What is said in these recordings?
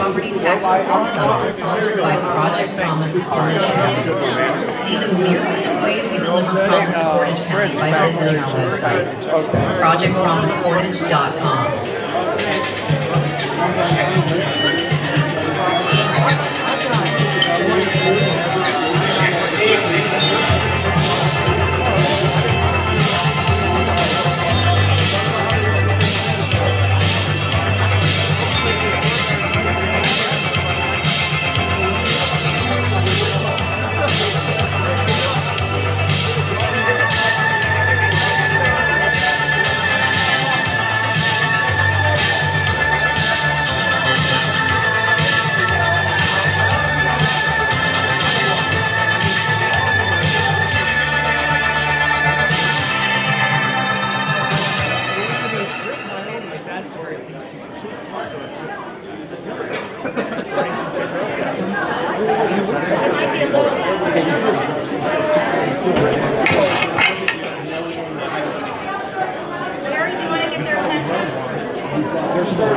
Property Tax Reform Summit, sponsored by Project Promise Portage County. See the myriad of ways we deliver promise to Portage County by visiting our website, projectpromiseportage.com.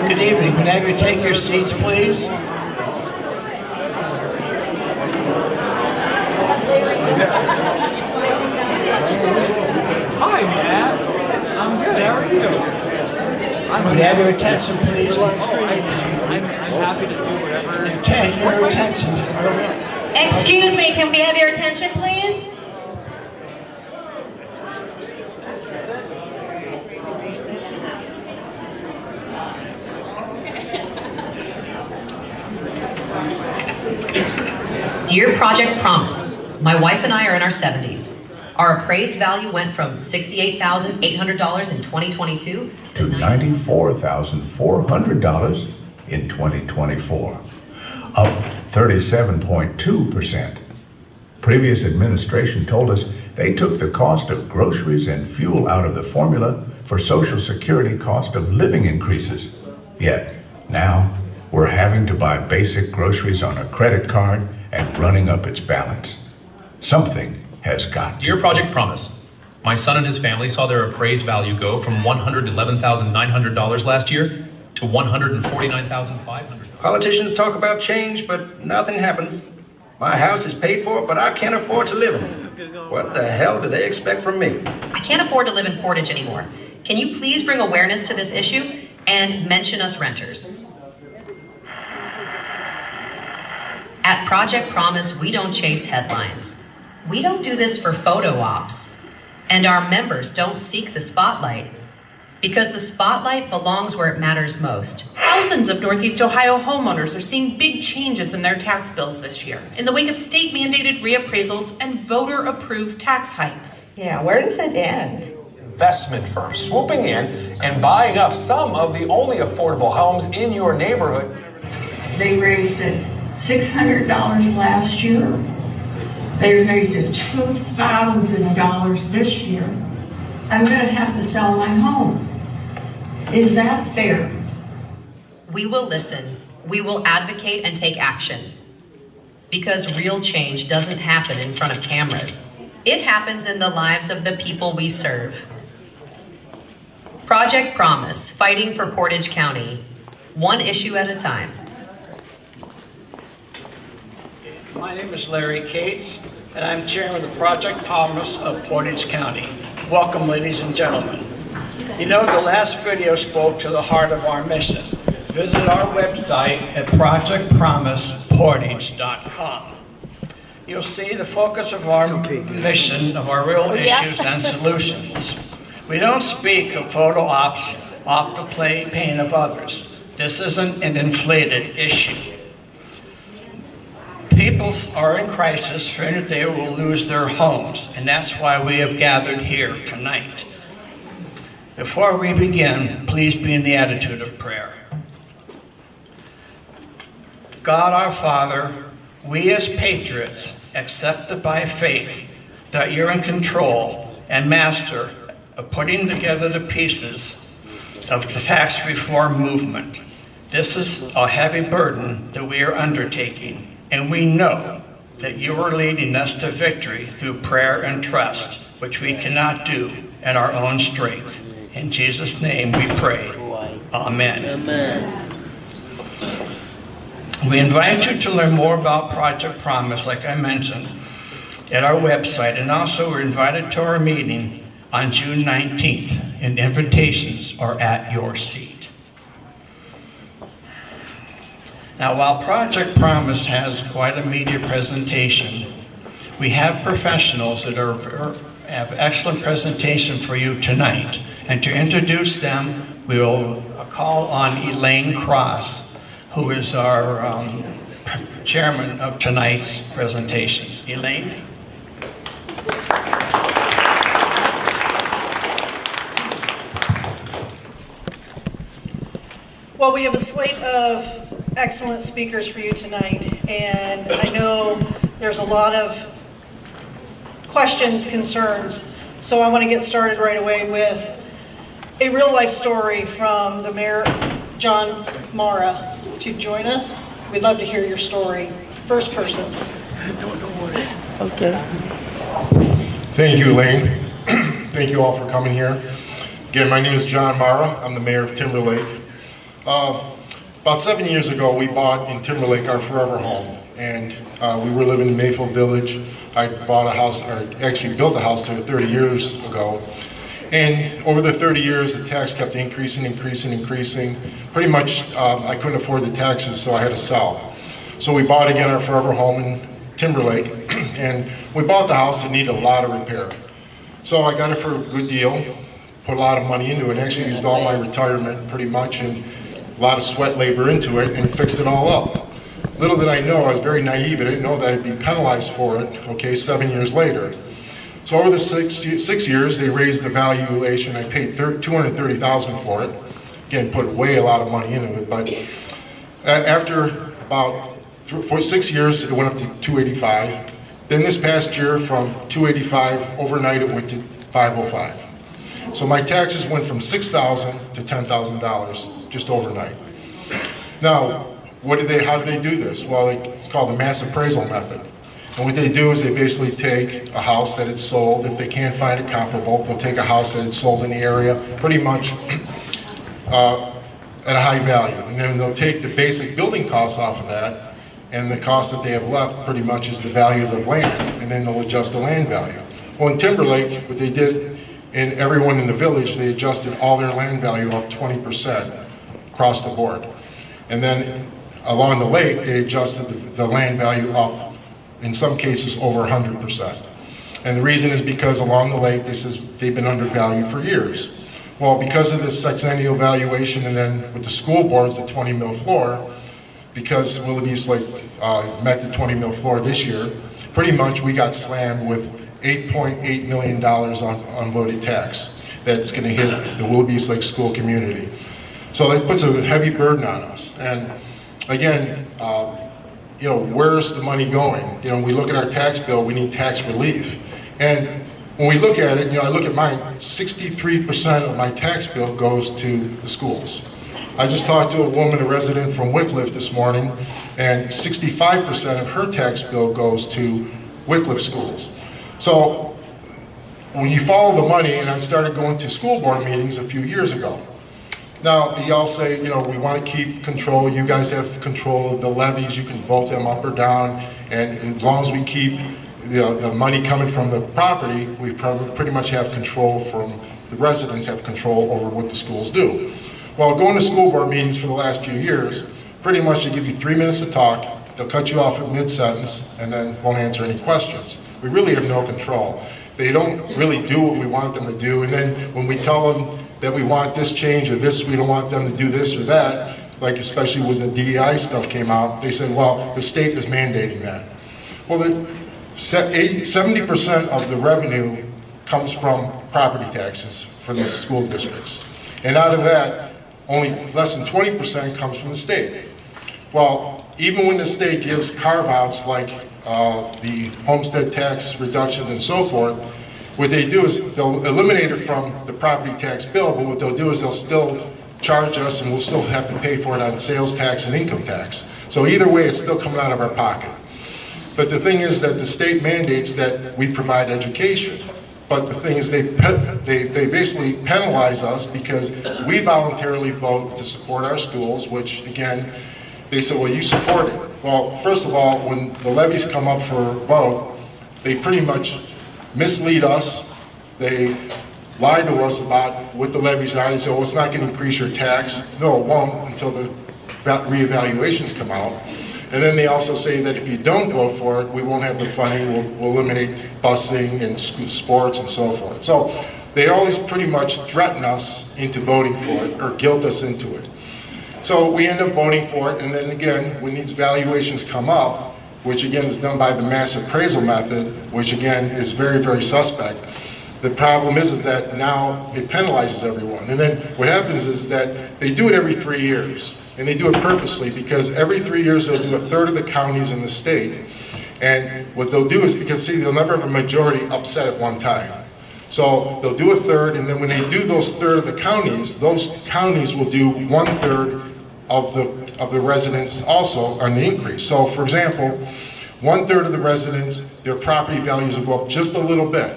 Good evening. Can I have you take your seats, please? Hi, Matt. I'm good. How are you? Can I have your attention, please? I'm happy to do whatever. Your attention. Excuse me, can we have your attention, please? Dear Project Promise, my wife and I are in our 70s. Our appraised value went from $68,800 in 2022 to $94,400 in 2024, up 37.2%. Previous administration told us they took the cost of groceries and fuel out of the formula for Social Security cost of living increases. Yet, now, we're having to buy basic groceries on a credit card and running up its balance. Something has got to. Dear Project Promise, my son and his family saw their appraised value go from $111,900 last year to $149,500. Politicians talk about change, but nothing happens. My house is paid for, but I can't afford to live in it. What the hell do they expect from me? I can't afford to live in Portage anymore. Can you please bring awareness to this issue and mention us renters? At Project Promise, we don't chase headlines. We don't do this for photo ops. And our members don't seek the spotlight. Because the spotlight belongs where it matters most. Thousands of Northeast Ohio homeowners are seeing big changes in their tax bills this year in the wake of state-mandated reappraisals and voter-approved tax hikes. Yeah, where does it end? Investment firms swooping in and buying up some of the only affordable homes in your neighborhood. They raised it $600 last year. They raised it $2,000 this year. I'm going to have to sell my home. Is that fair? We will listen. We will advocate and take action. Because real change doesn't happen in front of cameras. It happens in the lives of the people we serve. Project Promise, fighting for Portage County, one issue at a time. My name is Larry Cates, and I'm chairman of Project Promise of Portage County. Welcome, ladies and gentlemen. You know, the last video spoke to the heart of our mission. Visit our website at projectpromiseportage.com. You'll see the focus of our mission, of our real issues and solutions. We don't speak of photo ops off the pain of others. This isn't an inflated issue. People are in crisis, fearing that they will lose their homes, and that's why we have gathered here tonight. Before we begin, please be in the attitude of prayer. God our Father, we as patriots accept it by faith that you're in control and master of putting together the pieces of the tax reform movement. This is a heavy burden that we are undertaking, and we know that you are leading us to victory through prayer and trust, which we cannot do in our own strength. In Jesus' name we pray. Amen. Amen. We invite you to learn more about Project Promise, like I mentioned, at our website, and also we're invited to our meeting on June 19th, and invitations are at your seat. Now, while Project Promise has quite a media presentation, we have professionals that have excellent presentation for you tonight. And to introduce them, we will call on Elaine Cross, who is our chairman of tonight's presentation. Elaine? Well, we have a slate of excellent speakers for you tonight, and I know there's a lot of questions, concerns, so I want to get started right away with a real-life story from the Mayor, John Mara. If you'd join us, we'd love to hear your story. First person. Okay. Thank you, Elaine. Thank you all for coming here. Again, my name is John Mara. I'm the mayor of Timberlake. About 7 years ago, we bought in Timberlake our forever home, and we were living in Mayfield Village. I bought a house, or actually built a house there 30 years ago. And over the 30 years, the tax kept increasing. Pretty much, I couldn't afford the taxes, so I had to sell. So we bought again our forever home in Timberlake, and we bought the house that needed a lot of repair. So I got it for a good deal, put a lot of money into it, and actually used all my retirement pretty much, and a lot of sweat labor into it, and fixed it all up. Little did I know, I was very naive, I didn't know that I'd be penalized for it, okay, 7 years later. So over the six years, they raised the valuation. I paid $230,000 for it. Again, put way a lot of money into it, but after about 6 years, it went up to $285. Then this past year, from $285, overnight it went to $505. So my taxes went from $6,000 to $10,000 just overnight. Now, how did they do this? Well, it's called the mass appraisal method. And what they do is they basically take a house that is sold. If they can't find it comparable, they'll take a house that is sold in the area pretty much at a high value. And then they'll take the basic building costs off of that, and the cost that they have left pretty much is the value of the land, and then they'll adjust the land value. Well, in Timberlake, what they did, and everyone in the village, they adjusted all their land value up 20% across the board. And then along the lake, they adjusted the land value up, in some cases, over 100%. And the reason is because along the lake, they've been undervalued for years. Well, because of this sexennial valuation, and then with the school boards, the 20 mil floor, because Willoughby East Lake met the 20 mil floor this year, pretty much we got slammed with $8.8 million on unloaded tax that's going to hit the Willoughby East Lake school community. So that puts a heavy burden on us. And again, where's the money going? We look at our tax bill, we need tax relief. And when we look at it, I look at mine, 63% of my tax bill goes to the schools. I just talked to a woman, a resident from Wycliffe this morning, and 65% of her tax bill goes to Wycliffe schools. So when you follow the money, and I started going to school board meetings a few years ago. Now, y'all say, we want to keep control. You guys have control of the levies. You can vote them up or down. And as long as we keep the money coming from the property, we pretty much have control the residents have control over what the schools do. Well, going to school board meetings for the last few years, pretty much they give you 3 minutes to talk. They'll cut you off at mid-sentence and then won't answer any questions. We really have no control. They don't really do what we want them to do. And then when we tell them that we want this change or this, we don't want them to do this or that, like especially when the DEI stuff came out, they said, well, the state is mandating that. Well, 70% of the revenue comes from property taxes for the school districts. And out of that, only less than 20% comes from the state. Well, even when the state gives carve-outs like the homestead tax reduction and so forth, what they do is they'll eliminate it from the property tax bill, but what they'll do is they'll still charge us and we'll still have to pay for it on sales tax and income tax. So either way, it's still coming out of our pocket. But the thing is that the state mandates that we provide education. But the thing is they basically penalize us because we voluntarily vote to support our schools, which again, they said, well, you support it. Well, first of all, when the levies come up for a vote, they pretty much mislead us. They lie to us about what the levies are. They say, well, it's not going to increase your tax. No, it won't until the reevaluations come out. And then they also say that if you don't vote for it, we won't have the funding, we'll eliminate busing and sports and so forth. So they always pretty much threaten us into voting for it or guilt us into it. So we end up voting for it, and then again, when these valuations come up, which again is done by the mass appraisal method, which again is very, very suspect, the problem is that now it penalizes everyone. And then what happens is that they do it every 3 years. And they do it purposely because every 3 years they'll do a third of the counties in the state. And what they'll do is, because see, they'll never have a majority upset at one time. So they'll do a third, and then when they do those third of the counties, those counties will do 1/3 of the residents also on the increase. So for example, 1/3 of the residents, their property values will go up just a little bit.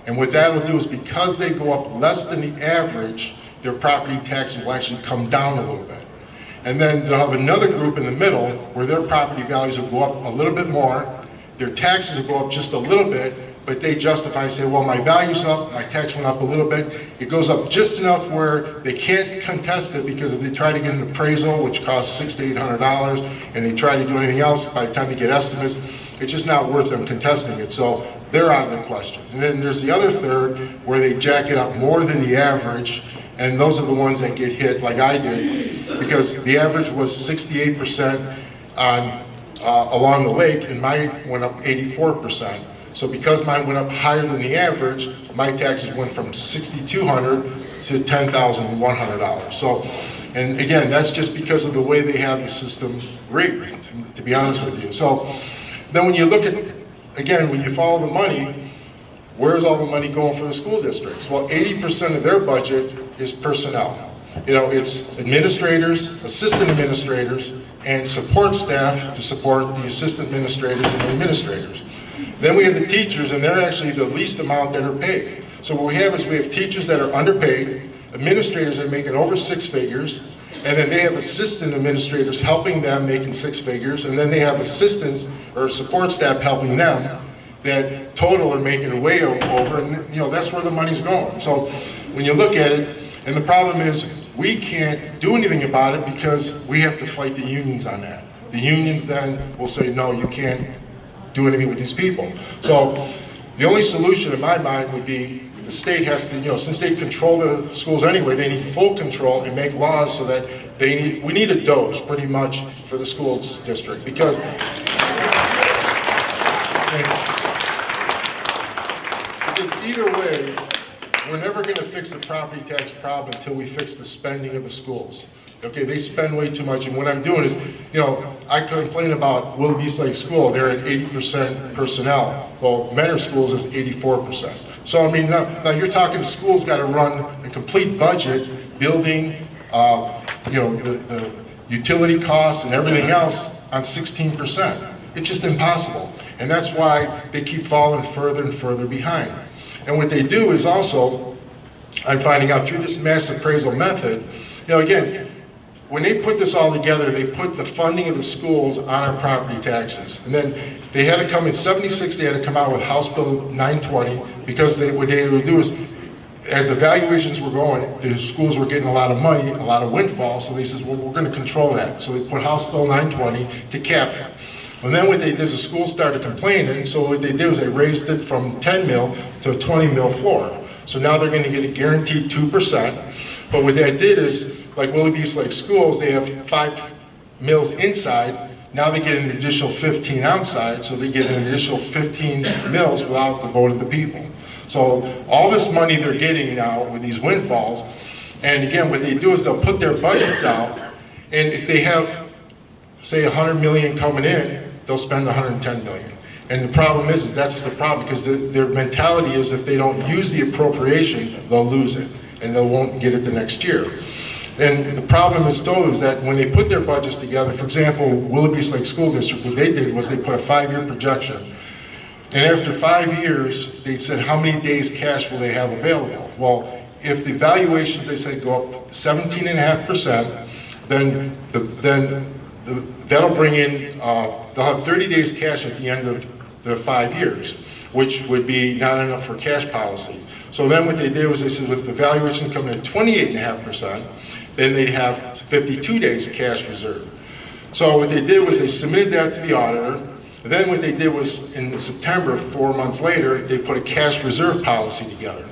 And what that will do is because they go up less than the average, their property taxes will actually come down a little bit. And then they'll have another group in the middle where their property values will go up a little bit more, their taxes will go up just a little bit, but they justify and say, well, my value's up, my tax went up a little bit. It goes up just enough where they can't contest it because if they try to get an appraisal, which costs $600 to $800, and they try to do anything else, by the time they get estimates, it's just not worth them contesting it. So they're out of the question. And then there's the other third where they jack it up more than the average, and those are the ones that get hit like I did, because the average was 68% on along the lake, and mine went up 84%. So because mine went up higher than the average, my taxes went from $6,200 to $10,100. So, and again, that's just because of the way they have the system rigged, to be honest with you. So then when you look at, again, when you follow the money, where's all the money going for the school districts? Well, 80% of their budget is personnel. You know, it's administrators, assistant administrators, and support staff to support the assistant administrators and administrators. Then we have the teachers, and they're actually the least amount that are paid. So what we have is we have teachers that are underpaid, administrators that are making over 6 figures, and then they have assistant administrators helping them making 6 figures, and then they have assistants or support staff helping them that total are making way over, and you know, that's where the money's going. So when you look at it, and the problem is we can't do anything about it because we have to fight the unions on that. The unions then will say, no, you can't do anything with these people. So the only solution in my mind would be the state has to, you know, since they control the schools anyway, they need full control and make laws so that we need a dose pretty much for the schools district, because either way, we're never going to fix the property tax problem until we fix the spending of the schools. Okay, they spend way too much, and what I'm doing is, you know, I complain about Willoughby East Lake School, they're at 80% personnel. Well, Mentor Schools is 84%. So, I mean, now you're talking schools got to run a complete budget, building, you know, the utility costs and everything else on 16%. It's just impossible. And that's why they keep falling further and further behind. And what they do is also, I'm finding out through this mass appraisal method, you know, again, when they put this all together, they put the funding of the schools on our property taxes. And then they had to come in 76, they had to come out with House Bill 920, because what they would do is, as the valuations were going, the schools were getting a lot of money, a lot of windfall, so they said, well, we're going to control that. So they put House Bill 920 to cap it. And then what they did is the schools started complaining, so what they did was they raised it from 10 mil to a 20 mil floor. So now they're going to get a guaranteed 2%. But what that did is, like Willoughby East Lake Schools, they have 5 mills inside. Now they get an additional 15 outside, so they get an additional 15 mills without the vote of the people. So all this money they're getting now with these windfalls, and again, what they do is they'll put their budgets out, and if they have, say, 100 million coming in, they'll spend 110 million. And the problem is that's the problem, because their mentality is if they don't use the appropriation, they'll lose it, and they won't get it the next year. And the problem is though is that when they put their budgets together, for example, Willoughby East Lake School District, what they did was they put a 5-year projection. And after 5 years, they said how many days cash will they have available? Well, if the valuations, they say, go up 17.5%, then that'll bring in, they'll have 30 days cash at the end of the 5 years, which would be not enough for cash policy. So then what they did was they said if the valuation coming at 28.5%, then they'd have 52 days cash reserve. So what they did was they submitted that to the auditor. And then what they did was in September, 4 months later, they put a cash reserve policy together.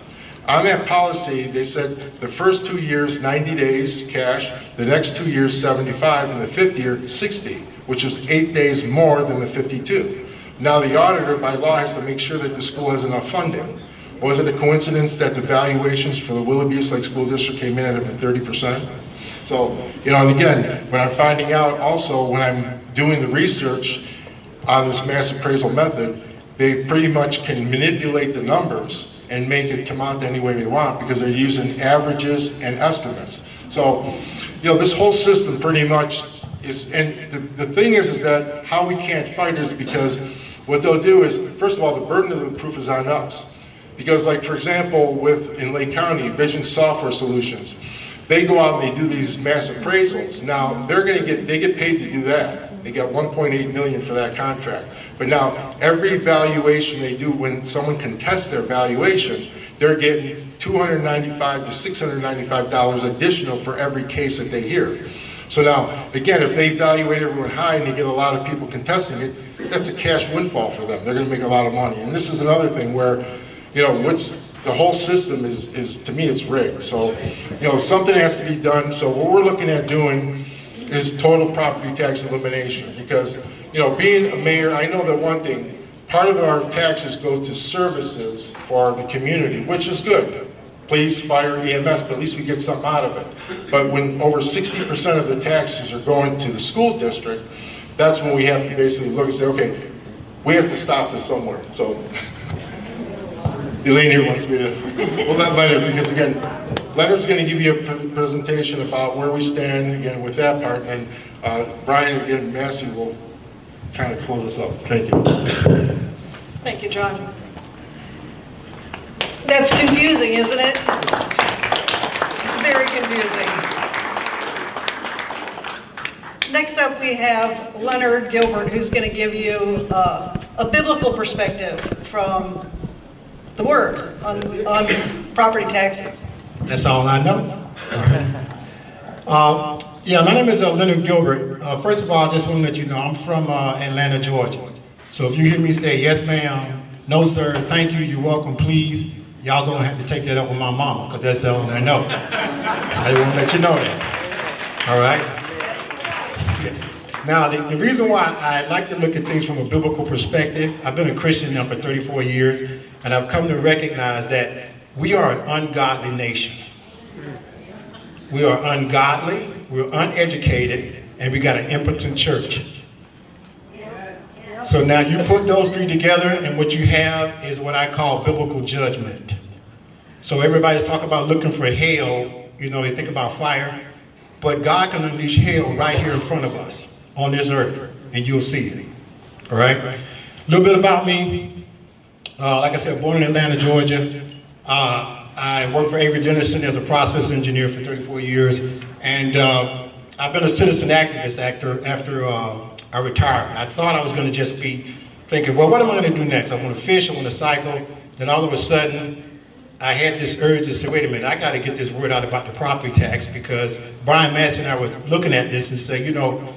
On that policy, they said the first 2 years, 90 days cash, the next 2 years, 75, and the 5th year, 60, which is 8 days more than the 52. Now the auditor, by law, has to make sure that the school has enough funding. Was it a coincidence that the valuations for the Willoughby East Lake School District came in at 30%? So, you know, and again, when I'm finding out also, when I'm doing the research on this mass appraisal method, they pretty much can manipulate the numbers and make it come out any way they want because they're using averages and estimates. So, you know, this whole system pretty much is, and the thing is that how we can't fight is because what they'll do is, first of all, the burden of the proof is on us. Because like, for example, in Lake County, Vision Software Solutions, they go out and they do these mass appraisals. Now, they get paid to do that. They got 1.8 million for that contract. But now, every valuation they do, when someone contests their valuation, they're getting $295 to $695 additional for every case that they hear. So now, again, if they evaluate everyone high and they get a lot of people contesting it, that's a cash windfall for them. They're gonna make a lot of money. And this is another thing where, you know, the whole system is, to me, it's rigged. So, you know, something has to be done. So what we're looking at doing is total property tax elimination. Because, you know, being a mayor, I know that one thing, part of our taxes go to services for the community, which is good. Police, fire, EMS, but at least we get something out of it. But when over 60% of the taxes are going to the school district, that's when we have to basically look and say, okay, we have to stop this somewhere. So Elaine here wants me to, well, let Leonard, because again, Leonard's going to give you a presentation about where we stand, again, with that part, and Brian, again, Massey will kind of close us up. Thank you. Thank you, John. That's confusing, isn't it? It's very confusing. Next up, we have Leonard Gilbert, who's going to give you a biblical perspective from the Word on property taxes. That's all I know. Yeah, my name is Leonard Gilbert. First of all, I just want to let you know I'm from Atlanta, Georgia. So if you hear me say yes, ma'am, no, sir, thank you, you're welcome, please, y'all gonna have to take that up with my mama, because that's the only I know. So I want to let you know that. All right? Now, the reason why I like to look at things from a biblical perspective, I've been a Christian now for 34 years, and I've come to recognize that we are an ungodly nation. We are ungodly, we're uneducated, and we got an impotent church. So now you put those three together, and what you have is what I call biblical judgment. So everybody's talking about looking for hell, you know, they think about fire, but God can unleash hell right here in front of us on this earth, and you'll see it. All right? A little bit about me. Like I said, born in Atlanta, Georgia. I worked for Avery Dennison as a process engineer for 34 years, and I've been a citizen activist after I retired. I thought I was going to just be thinking, well, what am I going to do next? I want to fish, I want to cycle. Then all of a sudden, I had this urge to say, wait a minute, I got to get this word out about the property tax, because Brian Massey and I were looking at this and say, you know,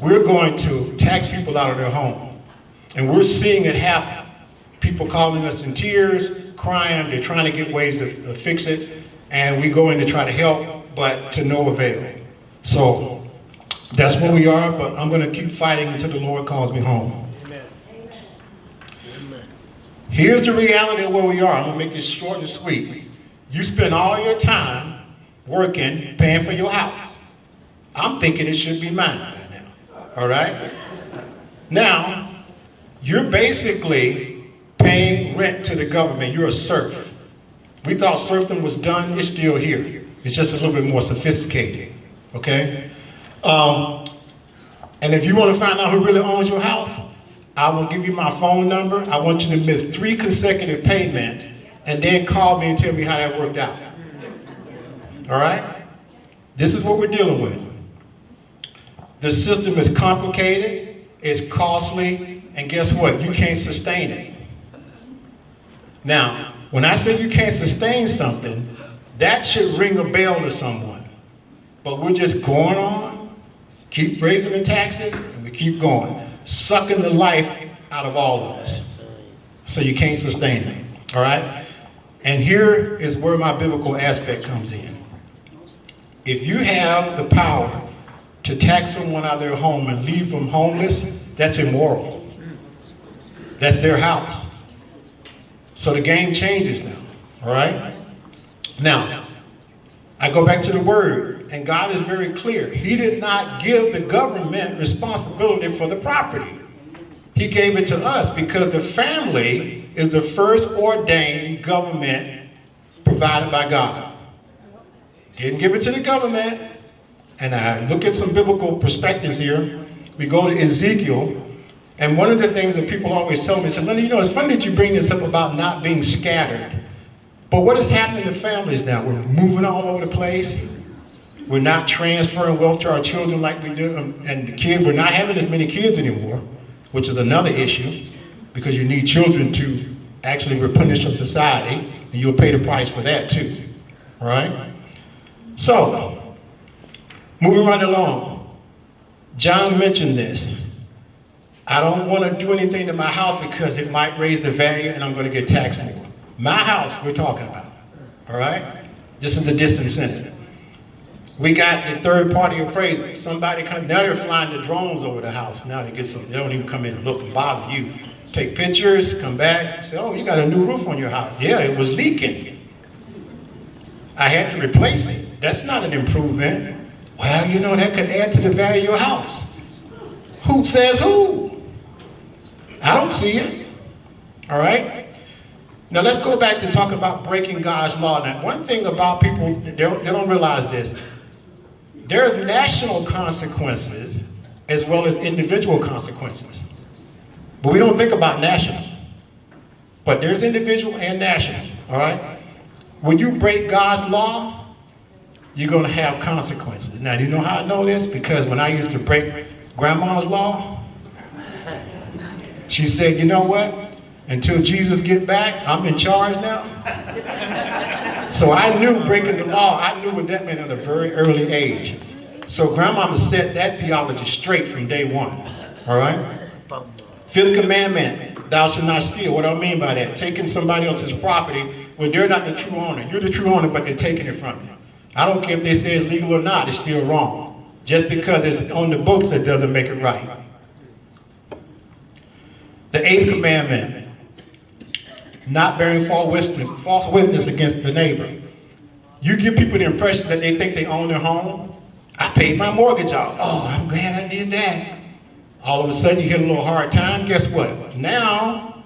we're going to tax people out of their home. And we're seeing it happen. People calling us in tears, crying, they're trying to get ways to fix it. And we go in to try to help, but to no avail. So that's where we are, but I'm going to keep fighting until the Lord calls me home. Here's the reality of where we are. I'm going to make this short and sweet. You spend all your time working, paying for your house. I'm thinking it should be mine right now. All right? Now, you're basically paying rent to the government. You're a serf. We thought serfdom was done. It's still here. It's just a little bit more sophisticated. Okay? And if you want to find out who really owns your house, I will give you my phone number. I want you to miss 3 consecutive payments and then call me and tell me how that worked out. All right? This is what we're dealing with. The system is complicated, it's costly, and guess what? You can't sustain it. Now, when I say you can't sustain something, that should ring a bell to someone. But we're just going on, keep raising the taxes, and we keep going, sucking the life out of all of us. So you can't sustain it, all right? And here is where my biblical aspect comes in. If you have the power to tax someone out of their home and leave them homeless, that's immoral. That's their house. So the game changes now, all right? Now, I go back to the word, and God is very clear. He did not give the government responsibility for the property. He gave it to us because the family is the first ordained government provided by God. Didn't give it to the government. And I look at some biblical perspectives here. We go to Ezekiel, and one of the things that people always tell me, say, Leonard, you know, it's funny that you bring this up about not being scattered. But what is happening to families now? We're moving all over the place. We're not transferring wealth to our children like we do. And the kids, we're not having as many kids anymore, which is another issue, because you need children to actually replenish a society, and you'll pay the price for that too, all right? So, moving right along, John mentioned this. I don't want to do anything to my house because it might raise the value and I'm going to get taxed more. My house we're talking about, all right? This is the disincentive. We got the third-party appraisal. Somebody comes, now they're flying the drones over the house. Now they don't even come in and look and bother you. Take pictures, come back, say, oh, you got a new roof on your house. Yeah, it was leaking. I had to replace it. That's not an improvement. Well, you know, that could add to the value of your house. Who says who? I don't see it. All right? Now let's go back to talking about breaking God's law. Now, one thing about people, they don't realize this. There are national consequences as well as individual consequences. But we don't think about national. But there's individual and national, all right? When you break God's law, you're going to have consequences. Now, do you know how I know this? Because when I used to break Grandma's law, she said, you know what? Until Jesus get back, I'm in charge now. So I knew breaking the law, I knew what that meant at a very early age. So Grandmama set that theology straight from day one, all right? 5th commandment, thou shalt not steal. What do I mean by that? Taking somebody else's property when they're not the true owner. You're the true owner, but they're taking it from you. I don't care if they say it's legal or not, it's still wrong. Just because it's on the books, it doesn't make it right. The 8th commandment, not bearing false witness against the neighbor. You give people the impression that they think they own their home. I paid my mortgage off. Oh, I'm glad I did that. All of a sudden you hit a little hard time. Guess what? Now,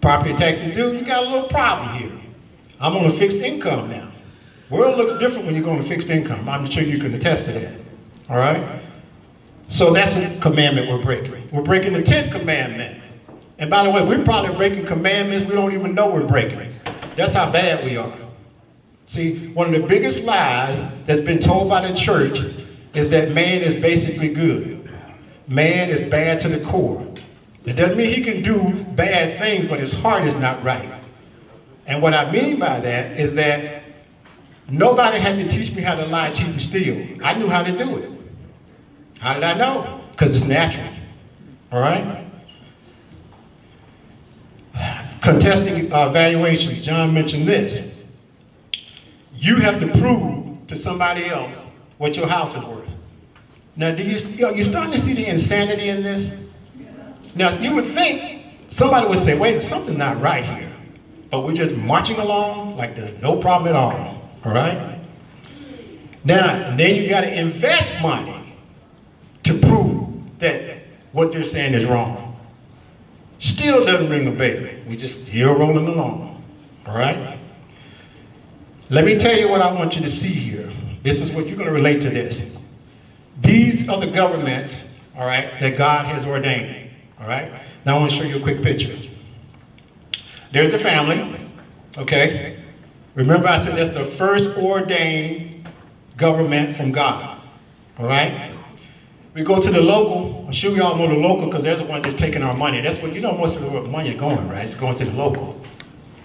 property taxes due, you got a little problem here. I'm on a fixed income now. World looks different when you go on a fixed income. I'm sure you can attest to that. All right? So that's a commandment we're breaking. We're breaking the 10th commandment. And by the way, we're probably breaking commandments we don't even know we're breaking. That's how bad we are. See, one of the biggest lies that's been told by the church is that man is basically good. Man is bad to the core. It doesn't mean he can do bad things, but his heart is not right. And what I mean by that is that nobody had to teach me how to lie, cheat, and steal. I knew how to do it. How did I know? Because it's natural. All right? Contesting valuations. John mentioned this. You have to prove to somebody else what your house is worth. Now, you're starting to see the insanity in this? Now, you would think somebody would say, wait, something's not right here. But we're just marching along like there's no problem at all right? Now, and then you got to invest money to prove that what they're saying is wrong. Still doesn't ring a bell. We just still rolling along, all right? Let me tell you what I want you to see here. This is what you're going to relate to this. These are the governments, all right, that God has ordained, all right? Now I want to show you a quick picture. There's a family, okay? Remember I said that's the first ordained government from God, all right? We go to the local. I'm sure we all know the local because there's the one that's taking our money. That's what, you know, most of the money is going, right? It's going to the local.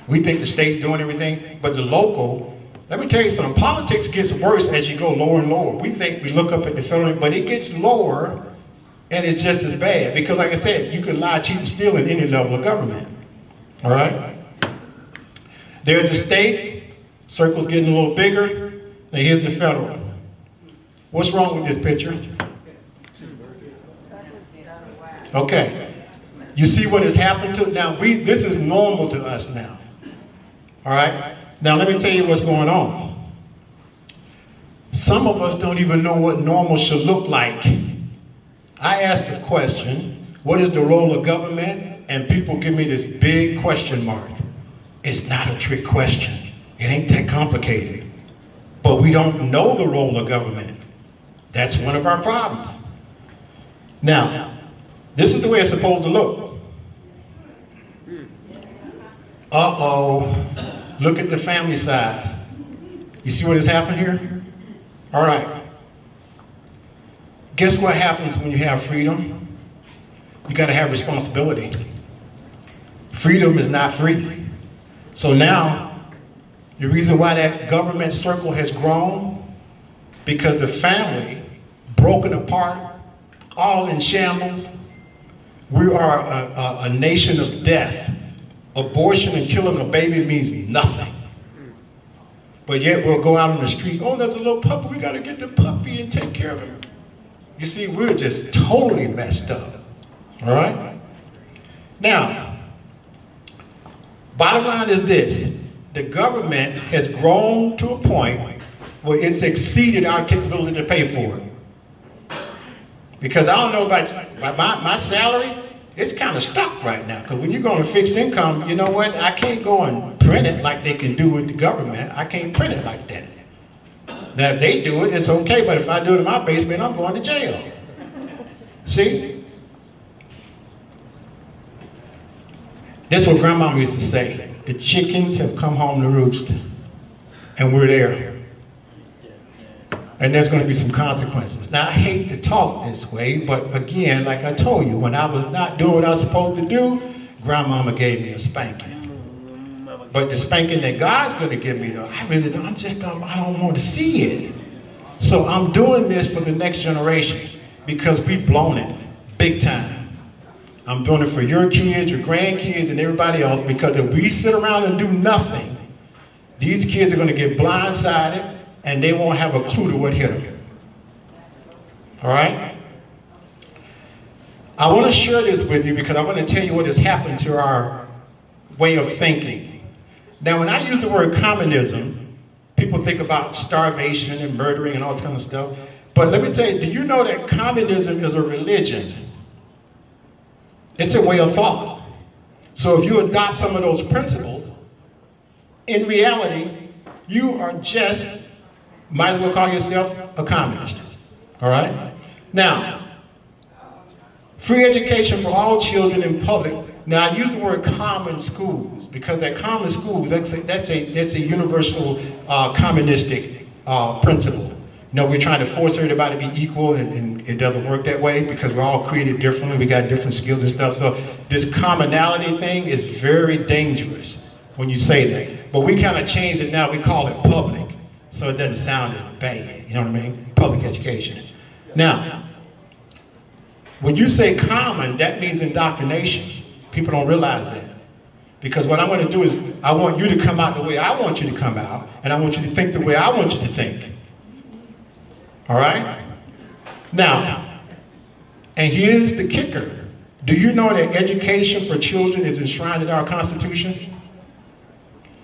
We think the state's doing everything, but the local, let me tell you something, politics gets worse as you go lower and lower. We think we look up at the federal, but it gets lower and it's just as bad because like I said, you can lie, cheat, and steal in any level of government, all right? There's the state, circle's getting a little bigger, and here's the federal. What's wrong with this picture? Okay, you see what has happened to it? Now, this is normal to us now, all right? Now, let me tell you what's going on. Some of us don't even know what normal should look like. I asked a question, what is the role of government? And people give me this big question mark. It's not a trick question. It ain't that complicated. But we don't know the role of government. That's one of our problems. Now, this is the way it's supposed to look. Uh-oh. Look at the family size. You see what has happened here? All right. Guess what happens when you have freedom? You got to have responsibility. Freedom is not free. So now, the reason why that government circle has grown, because the family, broken apart, all in shambles. We are a nation of death. Abortion and killing a baby means nothing. But yet we'll go out on the street, oh, there's a little puppy, we got to get the puppy and take care of him. You see, we're just totally messed up, all right? Now, bottom line is this. The government has grown to a point where it's exceeded our capability to pay for it. Because I don't know about my salary, it's kind of stuck right now. Because when you're going to fixed income, you know what? I can't go and print it like they can do with the government. I can't print it like that. Now, if they do it, it's okay. But if I do it in my basement, I'm going to jail. See? That's what Grandma used to say. The chickens have come home to roost. And we're there. And there's going to be some consequences. Now, I hate to talk this way, but again, like I told you, when I was not doing what I was supposed to do, Grandmama gave me a spanking. But the spanking that God's going to give me, though, I really don't, I don't want to see it. So I'm doing this for the next generation because we've blown it big time. I'm doing it for your kids, your grandkids, and everybody else because if we sit around and do nothing, these kids are going to get blindsided and they won't have a clue to what hit them. All right? I want to share this with you because I want to tell you what has happened to our way of thinking. Now, when I use the word communism, people think about starvation and murdering and all this kind of stuff. But let me tell you, do you know that communism is a religion? It's a way of thought. So if you adopt some of those principles, in reality, you are just might as well call yourself a communist, all right? Now, free education for all children in public. Now, I use the word common schools because that common schools, that's a universal communistic principle. You know, we're trying to force everybody to be equal and it doesn't work that way because we're all created differently. We got different skills and stuff. So this commonality thing is very dangerous when you say that. But we kind of changed it now. We call it public. So it doesn't sound as bad, you know what I mean? Public education. Now, when you say common, that means indoctrination. People don't realize that. Because what I'm going to do is, I want you to come out the way I want you to come out, and I want you to think the way I want you to think. All right? Now, and here's the kicker. Do you know that education for children is enshrined in our Constitution?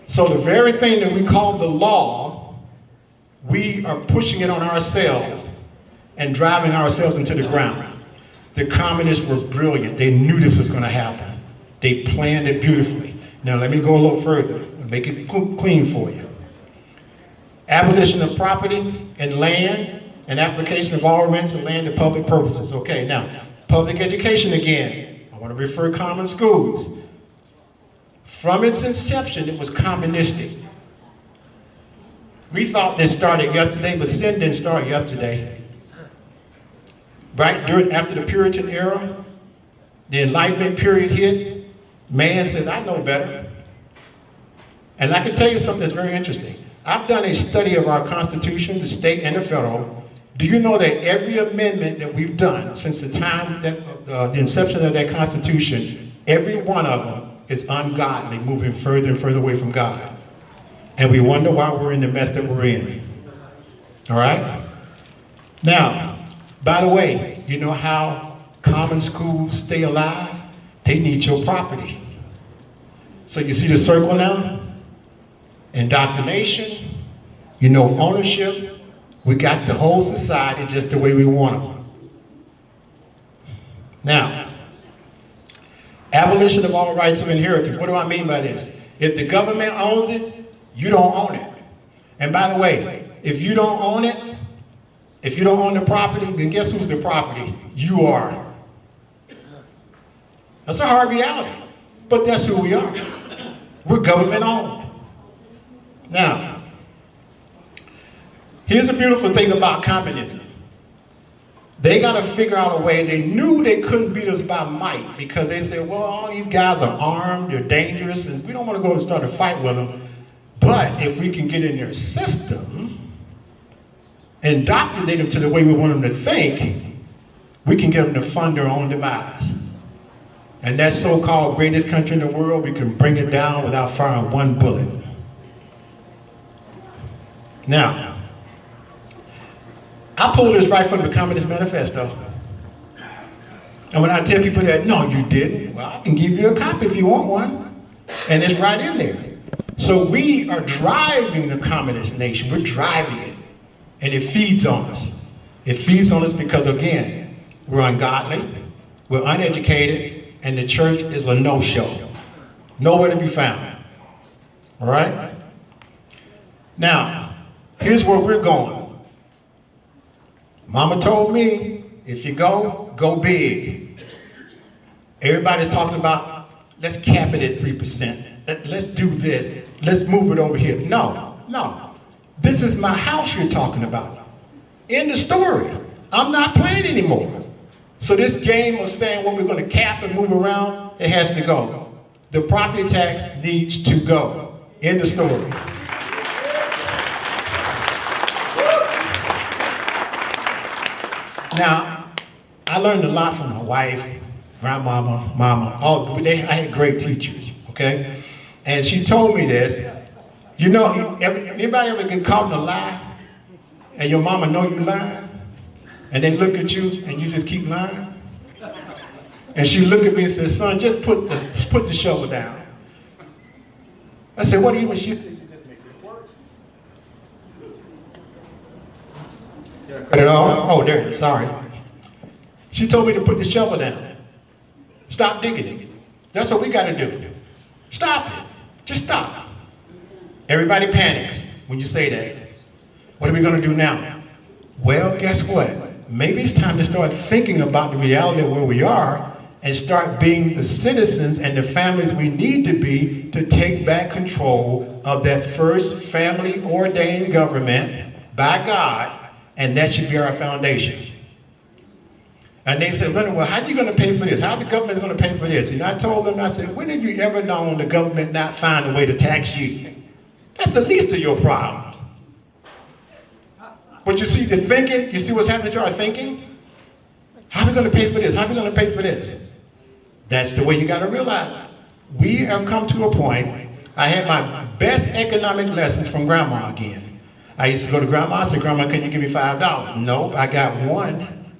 So the very thing that we call the law, we are pushing it on ourselves and driving ourselves into the ground. The communists were brilliant. They knew this was going to happen. They planned it beautifully. Now let me go a little further and make it clean for you. Abolition of property and land and application of all rents of land to public purposes. Okay, now, public education again. I want to refer common schools. From its inception, it was communistic. We thought this started yesterday, but sin didn't start yesterday. Right after the Puritan era, the Enlightenment period hit, man said, I know better. And I can tell you something that's very interesting. I've done a study of our Constitution, the state and the federal. Do you know that every amendment that we've done since the time that the inception of that Constitution, every one of them is ungodly, moving further and further away from God. And we wonder why we're in the mess that we're in. All right? Now, by the way, you know how common schools stay alive? They need your property. So you see the circle now? Indoctrination, you know, ownership. We got the whole society just the way we want them. Now, abolition of all rights of inheritance. What do I mean by this? If the government owns it, you don't own it. And by the way, if you don't own it, if you don't own the property, then guess who's the property? You are. That's a hard reality, but that's who we are. We're government owned. Now, here's a beautiful thing about communism. They got to figure out a way. They knew they couldn't beat us by might because they said, well, all these guys are armed, they're dangerous, and we don't want to go and start a fight with them. But if we can get in their system, indoctrinate them to the way we want them to think, we can get them to fund their own demise. And that so-called greatest country in the world, we can bring it down without firing one bullet. Now, I pulled this right from the Communist Manifesto. And when I tell people that, no, you didn't, well, I can give you a copy if you want one. And it's right in there. So we are driving the communist nation. We're driving it. And it feeds on us. It feeds on us because, again, we're ungodly, we're uneducated, and the church is a no-show. Nowhere to be found. All right? Now, here's where we're going. Mama told me, if you go, go big. Everybody's talking about, let's cap it at 3%. Let's do this. Let's move it over here. No, no. This is my house you're talking about. End of story. I'm not playing anymore. So this game of saying what we're going to cap and move around, it has to go. The property tax needs to go. End of story. Now, I learned a lot from my wife, grandmama, mama, I had great teachers, okay? And she told me this, you know, anybody ever get caught in a lie and your mama know you lying and they look at you and you just keep lying? And she looked at me and said, son, just put the shovel down. I said, what do you mean? She said, cut it off? Oh, there it is, sorry. She told me to put the shovel down. Stop digging it. That's what we got to do. Stop it. Just stop. Everybody panics when you say that. What are we going to do now? Well, guess what? Maybe it's time to start thinking about the reality of where we are and start being the citizens and the families we need to be to take back control of that first family ordained government by God, and that should be our foundation. And they said, Leonard, well, how are you going to pay for this? How the government is going to pay for this? And I told them, I said, when have you ever known the government not find a way to tax you? That's the least of your problems. But you see the thinking, you see what's happening to our thinking? How are we going to pay for this? How are we going to pay for this? That's the way you got to realize it. We have come to a point, I had my best economic lessons from grandma again. I used to go to Grandma. I said, Grandma, can you give me $5? Nope, I got one.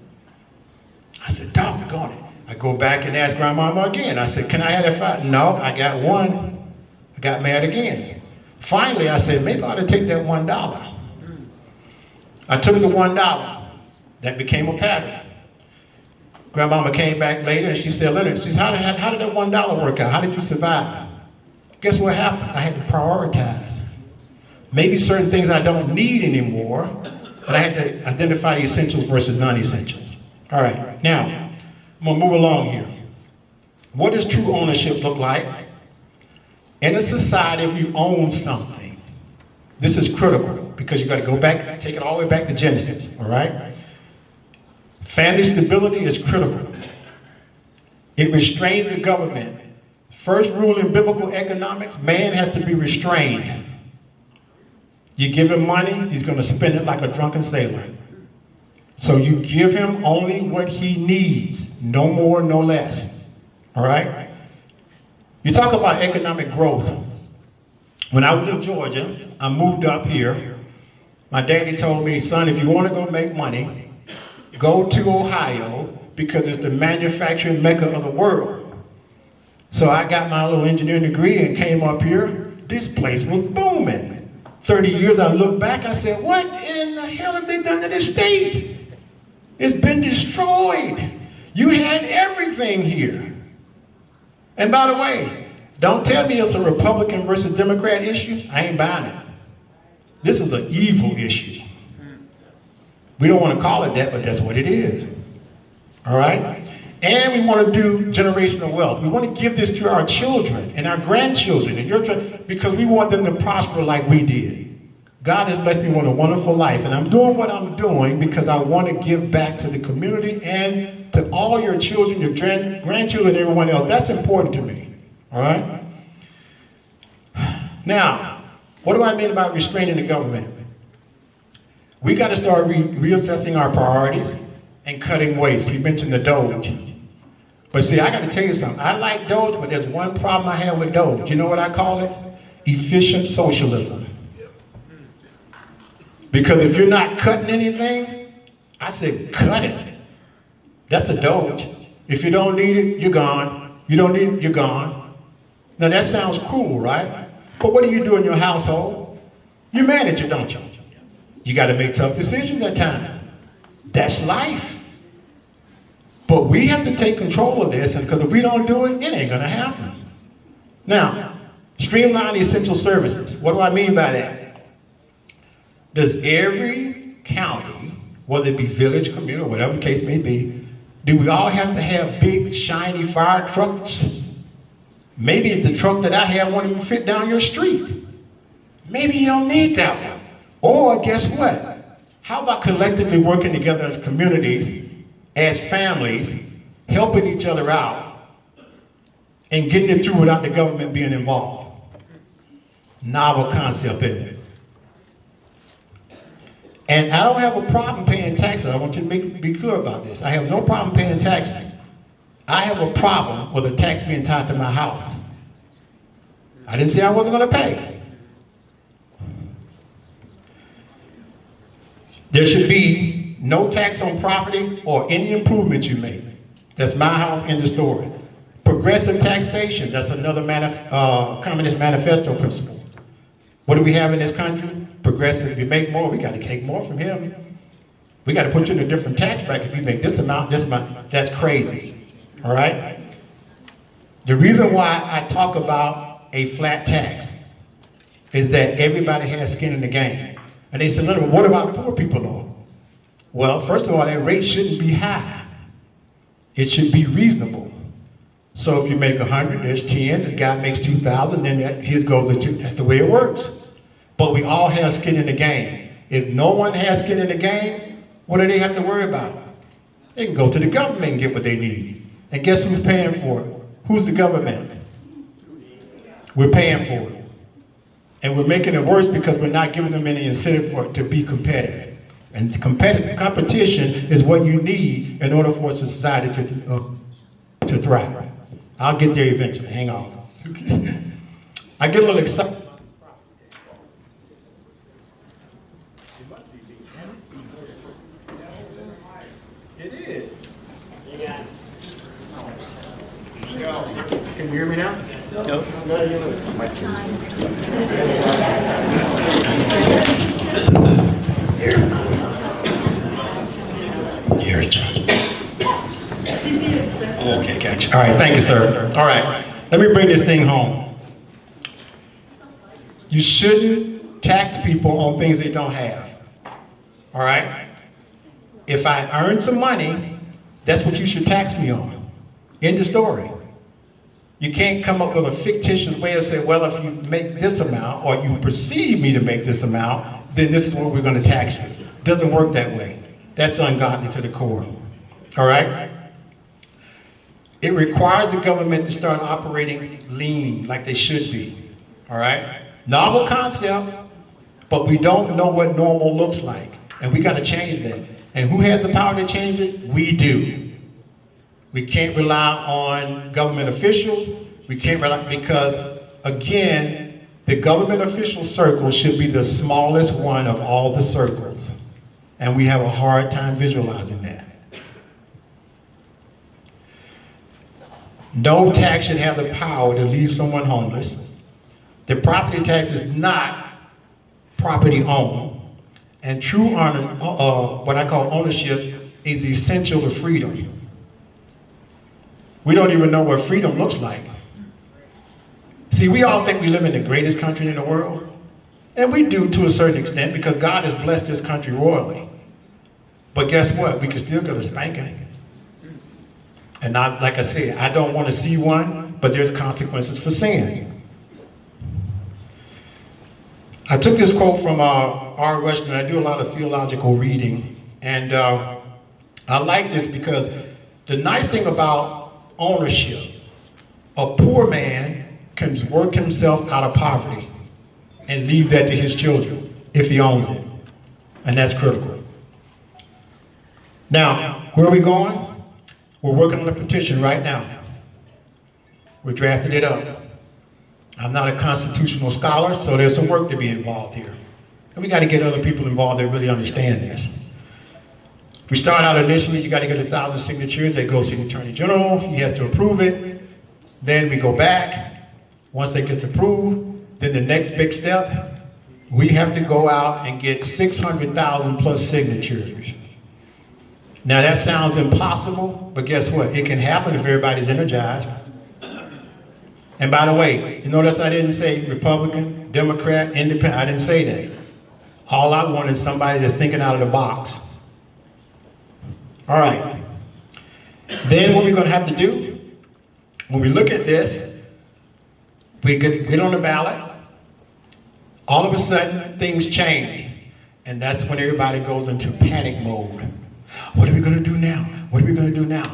I said, doggone it. I go back and ask Grandmama again. I said, can I have that $5? No, I got one. I got mad again. Finally, I said, maybe I ought to take that $1. I took the $1. That became a pattern. Grandmama came back later and she said, Leonard, she said, how did that $1 work out? How did you survive? Guess what happened? I had to prioritize. Maybe certain things I don't need anymore, but I had to identify the essentials versus non-essentials. All right, now, I'm gonna move along here. What does true ownership look like? In a society, if you own something, this is critical because you gotta go back, take it all the way back to Genesis, all right? Family stability is critical. It restrains the government. First rule in biblical economics, man has to be restrained. You give him money, he's going to spend it like a drunken sailor. So you give him only what he needs, no more, no less. All right? You talk about economic growth. When I was in Georgia, I moved up here. My daddy told me, son, if you want to go make money, go to Ohio because it's the manufacturing mecca of the world. So I got my little engineering degree and came up here. This place was booming. 30 years I look back, I said, what in the hell have they done to this state? It's been destroyed. You had everything here. And by the way, don't tell me it's a Republican versus Democrat issue. I ain't buying it. This is an evil issue. We don't want to call it that, but that's what it is. All right? And we want to do generational wealth. We want to give this to our children and our grandchildren and your children because we want them to prosper like we did. God has blessed me with a wonderful life, and I'm doing what I'm doing because I want to give back to the community and to all your children, your grandchildren, and everyone else. That's important to me. All right? Now, what do I mean about restraining the government? We got to start reassessing our priorities and cutting waste. He mentioned the Doge. But see, I got to tell you something. I like Doge, but there's one problem I have with Doge. You know what I call it? Efficient socialism. Because if you're not cutting anything, I said, cut it. That's a Doge. If you don't need it, you're gone. You don't need it, you're gone. Now that sounds cruel, right? But what do you do in your household? You manage it, don't you? You got to make tough decisions at times. That's life. But we have to take control of this, because if we don't do it, it ain't going to happen. Now, streamline essential services. What do I mean by that? Does every county, whether it be village, community, or whatever the case may be, do we all have to have big, shiny fire trucks? Maybe if the truck that I have won't even fit down your street. Maybe you don't need that one. Or guess what? How about collectively working together as communities, as families, helping each other out, and getting it through without the government being involved? Novel concept, isn't it? And I don't have a problem paying taxes. I want you to be clear about this. I have no problem paying taxes. I have a problem with a tax being tied to my house. I didn't say I wasn't going to pay. There should be no tax on property or any improvement you make. That's my house, end of story. Progressive taxation, that's another Communist Manifesto principle. What do we have in this country? Progressive, if you make more, we got to take more from him. We got to put you in a different tax bracket. If you make this amount, that's crazy. All right? The reason why I talk about a flat tax is that everybody has skin in the game. And they said, well, what about poor people though? Well, first of all, that rate shouldn't be high. It should be reasonable. So if you make 100, there's 10, the guy makes 2,000, then his goes to 2. That's the way it works. But we all have skin in the game. If no one has skin in the game, what do they have to worry about? They can go to the government and get what they need. And guess who's paying for it? Who's the government? We're paying for it. And we're making it worse because we're not giving them any incentive for it to be competitive. And competition is what you need in order for a society to thrive. I'll get there eventually. Hang on. I get a little excited. It is. Can you hear me now? No. Here it's okay, gotcha. All right, thank you, sir. All right, let me bring this thing home. You shouldn't tax people on things they don't have. All right? If I earn some money, that's what you should tax me on. End of story. You can't come up with a fictitious way of saying, well, if you make this amount or you perceive me to make this amount, then this is what we're going to tax you. It doesn't work that way. That's ungodly to the core. All right? It requires the government to start operating lean like they should be. All right? Novel concept, but we don't know what normal looks like. And we got to change that. And who has the power to change it? We do. We can't rely on government officials. We can't rely, because again, the government official circle should be the smallest one of all the circles. And we have a hard time visualizing that. No tax should have the power to leave someone homeless. The property tax is not property owned. And true what I call ownership is essential to freedom. We don't even know what freedom looks like. See, we all think we live in the greatest country in the world. And we do to a certain extent because God has blessed this country royally. But guess what? We can still get a spanking. And not, like I said, I don't want to see one, but there's consequences for sin. I took this quote from R. Weston. I do a lot of theological reading. And I like this because the nice thing about ownership, a poor man can work himself out of poverty and leave that to his children if he owns it. And that's critical. Now, where are we going? We're working on a petition right now. We're drafting it up. I'm not a constitutional scholar, so there's some work to be involved here. And we got to get other people involved that really understand this. We start out initially, you got to get 1,000 signatures. They go to the Attorney General. He has to approve it. Then we go back. Once it gets approved, then the next big step, we have to go out and get 600,000 plus signatures. Now that sounds impossible, but guess what? It can happen if everybody's energized. And by the way, you notice I didn't say Republican, Democrat, Independent. I didn't say that. All I want is somebody that's thinking out of the box. All right. Then what we're going to have to do, when we look at this, we get on the ballot. All of a sudden, things change. And that's when everybody goes into panic mode. What are we going to do now? What are we going to do now?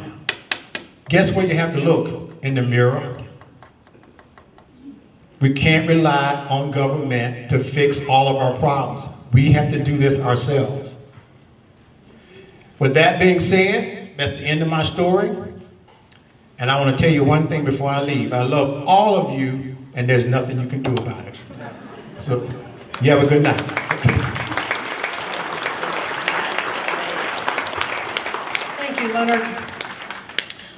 Guess where you have to look? In the mirror. We can't rely on government to fix all of our problems. We have to do this ourselves. With that being said, that's the end of my story. And I want to tell you one thing before I leave. I love all of you, and there's nothing you can do about it. So, you have a good night. Thank you, Leonard.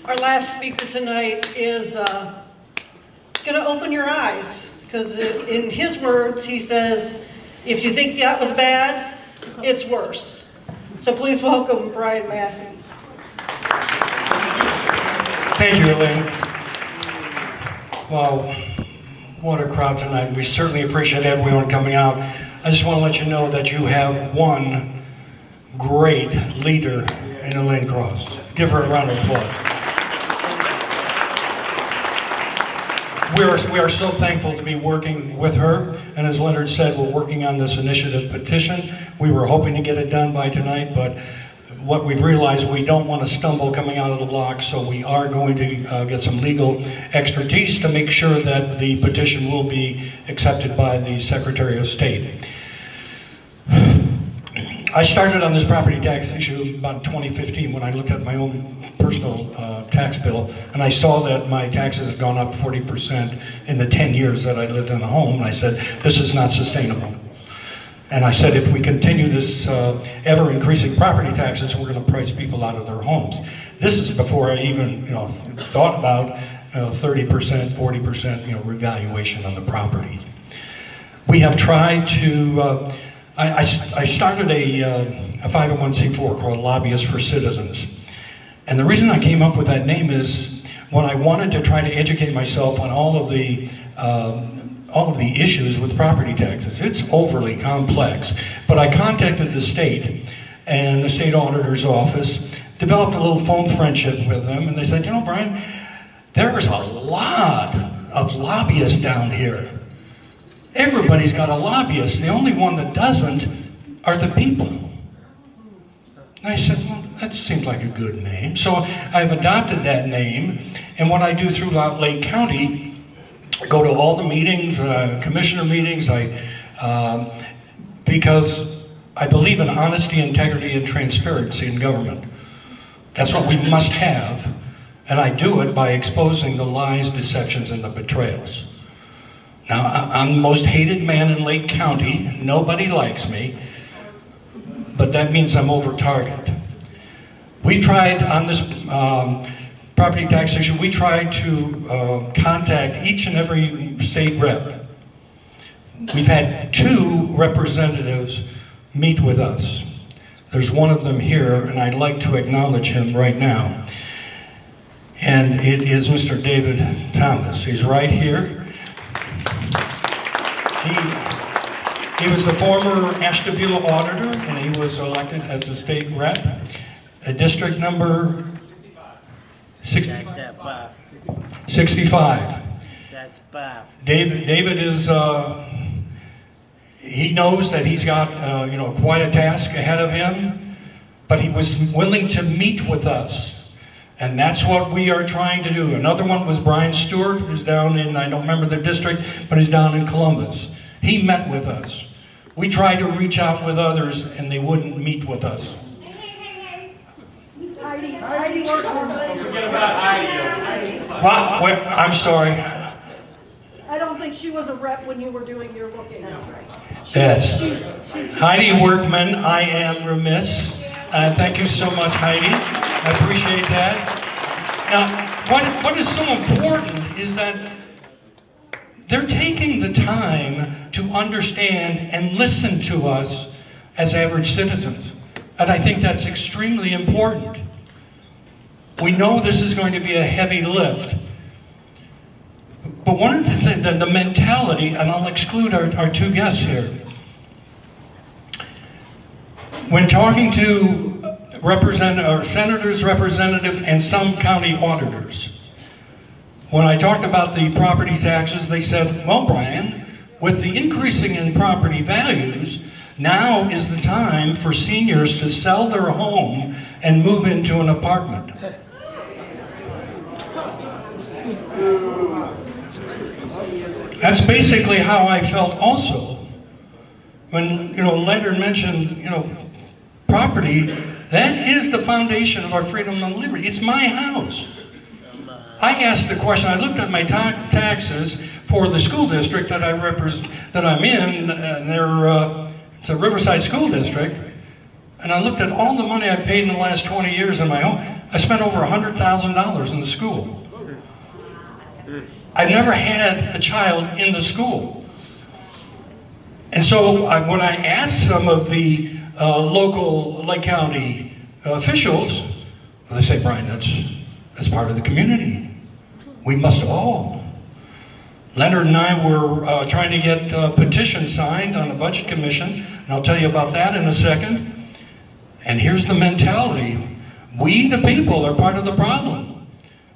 Our last speaker tonight is going to open your eyes, because in his words, he says, if you think that was bad, it's worse. So please welcome Brian Massey. Thank you, Elaine. Well, what a crowd tonight. We certainly appreciate everyone coming out. I just want to let you know that you have one great leader in Elaine Cross. Give her a round of applause. We are so thankful to be working with her, and as Leonard said, we're working on this initiative petition. We were hoping to get it done by tonight, but what we've realized, we don't want to stumble coming out of the block, so we are going to get some legal expertise to make sure that the petition will be accepted by the Secretary of State. I started on this property tax issue about 2015 when I looked at my own personal tax bill, and I saw that my taxes had gone up 40% in the 10 years that I lived in the home, and I said, this is not sustainable. And I said, if we continue this ever-increasing property taxes, we're going to price people out of their homes. This is before I even, thought about 30%, 40%, revaluation on the properties. We have tried to. I started a 501c4 called Lobbyists for Citizens, and the reason I came up with that name is when I wanted to try to educate myself on all of the issues with property taxes. It's overly complex, but I contacted the state and the state auditor's office, developed a little phone friendship with them, and they said, Brian, there is a lot of lobbyists down here. Everybody's got a lobbyist. The only one that doesn't are the people. And I said, well, that seems like a good name. So I've adopted that name, and what I do throughout Lake County, I go to all the meetings, commissioner meetings, because I believe in honesty, integrity, and transparency in government. That's what we must have, and I do it by exposing the lies, deceptions, and the betrayals. Now, I'm the most hated man in Lake County. Nobody likes me, but that means I'm over target. We tried on this property tax issue, we tried to contact each and every state rep. We've had 2 representatives meet with us. There's one of them here, and I'd like to acknowledge him right now. And it is Mr. David Thomas. He's right here. He was the former Ashtabula auditor, and he was elected as the state rep. District number 65. David is, he knows that he's got, quite a task ahead of him, but he was willing to meet with us. And that's what we are trying to do. Another one was Brian Stewart, who's down in, I don't remember the district, but he's down in Columbus. He met with us. We tried to reach out with others, and they wouldn't meet with us. Heidi Workman. Forget about Heidi. What? I'm sorry. I don't think she was a rep when you were doing your looking. Yes. Heidi Workman, I am remiss. Thank you so much, Heidi. I appreciate that. Now, what is so important is that they're taking the time to understand and listen to us as average citizens. And I think that's extremely important. We know this is going to be a heavy lift. But one of the things, the mentality, and I'll exclude our 2 guests here. When talking to senators, representatives, and some county auditors, when I talked about the property taxes, they said, well, Brian, with the increasing in property values, now is the time for seniors to sell their home and move into an apartment. That's basically how I felt also. When, Leonard mentioned, property, that is the foundation of our freedom and liberty. It's my house. I asked the question, I looked at my taxes for the school district that I'm in, and it's a Riverside School District, and I looked at all the money I paid in the last 20 years in my home. I spent over $100,000 in the school. I never had a child in the school. And so when I asked some of the local Lake County officials, they say, Brian, that's part of the community. We must all. Leonard and I were trying to get a petition signed on the Budget Commission, and I'll tell you about that in a second. And here's the mentality. We, the people, are part of the problem.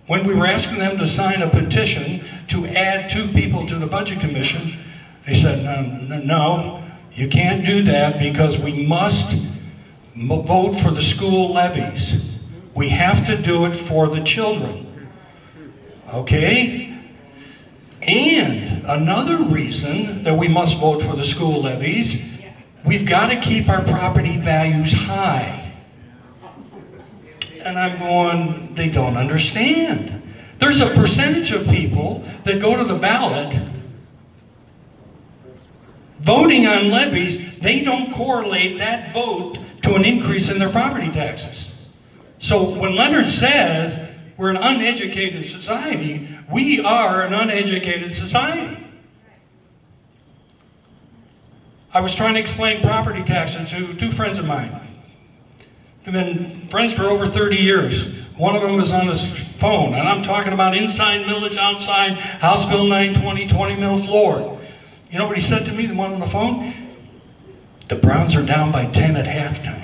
When we were asking them to sign a petition to add 2 people to the Budget Commission, they said, no, you can't do that because we must vote for the school levies. We have to do it for the children. Okay? And another reason that we must vote for the school levies, we've got to keep our property values high. And I'm going, they don't understand. There's a percentage of people that go to the ballot Voting on levies, they don't correlate that vote to an increase in their property taxes. So when Leonard says we're an uneducated society, we are an uneducated society. I was trying to explain property taxes to two friends of mine. We've been friends for over 30 years. One of them was on his phone, and I'm talking about inside millage, outside, House Bill 920, 20 mil floor. You know what he said to me, the one on the phone? The Browns are down by 10 at halftime.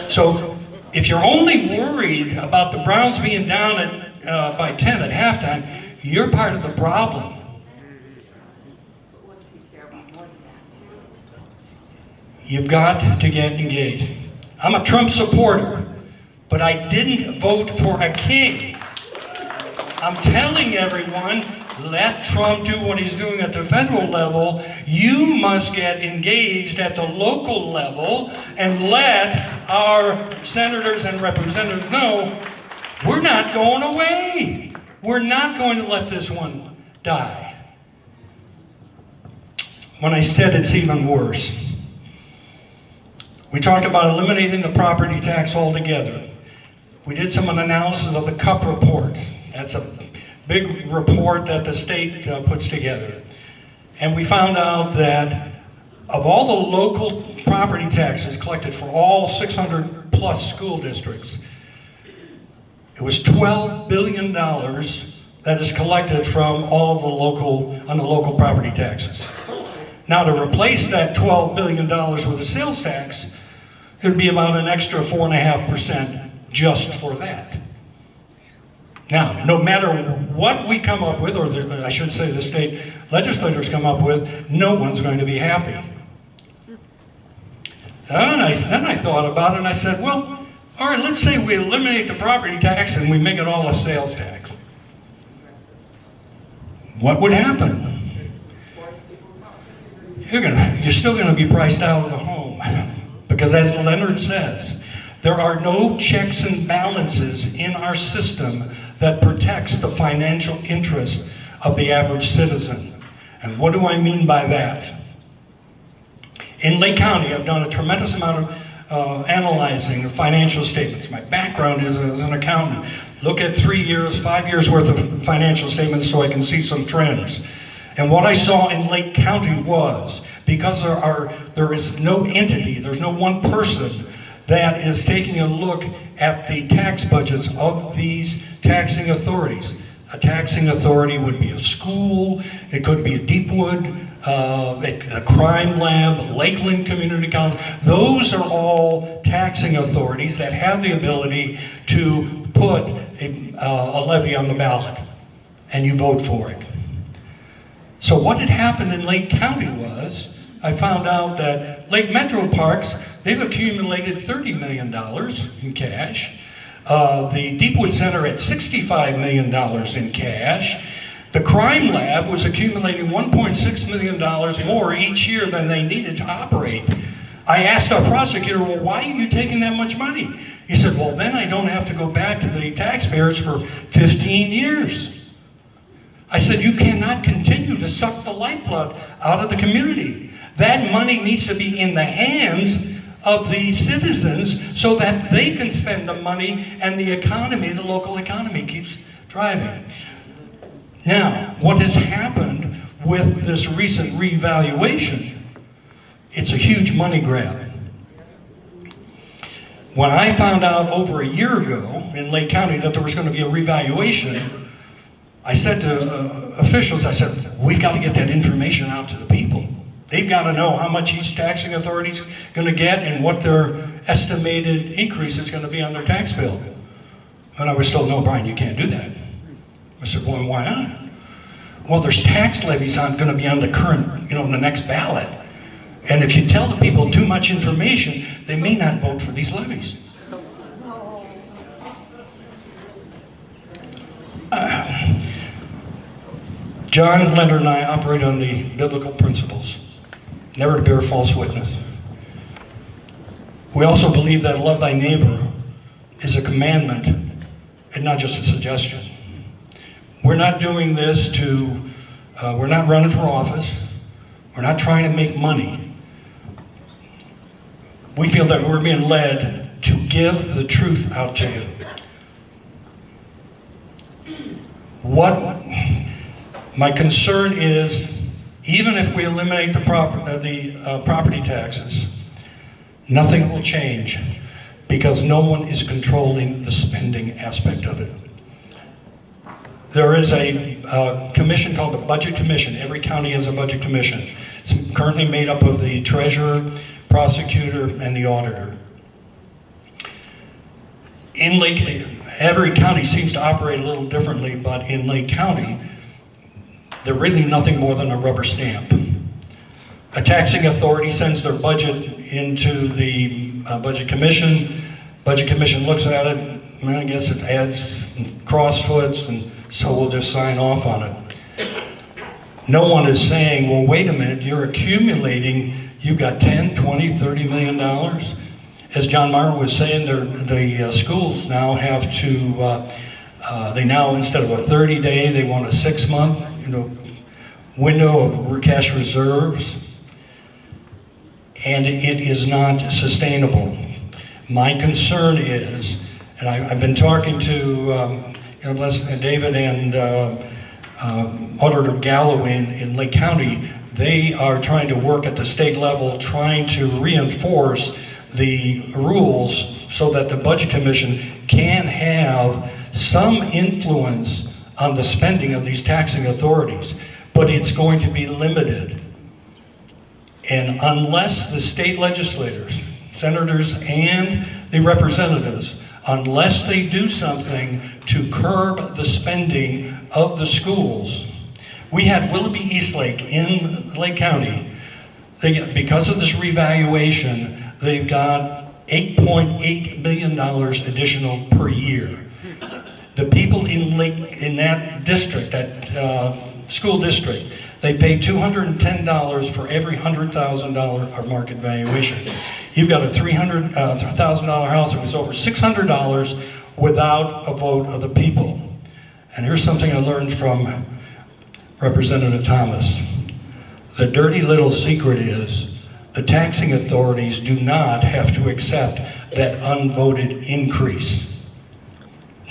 So if you're only worried about the Browns being down by 10 at halftime, you're part of the problem. You've got to get engaged. I'm a Trump supporter, but I didn't vote for a king. I'm telling everyone, let Trump do what he's doing at the federal level. You must get engaged at the local level and let our senators and representatives know we're not going away. We're not going to let this one die. When I said it's even worse, we talked about eliminating the property tax altogether. We did some analysis of the CUP report. That's a big report that the state puts together. And we found out that of all the local property taxes collected for all 600 plus school districts, it was $12 billion that is collected from all of the local property taxes. Now, to replace that $12 billion with a sales tax, it would be about an extra 4.5% just for that. Now, no matter what we come up with, or I should say the state legislators come up with, no one's going to be happy. Then I thought about it and I said, well, all right, let's say we eliminate the property tax and we make it all a sales tax. What would happen? You're still going to be priced out of the home. Because as Leonard says, there are no checks and balances in our system that protects the financial interest of the average citizen. And what do I mean by that? In Lake County, I've done a tremendous amount of analyzing of financial statements. My background is as an accountant. Look at 3 years, 5 years worth of financial statements so I can see some trends. And what I saw in Lake County was, because there is no entity, there's no one person that is taking a look at the tax budgets of these taxing authorities. A taxing authority would be a school, it could be a Deepwood, a crime lab, Lakeland Community College. Those are all taxing authorities that have the ability to put a levy on the ballot, and you vote for it. So what had happened in Lake County was, I found out that Lake Metro Parks, they've accumulated $30 million in cash. The Deepwood Center at $65 million in cash. The crime lab was accumulating $1.6 million more each year than they needed to operate. I asked our prosecutor, well, why are you taking that much money? He said, well, then I don't have to go back to the taxpayers for 15 years. I said, you cannot continue to suck the lifeblood out of the community. That money needs to be in the hands of the citizens so that they can spend the money and the economy, the local economy, keeps driving. Now, what has happened with this recent revaluation, it's a huge money grab. When I found out over a year ago in Lake County that there was going to be a revaluation, I said to officials, I said, we've got to get that information out to the people. They've got to know how much each taxing authority is going to get and what their estimated increase is going to be on their tax bill. And I was told, no, Brian, you can't do that. I said, well, why not? Well, there's tax levies going to be on the current, the next ballot. And if you tell the people too much information, they may not vote for these levies. John, Leonard, and I operate on the biblical principles. Never to bear false witness. We also believe that love thy neighbor is a commandment and not just a suggestion. We're not doing this to We're not running for office. We're not trying to make money. We feel that we're being led to give the truth out to you. What my concern is, even if we eliminate the property taxes, nothing will change because no one is controlling the spending aspect of it. There is a commission called the Budget Commission. Every county has a budget commission. It's currently made up of the treasurer, prosecutor, and the auditor. In Lake, every county seems to operate a little differently, but in Lake County, they're really nothing more than a rubber stamp. A taxing authority sends their budget into the Budget Commission. Budget Commission looks at it, and I guess it adds crossfoots, and so we'll just sign off on it. No one is saying, well, wait a minute, you're accumulating, you've got 10, 20, $30 million. As John Mara was saying, the schools now have to, they now, instead of a 30-day, they want a 6-month, window of cash reserves. And it is not sustainable. My concern is, and I've been talking to David and Auditor Galloway in Lake County. They are trying to work at the state level, trying to reinforce the rules so that the Budget Commission can have some influence on the spending of these taxing authorities, but it's going to be limited. And unless the state legislators, senators, and the representatives, unless they do something to curb the spending of the schools. We had Willoughby Eastlake in Lake County. Because of this revaluation, they've got $8.8 million additional per year. The people in that district, that school district, they pay $210 for every $100,000 market valuation. You've got a $300,000 house that was over $600 without a vote of the people. And here's something I learned from Representative Thomas. The dirty little secret is the taxing authorities do not have to accept that unvoted increase.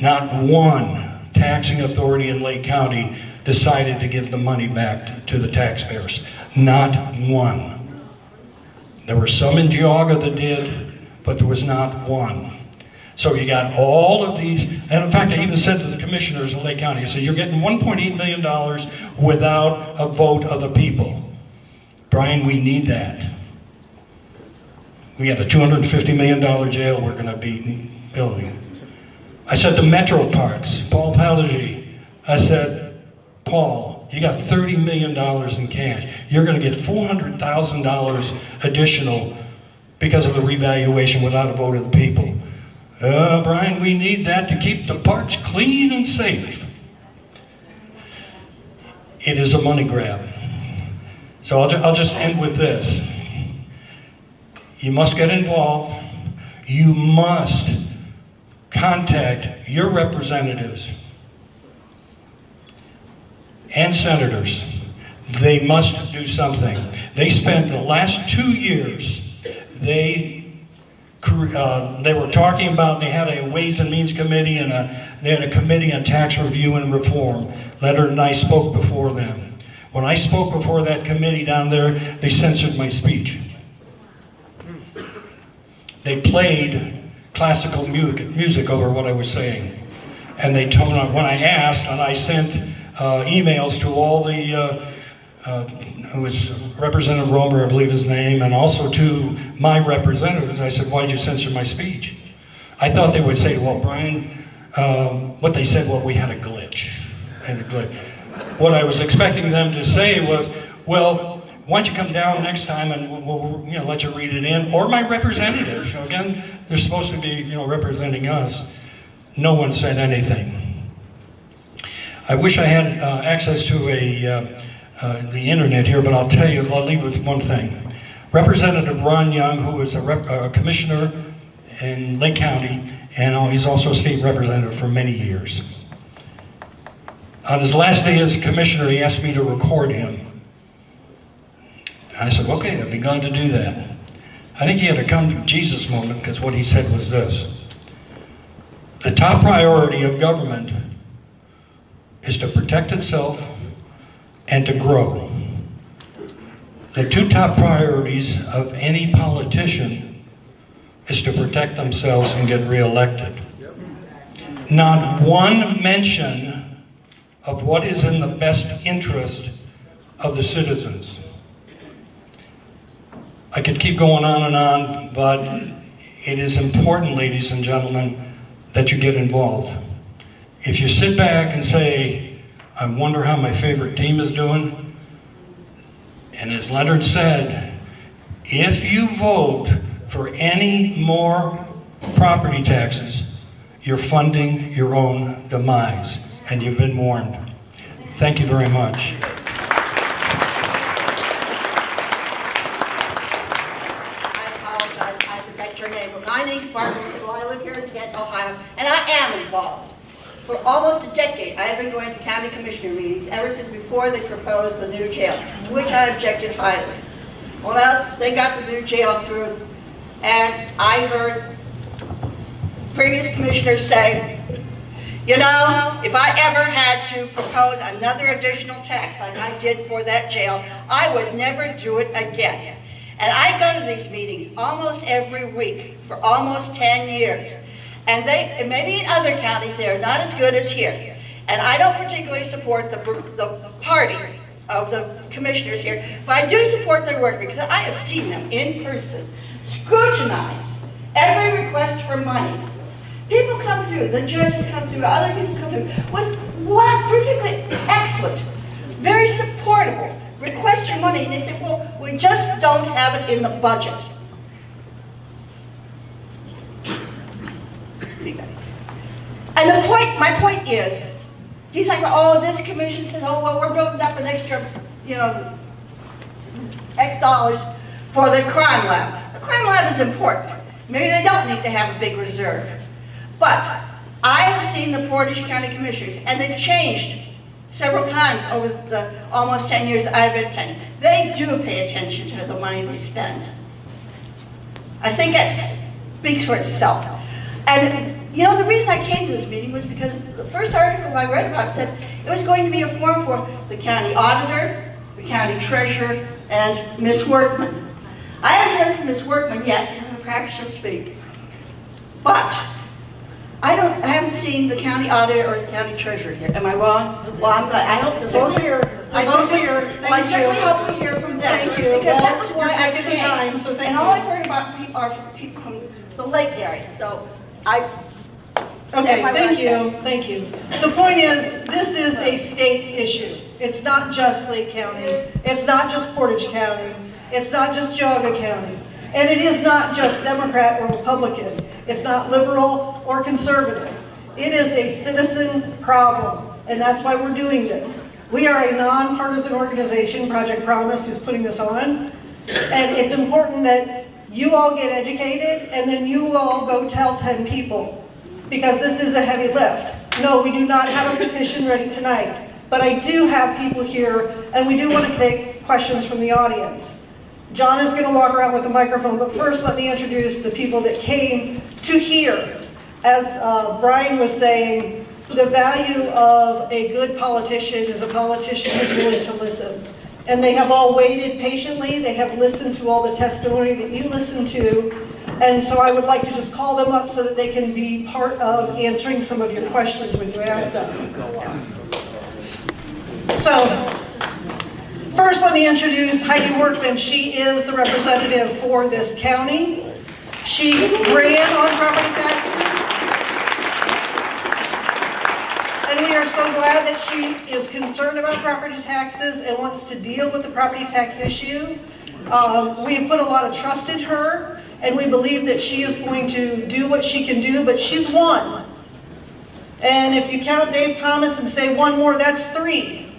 Not one taxing authority in Lake County decided to give the money back to the taxpayers. Not one. There were some in Geauga that did, but there was not one. So you got all of these, and in fact I even said to the commissioners in Lake County, I said, you're getting $1.8 million without a vote of the people. Brian, we need that. We got a $250 million jail we're going to be building. I said to Metro Parks, Paul Palagie, I said, Paul, you got $30 million in cash. You're going to get $400,000 additional because of the revaluation without a vote of the people. Brian, we need that to keep the parks clean and safe. It is a money grab. So I'll just end with this. You must get involved. You must contact your representatives and senators. They must do something. They spent the last 2 years, they were talking about, they had a Ways and Means Committee and they had a committee on tax review and reform. Leonard and I spoke before them. When I spoke before that committee down there, they censored my speech. They played classical music over what I was saying. And they told me, when I asked, and I sent emails to all the, who was Representative Romer, I believe his name, and also to my representatives, I said, why'd you censor my speech? I thought they would say, well, Brian, what they said, well, we had a glitch. What I was expecting them to say was, well, why don't you come down next time and we'll let you read it in, or my representatives. Again, they're supposed to be representing us. No one said anything. I wish I had access to the internet here, but I'll tell you, I'll leave with one thing. Representative Ron Young, who is a commissioner in Lake County, and he's also a state representative for many years. On his last day as commissioner, he asked me to record him. I said, okay, I'd be glad to do that. I think he had a come to Jesus moment, because what he said was this: the top priority of government is to protect itself and to grow. The two top priorities of any politician is to protect themselves and get reelected. Not one mention of what is in the best interest of the citizens. I could keep going on and on, but it is important, ladies and gentlemen, that you get involved. If you sit back and say, I wonder how my favorite team is doing, and as Leonard said, if you vote for any more property taxes, you're funding your own demise, and you've been warned. Thank you very much. My name's Barbara Siddle. I live here in Kent, Ohio, and I am involved. For almost a decade, I have been going to county commissioner meetings ever since before they proposed the new jail, to which I objected highly. Well, they got the new jail through, and I heard previous commissioners say, you know, if I ever had to propose another additional tax like I did for that jail, I would never do it again. And I go to these meetings almost every week for almost 10 years. And maybe in other counties, they are not as good as here. And I don't particularly support the party of the commissioners here, but I do support their work because I have seen them in person scrutinize every request for money. People come through, the judges come through, other people come through with what perfectly excellent, very supportable requests for money, and they say, well, we just don't have it in the budget. And my point is, he's like, oh, this commission says, oh, well, we're building up an extra, X dollars for the crime lab. The crime lab is important. Maybe they don't need to have a big reserve. But I have seen the Portage County Commissioners, and they've changed several times over the almost 10 years I've been attending. They do pay attention to the money they spend. I think that speaks for itself. And the reason I came to this meeting was because the first article I read about it said it was going to be a forum for the county auditor, the county treasurer, and Ms. Workman. I haven't heard from Ms. Workman yet, perhaps she'll speak. But I haven't seen the county auditor or the county treasurer here. Am I wrong? Well, I'm glad. I hope that both here. I certainly hope we hear from them. Thank you. Because that was why I taking came. the time, so thank and you. all I've heard about are from people from the lake area. So Okay, thank you. The point is, this is a state issue. It's not just Lake County. It's not just Portage County. It's not just Geauga County. And it is not just Democrat or Republican. It's not liberal or conservative. It is a citizen problem, and that's why we're doing this. We are a nonpartisan organization, Project Promise, who's putting this on, and it's important that you all get educated, and then you all go tell 10 people, because this is a heavy lift. No, we do not have a petition ready tonight, but I do have people here, and we do want to take questions from the audience. John is going to walk around with the microphone, but first let me introduce the people that came to hear. As Brian was saying, the value of a good politician is a politician who's willing to listen. And they have all waited patiently. They have listened to all the testimony that you listened to. And so I would like to just call them up so that they can be part of answering some of your questions when you ask them. So, first let me introduce Heidi Workman. She is the representative for this county. She ran on property taxes. And we are so glad that she is concerned about property taxes and wants to deal with the property tax issue. We have put a lot of trust in her, and we believe that she is going to do what she can do, but she's one. And if you count Dave Thomas and say one more, that's 3.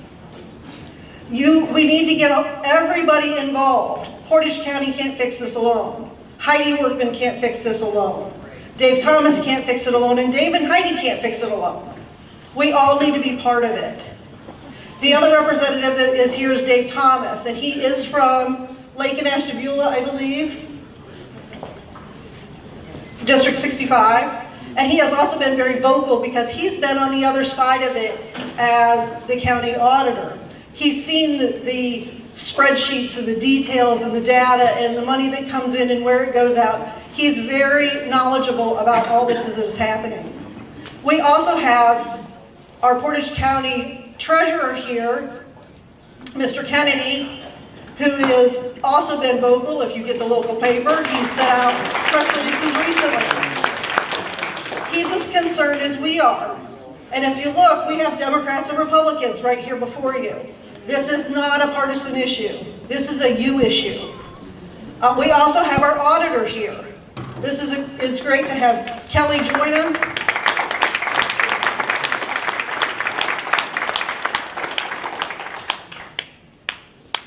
We need to get everybody involved. Portage County can't fix this alone. Heidi Workman can't fix this alone. Dave Thomas can't fix it alone, and Dave and Heidi can't fix it alone. We all need to be part of it. The other representative that is here is Dave Thomas, and he is from Lake and Ashtabula, I believe, District 65. And he has also been very vocal because he's been on the other side of it as the county auditor. He's seen the spreadsheets and the details and the data and the money that comes in and where it goes out. He's very knowledgeable about all this as it's happening. We also have our Portage County treasurer here, Mr. Kennedy, who has also been vocal. If you get the local paper, he's sent out press releases recently. He's as concerned as we are. And if you look, we have Democrats and Republicans right here before you. This is not a partisan issue. This is a you issue. We also have our auditor here. It's great to have Kelly join us.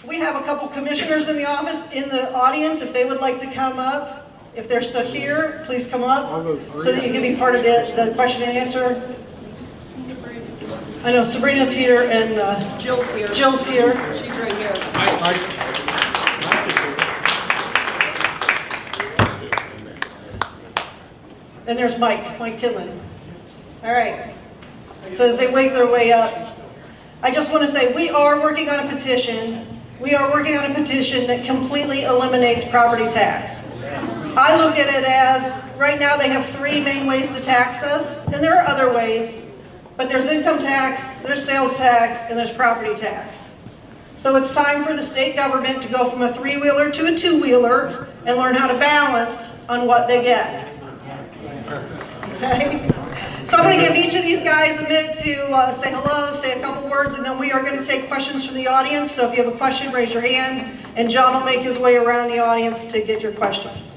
We have a couple commissioners in the audience. If they would like to come up, if they're still here, please come up so that you can be part of the question and answer. I know Sabrina's here and Jill's here. She's right here. And there's Mike Tinlin. All right. So as they wake their way up, I just want to say we are working on a petition. We are working on a petition that completely eliminates property tax. I look at it as, right now they have three main ways to tax us, and there are other ways, but there's income tax, there's sales tax, and there's property tax. So it's time for the state government to go from a three-wheeler to a two-wheeler and learn how to balance on what they get. Okay? So I'm going to give each of these guys a minute to say hello, say a couple words, and then we are going to take questions from the audience. So if you have a question, raise your hand, and John will make his way around the audience to get your questions.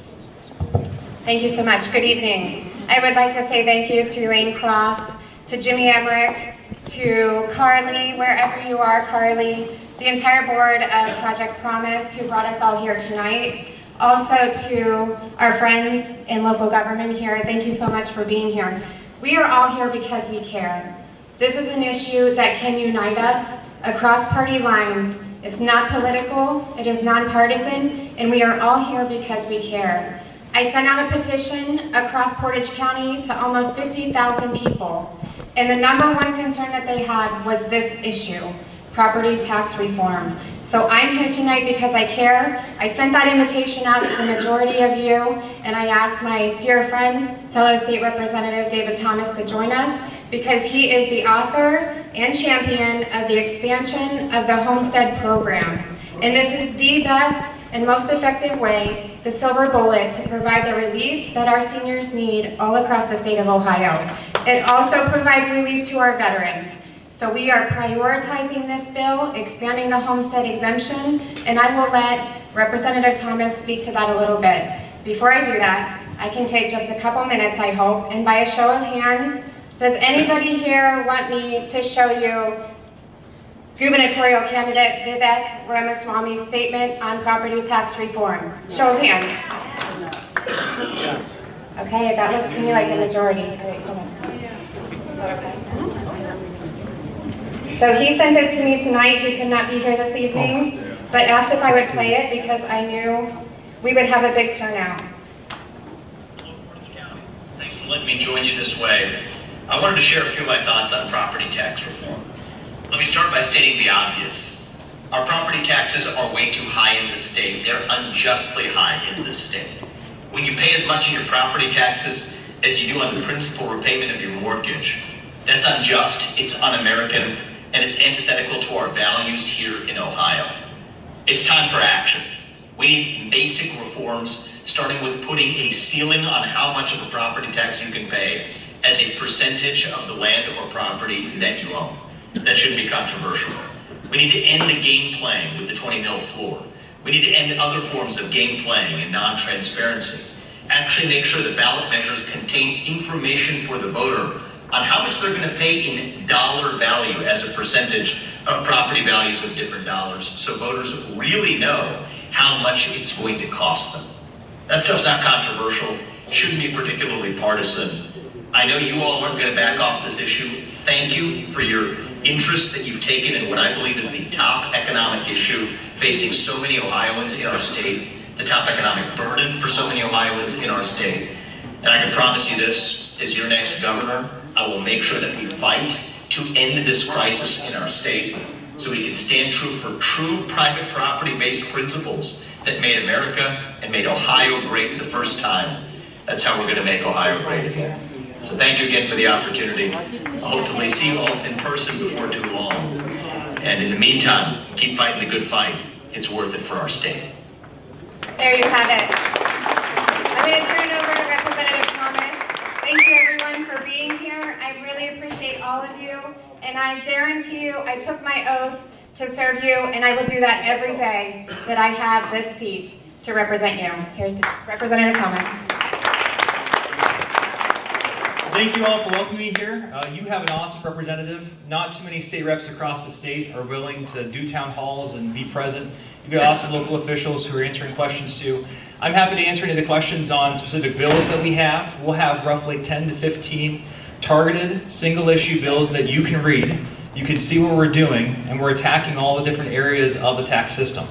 Thank you so much. Good evening. I would like to say thank you to Elaine Cross, to Jimmy Emmerich, to Carly, wherever you are, Carly, the entire board of Project Promise who brought us all here tonight. Also to our friends in local government here, thank you so much for being here. We are all here because we care. This is an issue that can unite us across party lines. It's not political, it is nonpartisan, and we are all here because we care. I sent out a petition across Portage County to almost 50,000 people, and the number one concern that they had was this issue, property tax reform. So I'm here tonight because I care. I sent that invitation out to the majority of you, and I asked my dear friend, fellow state representative David Thomas to join us, because he is the author and champion of the expansion of the Homestead program. And this is the best and most effective way, the silver bullet, to provide the relief that our seniors need all across the state of Ohio. It also provides relief to our veterans. So we are prioritizing this bill, expanding the homestead exemption, and I will let Representative Thomas speak to that a little bit. Before I do that, I can take just a couple minutes, I hope, and by a show of hands, does anybody here want me to show you gubernatorial candidate Vivek Ramaswamy's statement on property tax reform? Show of hands. Okay, that looks to me like the majority. All right, hold on. Okay. So he sent this to me tonight. He could not be here this evening, but asked if I would play it because I knew we would have a big turnout. Thanks for letting me join you this way. I wanted to share a few of my thoughts on property tax reform. Let me start by stating the obvious. Our property taxes are way too high in the state. They're unjustly high in the state. When you pay as much in your property taxes as you do on the principal repayment of your mortgage, that's unjust, it's un-American, and it's antithetical to our values here in Ohio. It's time for action. We need basic reforms, starting with putting a ceiling on how much of a property tax you can pay as a percentage of the land or property that you own. That shouldn't be controversial. We need to end the game playing with the 20 mil floor. We need to end other forms of game playing and non-transparency. Actually make sure the ballot measures contain information for the voter on how much they're going to pay in dollar value as a percentage of property values of different dollars, so voters really know how much it's going to cost them. That stuff's not controversial, shouldn't be particularly partisan. I know you all aren't going to back off this issue. Thank you for your interest that you've taken in what I believe is the top economic issue facing so many Ohioans in our state, the top economic burden for so many Ohioans in our state. And I can promise you this, as your next governor, I will make sure that we fight to end this crisis in our state so we can stand true for true private property-based principles that made America and made Ohio great the first time. That's how we're going to make Ohio great again. So thank you again for the opportunity. I'll hopefully see you all in person before too long. And in the meantime, keep fighting the good fight. It's worth it for our state. There you have it. I'm going to turn it over to Representative Thomas. Thank you everyone for being here. I really appreciate all of you. And I guarantee you, I took my oath to serve you, and I will do that every day that I have this seat to represent you. Here's Representative Thomas. Thank you all for welcoming me here. You have an awesome representative. Not too many state reps across the state are willing to do town halls and be present. You've got awesome local officials who are answering questions too. I'm happy to answer any of the questions on specific bills that we have. We'll have roughly 10 to 15 targeted single issue bills that you can read. You can see what we're doing, and we're attacking all the different areas of the tax system.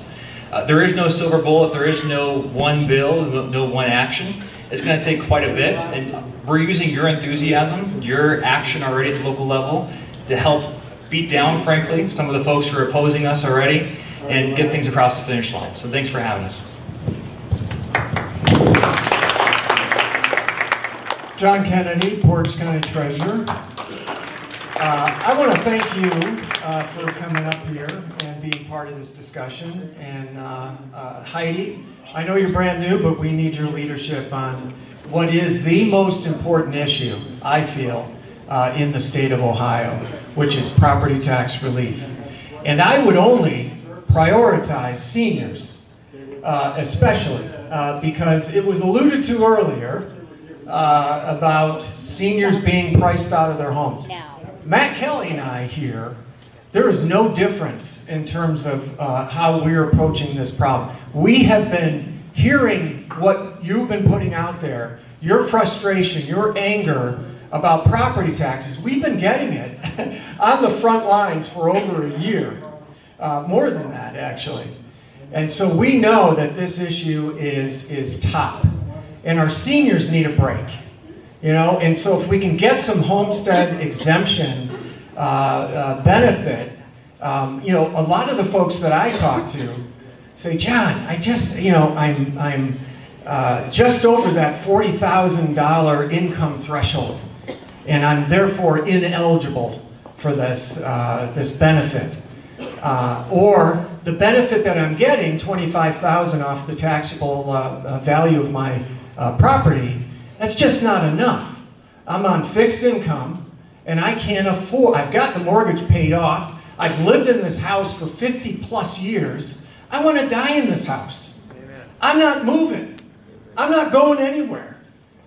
There is no silver bullet. There is no one bill, no one action. It's going to take quite a bit, and we're using your enthusiasm, your action already at the local level to help beat down, frankly, some of the folks who are opposing us already and get things across the finish line. So thanks for having us. John Kennedy, Portage County Treasurer. I want to thank you for coming up here and being part of this discussion. And Heidi, I know you're brand new, but we need your leadership on what is the most important issue, I feel, in the state of Ohio, which is property tax relief. And I would only prioritize seniors, especially, because it was alluded to earlier about seniors being priced out of their homes. Matt Kelly and I here, there is no difference in terms of how we're approaching this problem. We have been hearing what you've been putting out there, your frustration, your anger about property taxes. We've been getting it on the front lines for over a year, more than that actually. And so we know that this issue is top, and our seniors need a break. You know, and so if we can get some homestead exemption benefit, you know, a lot of the folks that I talk to say, John, I just, you know, I'm just over that $40,000 income threshold, and I'm therefore ineligible for this this benefit, or the benefit that I'm getting, $25,000 off the taxable value of my property. That's just not enough. I'm on fixed income, and I can't afford, I've got the mortgage paid off. I've lived in this house for 50 plus years. I want to die in this house. I'm not moving. I'm not going anywhere.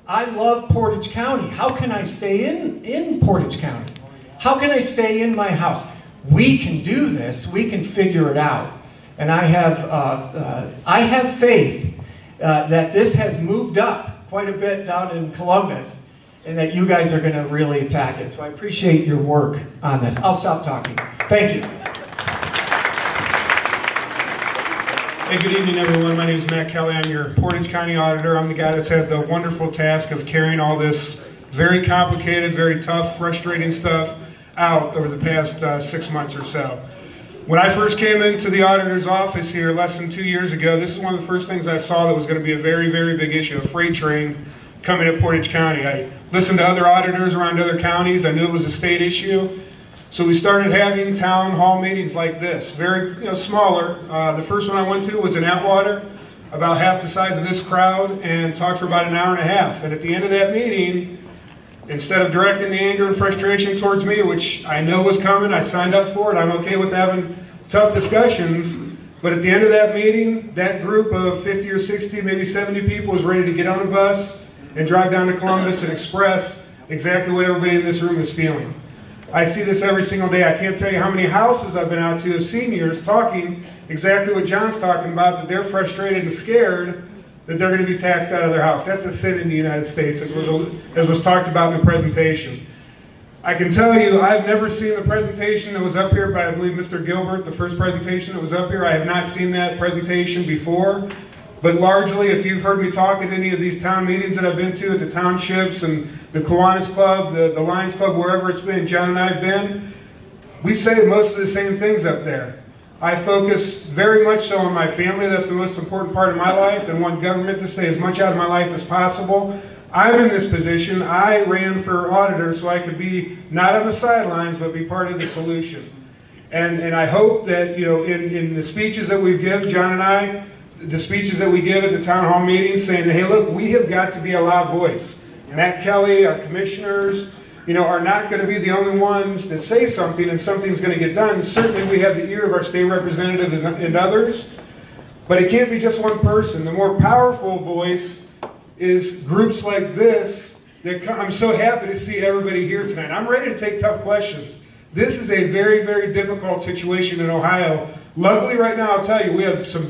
I love Portage County. How can I stay in Portage County? How can I stay in my house? We can do this. We can figure it out. And I have faith that this has moved up quite a bit down in Columbus, and that you guys are going to really attack it. So I appreciate your work on this. I'll stop talking. Thank you. Hey, good evening, everyone. My name is Matt Kelly. I'm your Portage County Auditor. I'm the guy that's had the wonderful task of carrying all this very complicated, very tough, frustrating stuff out over the past 6 months or so. When I first came into the auditor's office here less than 2 years ago, this is one of the first things I saw that was going to be a very, very big issue, a freight train coming to Portage County. I listened to other auditors around other counties. I knew it was a state issue. So we started having town hall meetings like this, very smaller. The first one I went to was in Atwater, about half the size of this crowd, and talked for about an hour and a half. And at the end of that meeting, instead of directing the anger and frustration towards me, which I know was coming, I signed up for it, I'm okay with having tough discussions, but at the end of that meeting, that group of 50 or 60, maybe 70 people was ready to get on a bus and drive down to Columbus and express exactly what everybody in this room is feeling. I see this every single day. I can't tell you how many houses I've been out to of seniors talking exactly what John's talking about, that they're frustrated and scared that they're going to be taxed out of their house. That's a sin in the United States, as was talked about in the presentation. I can tell you, I've never seen the presentation that was up here by, I believe, Mr. Gilbert, the first presentation that was up here. I have not seen that presentation before. But largely, if you've heard me talk at any of these town meetings that I've been to, at the townships and the Kiwanis Club, the Lions Club, wherever it's been, John and I have been, we say most of the same things up there. I focus very much so on my family. That's the most important part of my life, and want government to stay as much out of my life as possible. I'm in this position. I ran for auditor so I could be not on the sidelines, but be part of the solution. And I hope that, you know, in the speeches that we give, John and I, the speeches that we give at the town hall meetings saying, hey, look, we have got to be a loud voice. Matt Kelly, our commissioners, you know, are not going to be the only ones that say something and something's going to get done. Certainly we have the ear of our state representative and others, but it can't be just one person. The more powerful voice is groups like this. I'm so happy to see everybody here tonight. I'm ready to take tough questions. This is a very, very difficult situation in Ohio. Luckily right now, I'll tell you, we have some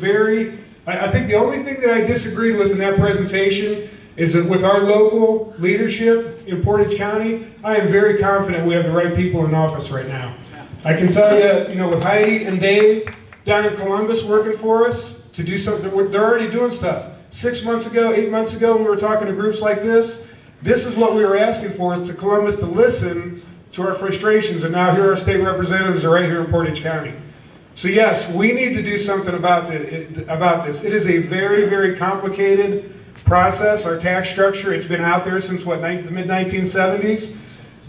I think the only thing that I disagreed with in that presentation is that with our local leadership in Portage County, I am very confident we have the right people in office right now. I can tell you, you know, with Heidi and Dave down in Columbus working for us to do something, they're already doing stuff. 6 months ago, 8 months ago, when we were talking to groups like this is what we were asking for, is to Columbus to listen to our frustrations, and now here our state representatives are right here in Portage County. So yes, we need to do something about this. It is a very, very complicated process, our tax structure. It's been out there since, what, the mid-1970s.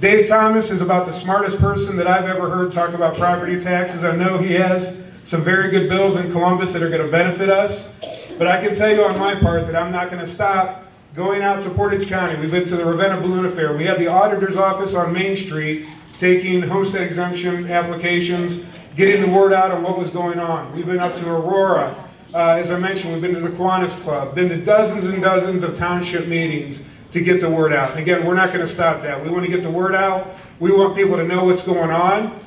Dave Thomas is about the smartest person that I've ever heard talk about property taxes. I know he has some very good bills in Columbus that are going to benefit us. But I can tell you on my part that I'm not going to stop going out to Portage County. We've been to the Ravenna Balloon Affair. We had the auditor's office on Main Street taking homestead exemption applications, getting the word out on what was going on. We've been up to Aurora. As I mentioned, we've been to the Kiwanis Club, been to dozens and dozens of township meetings to get the word out. And again, we're not going to stop that. We want to get the word out. We want people to know what's going on.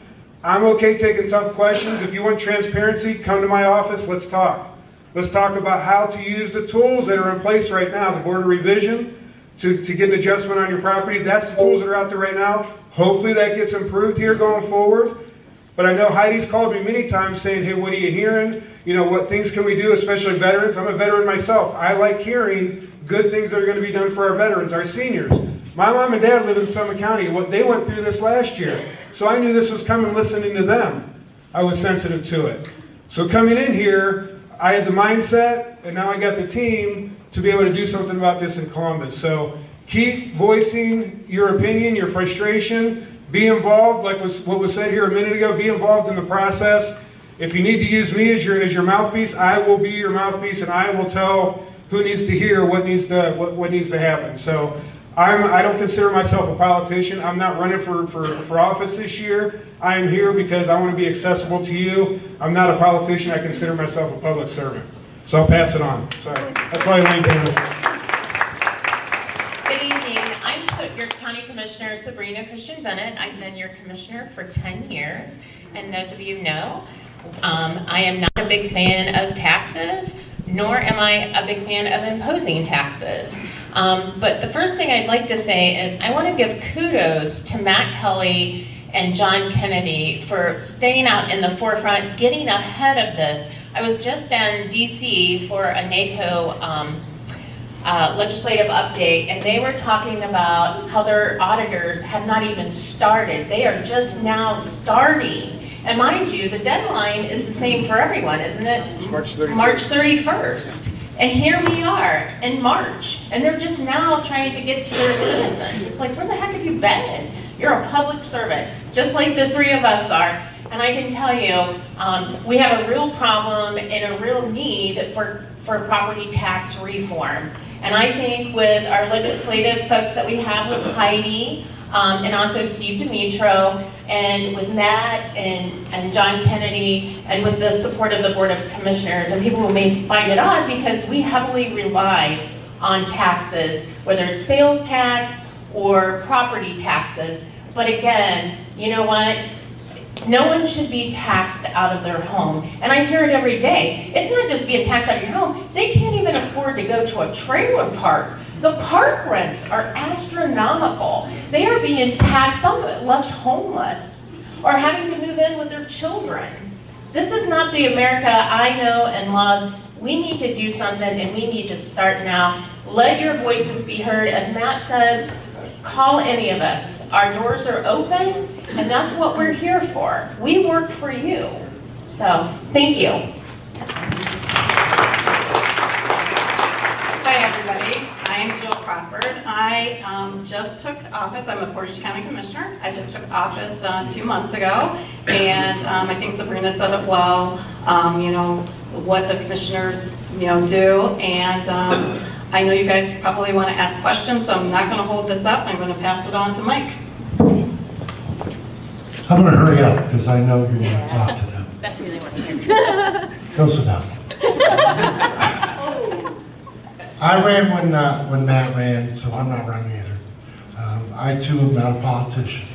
I'm okay taking tough questions. If you want transparency, come to my office. Let's talk. Let's talk about how to use the tools that are in place right now, the Board of Revision, to get an adjustment on your property. That's the tools that are out there right now. Hopefully that gets improved here going forward. But I know Heidi's called me many times saying, hey, what are you hearing? You know, what things can we do, especially veterans? I'm a veteran myself. I like hearing good things that are going to be done for our veterans, our seniors. My mom and dad live in Summit County. They went through this last year. So I knew this was coming listening to them. I was sensitive to it. So coming in here, I had the mindset, and now I got the team to be able to do something about this in Columbus. So keep voicing your opinion, your frustration. Be involved, like what was said here a minute ago. Be involved in the process. If you need to use me as your mouthpiece, I will be your mouthpiece, and I will tell who needs to hear what needs to happen. So I don't consider myself a politician. I'm not running for office this year. I am here because I want to be accessible to you. I'm not a politician. I consider myself a public servant. So I'll pass it on. Sorry. That's all I learned. Good evening. I'm your County Commissioner, Sabrina Christian Bennett. I've been your commissioner for 10 years. And those of you know, I am not a big fan of taxes, nor am I a big fan of imposing taxes. But the first thing I'd like to say is I want to give kudos to Matt Kelly and John Kennedy for staying out in the forefront, getting ahead of this. I was just in DC for a NACO legislative update, and they were talking about how their auditors have not even started. They are just now starting. And mind you, the deadline is the same for everyone, isn't it? March 31st. March 31st. And here we are in March, and they're just now trying to get to their citizens. It's like, where the heck have you been? You're a public servant, just like the three of us are. And I can tell you, we have a real problem and a real need for property tax reform. And I think with our legislative folks that we have with Heidi, and also Steve Dimitro, and with Matt and John Kennedy, and with the support of the Board of Commissioners, and people who may find it odd because we heavily rely on taxes, whether it's sales tax or property taxes. But again, you know what? No one should be taxed out of their home. And I hear it every day. It's not just being taxed out of your home. They can't even afford to go to a trailer park The park rents are astronomical. They are being taxed, some left homeless, or having to move in with their children. This is not the America I know and love. We need to do something, and we need to start now. Let your voices be heard. As Matt says, call any of us. Our doors are open, and that's what we're here for. We work for you. So, thank you. Hi, everybody. I am Jill Crawford. I just took office. I'm a Portage County Commissioner. I just took office 2 months ago, and I think Sabrina said it well, you know, what the commissioners, you know, do, and I know you guys probably want to ask questions, so I'm not going to hold this up. I'm going to pass it on to Mike. I'm going to hurry up because I know you want to talk to them. That's the only one. Go sit down. I ran when Matt ran, so I'm not running either. I too am not a politician.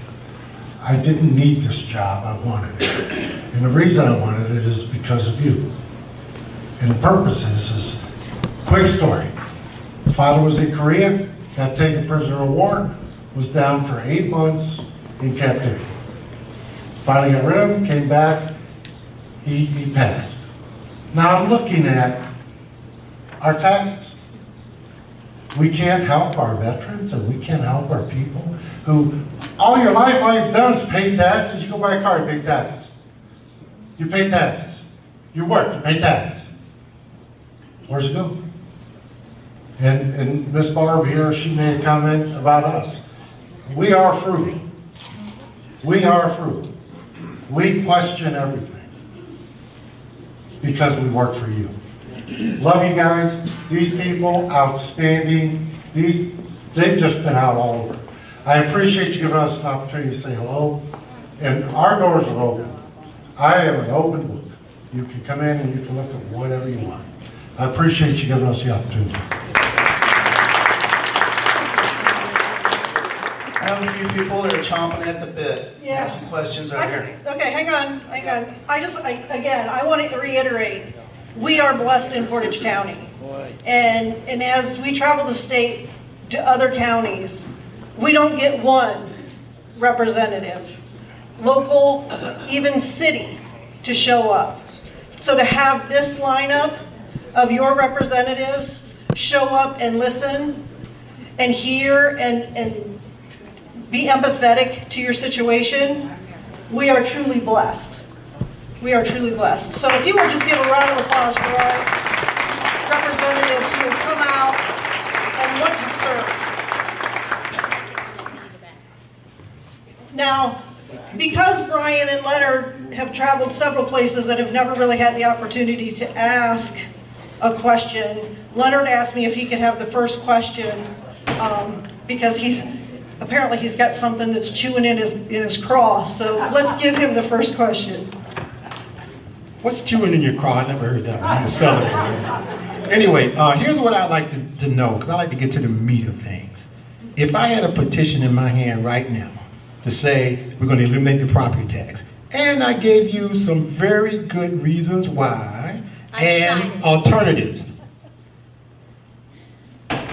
I didn't need this job, I wanted it. And the reason I wanted it is because of you. And the purpose is quick story. Father was in Korea, got taken prisoner of war, was down for 8 months in captivity. Finally got rid of him, came back, he passed. Now I'm looking at our taxes. We can't help our veterans and we can't help our people who all your life all you've done is pay taxes. You go buy a car, you pay taxes. You pay taxes. You work, you pay taxes. Where's it go? And Miss Barb here, she made a comment about us. We are frugal. We are frugal. We question everything because we work for you. Love you guys. These people, outstanding. They've just been out all over. I appreciate you giving us an opportunity to say hello. And our doors are open. I am an open book. You can come in and you can look at whatever you want. I appreciate you giving us the opportunity. I have a few people that are chomping at the bit. Yeah. Have some questions over here. Okay, hang on. I want to reiterate, we are blessed in Portage County. And as we travel the state to other counties, we don't get one representative, local, even city, to show up. So to have this lineup of your representatives show up and listen and hear and be empathetic to your situation, we are truly blessed. We are truly blessed. So if you will just give a round of applause for our representatives who have come out and want to serve. Now, because Brian and Leonard have traveled several places and have never really had the opportunity to ask a question, Leonard asked me if he could have the first question because apparently he's got something that's chewing in his craw. So let's give him the first question. What's chewing in your craw? I never heard that one. I'm a Southern. Anyway, here's what I'd like to know, because I like to get to the meat of things. If I had a petition in my hand right now to say we're going to eliminate the property tax, and I gave you some very good reasons why and alternatives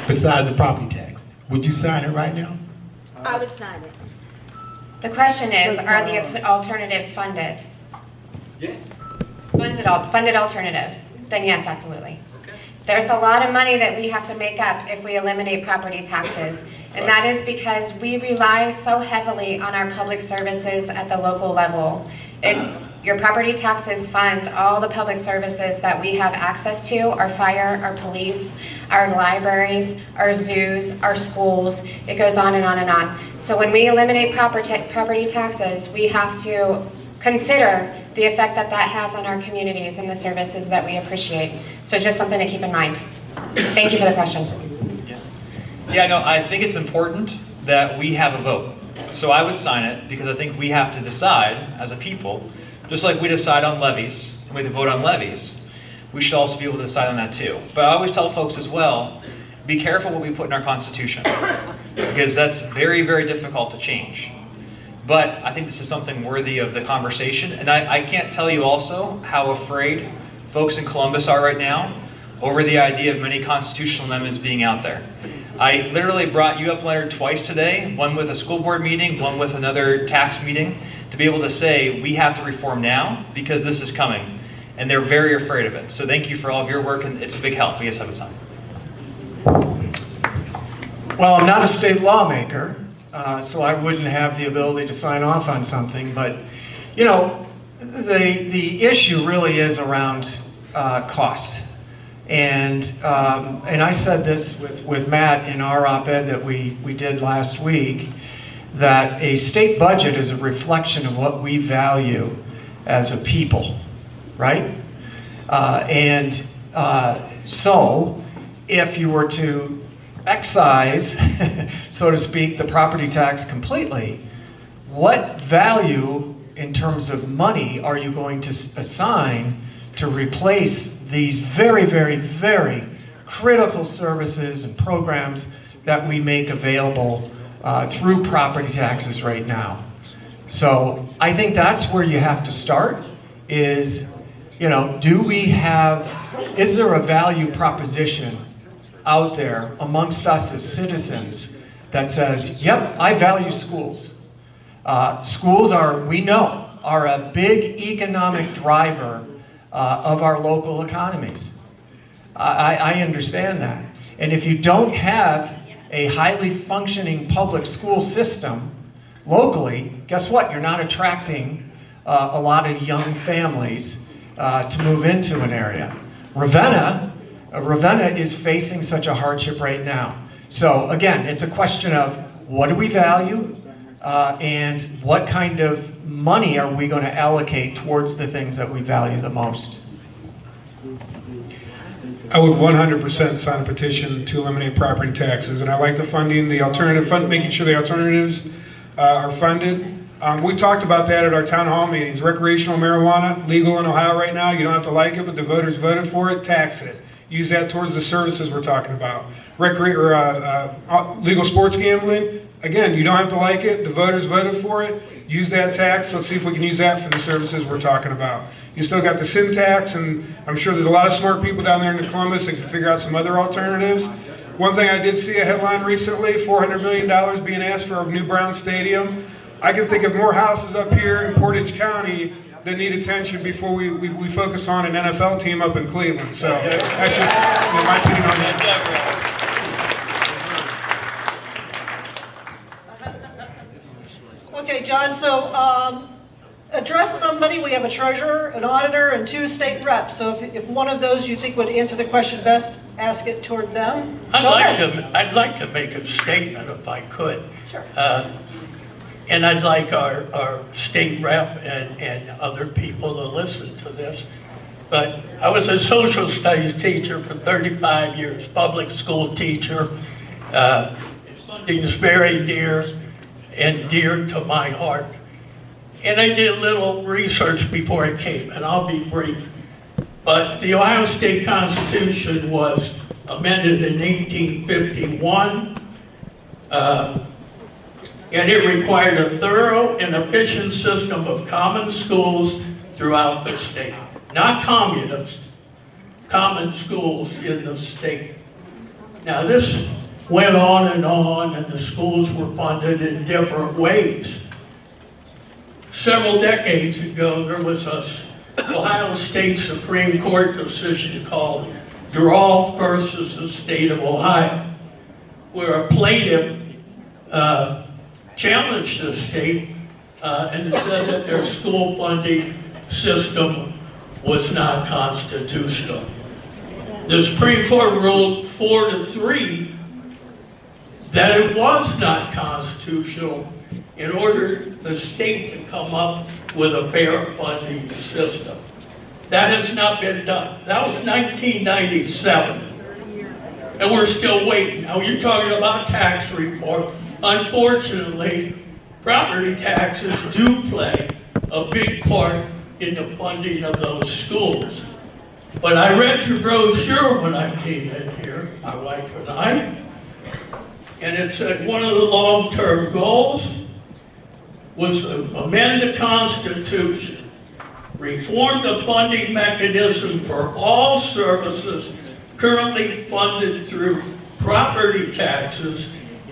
besides the property tax, would you sign it right now? I would sign it. The question is, are the alternatives funded? Yes. Funded alternatives, then yes, absolutely. There's a lot of money that we have to make up if we eliminate property taxes, and that is because we rely so heavily on our public services at the local level. Your property taxes fund all the public services that we have access to, our fire, our police, our libraries, our zoos, our schools. It goes on and on and on. So when we eliminate property taxes, we have to consider the effect that that has on our communities and the services that we appreciate. So just something to keep in mind. Thank you for the question. Yeah, no, I think it's important that we have a vote. So I would sign it because I think we have to decide as a people, just like we decide on levies, and we have to vote on levies, we should also be able to decide on that too. But I always tell folks as well, be careful what we put in our Constitution, because that's very, very difficult to change. But I think this is something worthy of the conversation. And I can't tell you also how afraid folks in Columbus are right now over the idea of many constitutional amendments being out there. I literally brought you up, Leonard, twice today, one with a school board meeting, one with another tax meeting, to be able to say we have to reform now because this is coming. And they're very afraid of it. So thank you for all of your work, and it's a big help. You guys have a ton. Well, I'm not a state lawmaker, so I wouldn't have the ability to sign off on something, but you know, the issue really is around cost. And I said this with Matt in our op-ed that we did last week, that a state budget is a reflection of what we value as a people, right? So if you were to excise, so to speak, the property tax completely, what value in terms of money are you going to assign to replace these very, very, very critical services and programs that we make available through property taxes right now? So I think that's where you have to start is, you know, is there a value proposition out there amongst us as citizens that says, yep, I value schools. Schools we know, are a big economic driver of our local economies. I understand that. And if you don't have a highly functioning public school system locally, guess what? You're not attracting a lot of young families to move into an area. Ravenna is facing such a hardship right now. So again, it's a question of what do we value and what kind of money are we going to allocate towards the things that we value the most. I would 100% sign a petition to eliminate property taxes, and I like the funding, the alternative fund, making sure the alternatives are funded. We talked about that at our town hall meetings. Recreational marijuana, legal in Ohio right now. You don't have to like it, but the voters voted for it, tax it. Use that towards the services we're talking about. Legal sports gambling, again, you don't have to like it, the voters voted for it, use that tax. Let's see if we can use that for the services we're talking about. You still got the sin tax, and I'm sure there's a lot of smart people down there in Columbus that can figure out some other alternatives. One thing I did see a headline recently, $400 million being asked for a new Brown Stadium. I can think of more houses up here in Portage County that need attention before we focus on an NFL team up in Cleveland. So that's just my opinion on that. Okay, John, so address somebody. We have a treasurer, an auditor, and 2 state reps. So if one of those you think would answer the question best, ask it toward them. I'd like to make a statement if I could. Sure. And I'd like our state rep and other people to listen to this. But I was a social studies teacher for 35 years, public school teacher. Funding is very dear to my heart. And I did a little research before I came, and I'll be brief. But the Ohio State Constitution was amended in 1851. And it required a thorough and efficient system of common schools throughout the state. Not communist, common schools in the state. Now this went on, and the schools were funded in different ways. Several decades ago, there was a Ohio State Supreme Court decision called Duralf versus the state of Ohio, where a plaintiff challenged the state and said that their school funding system was not constitutional. The Supreme Court ruled 4-3 that it was not constitutional in order the state to come up with a fair funding system. That has not been done. That was 1997. And we're still waiting. Now you're talking about tax reform. Unfortunately, property taxes do play a big part in the funding of those schools. But I read your brochure when I came in here, my wife and I, and it said one of the long-term goals was to amend the Constitution, reform the funding mechanism for all services currently funded through property taxes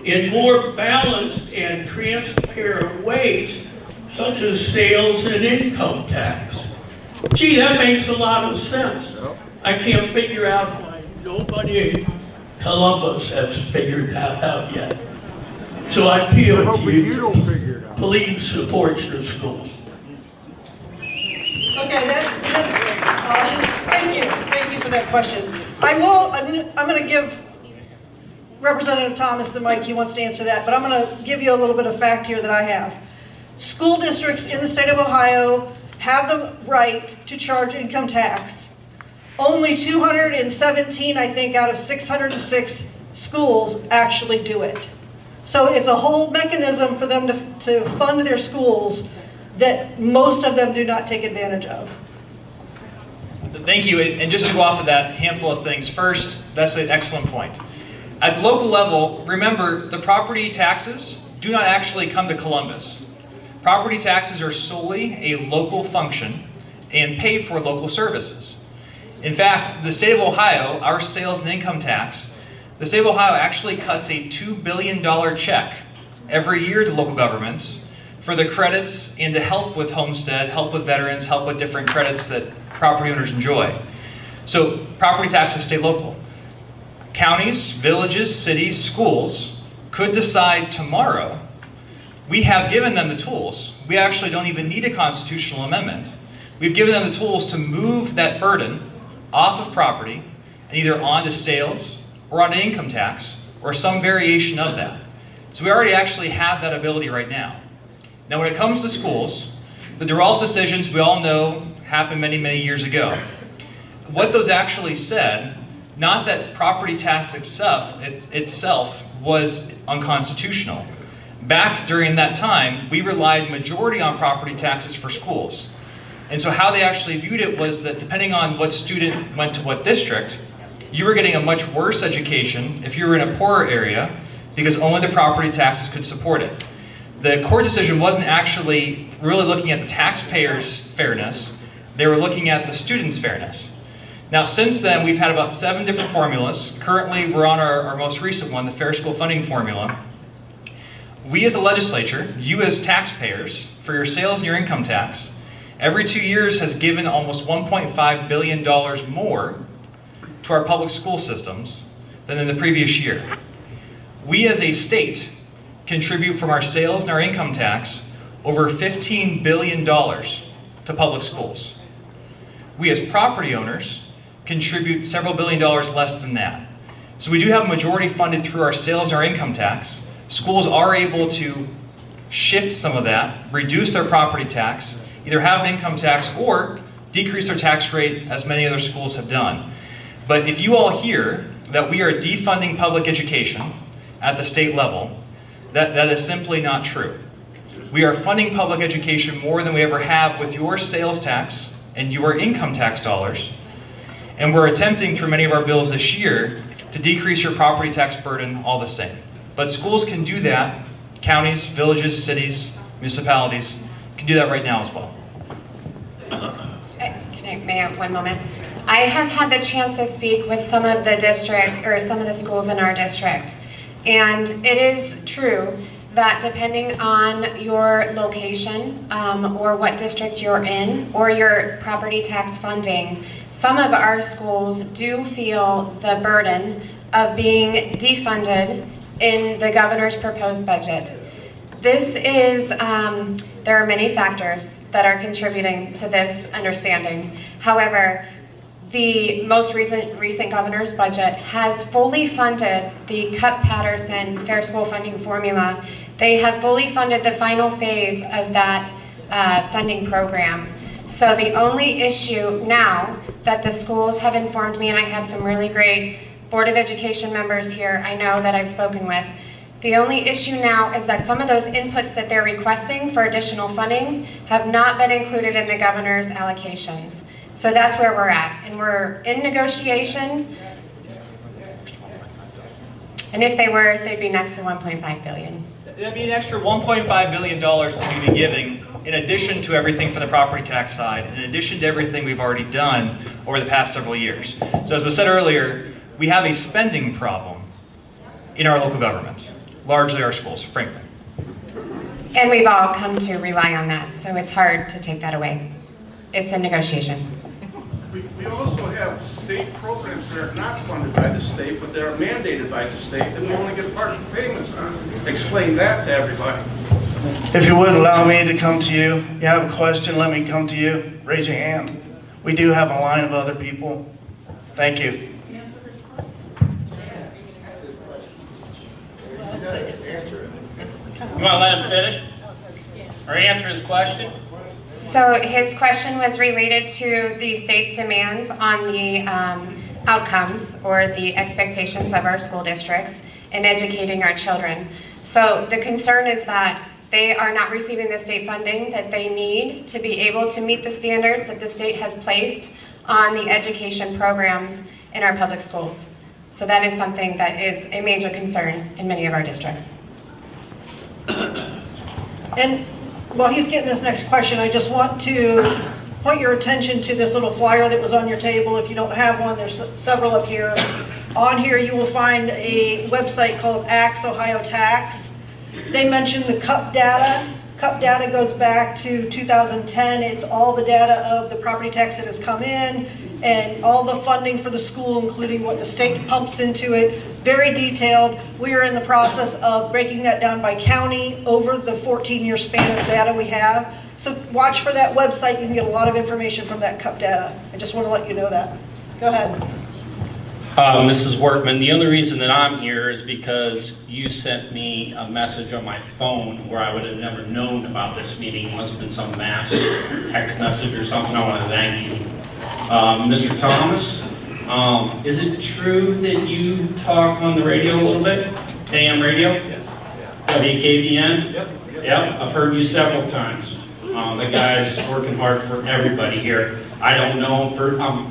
in more balanced and transparent ways, such as sales and income tax. Gee, that makes a lot of sense. I can't figure out why nobody in Columbus has figured that out yet. So I appeal to you, please support your schools. Okay, thank you for that question. I'm going to give Representative Thomas the mic. He wants to answer that, but I'm going to give you a little bit of fact here that I have. School districts in the state of Ohio have the right to charge income tax. Only 217, I think, out of 606 schools actually do it. So it's a whole mechanism for them to fund their schools that most of them do not take advantage of. Thank you, and just to go off of that, handful of things. First, that's an excellent point. At the local level, remember, the property taxes do not actually come to Columbus. Property taxes are solely a local function and pay for local services. In fact, the state of Ohio, our sales and income tax, the state of Ohio actually cuts a $2 billion check every year to local governments for the credits and to help with homestead, help with veterans, help with different credits that property owners enjoy. So property taxes stay local. Counties, villages, cities, schools could decide tomorrow, we have given them the tools. We actually don't even need a constitutional amendment. We've given them the tools to move that burden off of property and either onto sales or onto income tax or some variation of that. So we already actually have that ability right now. Now when it comes to schools, the DeRolf decisions we all know happened many, many years ago. What those actually said, not that property tax itself was unconstitutional. Back during that time, we relied majority on property taxes for schools. And so how they actually viewed it was that depending on what student went to what district, you were getting a much worse education if you were in a poorer area because only the property taxes could support it. The court decision wasn't actually really looking at the taxpayers' fairness, they were looking at the students' fairness. Now since then, we've had about 7 different formulas. Currently, we're on our most recent one, the Fair School Funding Formula. We as a legislature, you as taxpayers, for your sales and your income tax, every 2 years has given almost $1.5 billion more to our public school systems than in the previous year. We as a state contribute from our sales and our income tax over $15 billion to public schools. We as property owners contribute several $billion less than that. So we do have a majority funded through our sales and our income tax. Schools are able to shift some of that, reduce their property tax, either have an income tax or decrease their tax rate as many other schools have done. But if you all hear that we are defunding public education at the state level, that is simply not true. We are funding public education more than we ever have with your sales tax and your income tax dollars. And we're attempting through many of our bills this year to decrease your property tax burden all the same. But schools can do that, counties, villages, cities, municipalities can do that right now as well. May I have 1 moment? I have had the chance to speak with some of the schools in our district. And it is true that depending on your location or what district you're in or your property tax funding, some of our schools do feel the burden of being defunded in the governor's proposed budget. This is, there are many factors that are contributing to this understanding. However, the most recent governor's budget has fully funded the Cup-Patterson Fair School Funding Formula. They have fully funded the final phase of that funding program. So the only issue now that the schools have informed me, and I have some really great Board of Education members here I know that I've spoken with, the only issue now is that some of those inputs that they're requesting for additional funding have not been included in the governor's allocations. So that's where we're at, and we're in negotiation. And if they were, they'd be next to 1.5 billion. That'd be an extra $1.5 billion that we'd be giving in addition to everything from the property tax side, in addition to everything we've already done over the past several years. So as was said earlier, we have a spending problem in our local government, largely our schools, frankly. And we've all come to rely on that, so it's hard to take that away. It's a negotiation. We also have state programs that are not funded by the state, but they're mandated by the state, and we only get partial payments on. Explain that to everybody. If you would allow me to come to you, you have a question, let me come to you, raise your hand. We do have a line of other people. Thank you. You want to let him finish? Or answer his question? So his question was related to the state's demands on the outcomes or the expectations of our school districts in educating our children. So the concern is that they are not receiving the state funding that they need to be able to meet the standards that the state has placed on the education programs in our public schools. So that is something that is a major concern in many of our districts. And while he's getting this next question, I just want to point your attention to this little flyer that was on your table. If you don't have one, there's several up here. On here you will find a website called ACTS Ohio Tax. They mentioned the CUP data. CUP data goes back to 2010. It's all the data of the property tax that has come in and all the funding for the school, including what the state pumps into it. Very detailed. We are in the process of breaking that down by county over the 14-year span of data we have. So watch for that website. You can get a lot of information from that CUP data. I just want to let you know that. Go ahead. Mrs. Workman, the only reason that I'm here is because you sent me a message on my phone where I would have never known about this meeting. It must have been some mass text message or something. I want to thank you. Mr. Thomas, is it true that you talk on the radio a little bit? AM radio? Yes. WKBN? Yep, I've heard you several times. The guy's working hard for everybody here. I don't know,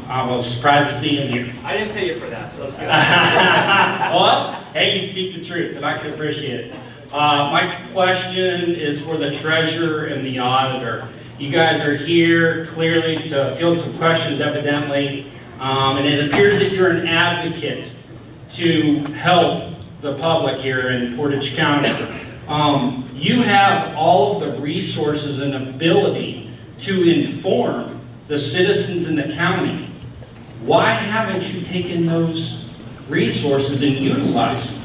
I was surprised to see him here. I didn't pay you for that, so that's good. Well, hey, you speak the truth, and I can appreciate it. My question is for the treasurer and the auditor. You guys are here clearly to field some questions, evidently, and it appears that you're an advocate to help the public here in Portage County. You have all of the resources and ability to inform the citizens in the county. Why haven't you taken those resources and utilized them?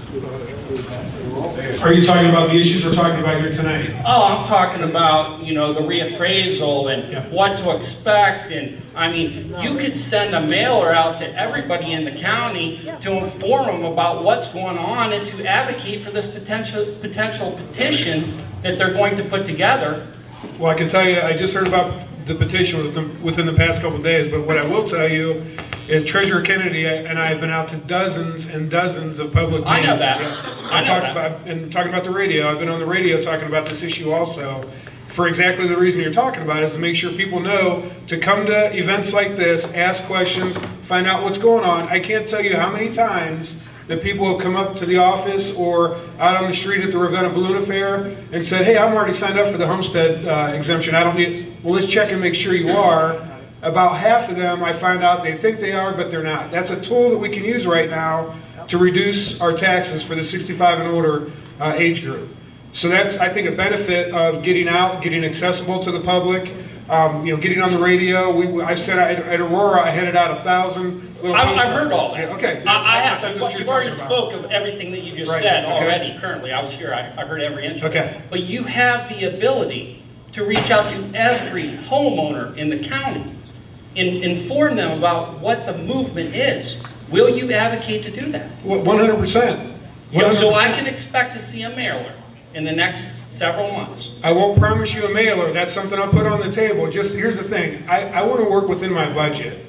Are you talking about the issues we're talking about here tonight? Oh, I'm talking about, you know, the reappraisal and what to expect. And I mean, you could send a mailer out to everybody in the county to inform them about what's going on and to advocate for this potential petition that they're going to put together. Well, I can tell you, I just heard about the petition within the past couple of days, but what I will tell you is Treasurer Kennedy and I have been out to dozens and dozens of public meetings. I know that. Talking about the radio. I've been on the radio talking about this issue also, for exactly the reason you're talking about, is to make sure people know to come to events like this, ask questions, find out what's going on. I can't tell you how many times that people have come up to the office or out on the street at the Ravenna Balloon Affair and said, hey, I'm already signed up for the homestead exemption. I don't need, well, let's check and make sure you are. About half of them, I find out they think they are, but they're not. That's a tool that we can use right now to reduce our taxes for the 65 and older age group. So that's, I think, a benefit of getting out, getting accessible to the public, getting on the radio. I said at Aurora, I handed out 1,000 little I've heard all that. Yeah, okay. I have. You've already spoke of everything that you just said already. Currently, I was here. I heard every inch of it. But you have the ability to reach out to every homeowner in the county and inform them about what the movement is. Will you advocate to do that? 100%. So I can expect to see a mailer in the next several months. I won't promise you a mailer. That's something I'll put on the table. Just here's the thing. I want to work within my budget.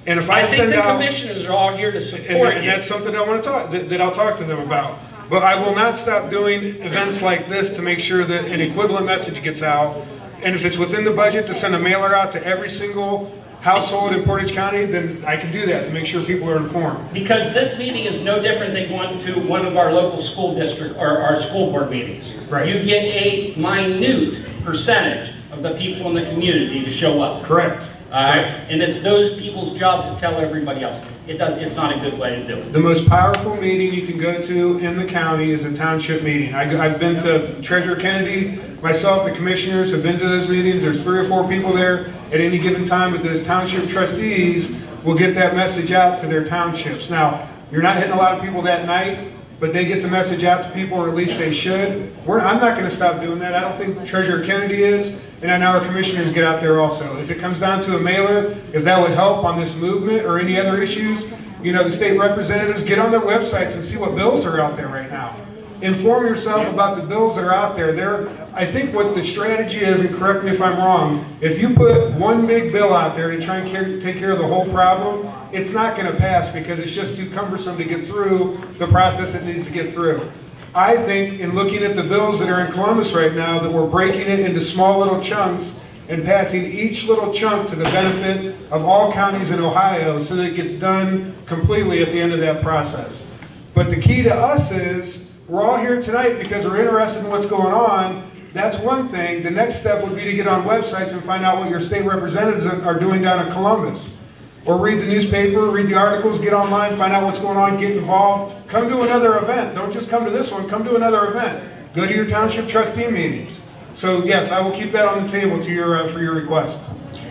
And if I think the commissioners are all here to support you. And that's something I want to talk, that I'll talk to them about. But I will not stop doing events like this to make sure that an equivalent message gets out. And if it's within the budget to send a mailer out to every single household in Portage County, then I can do that to make sure people are informed. Because this meeting is no different than going to one of our local school district or our school board meetings. Right. You get a minute percentage of the people in the community to show up. Correct. All right, and it's those people's jobs to tell everybody else. it's not a good way to do it. The most powerful meeting you can go to in the county is a township meeting. I've been to Treasurer Kennedy, myself, the commissioners have been to those meetings. There's 3 or 4 people there at any given time, but those township trustees will get that message out to their townships. Now, you're not hitting a lot of people that night, but they get the message out to people, or at least they should. I'm not going to stop doing that. I don't think Treasurer Kennedy is, and I know our commissioners get out there also. If it comes down to a mailer, if that would help on this movement or any other issues, you know, the state representatives, get on their websites and see what bills are out there right now. Inform yourself about the bills that are out there. I think what the strategy is, and correct me if I'm wrong, if you put one big bill out there to try and take care of the whole problem, it's not going to pass because it's just too cumbersome to get through the process it needs to get through. I think in looking at the bills that are in Columbus right now, that we're breaking it into small little chunks and passing each little chunk to the benefit of all counties in Ohio so that it gets done completely at the end of that process. But the key to us is, we're all here tonight because we're interested in what's going on. That's one thing. The next step would be to get on websites and find out what your state representatives are doing down in Columbus. Or read the newspaper, read the articles, get online, find out what's going on, get involved. Come to another event. Don't just come to this one, come to another event. Go to your township trustee meetings. So yes, I will keep that on the table to your, for your request.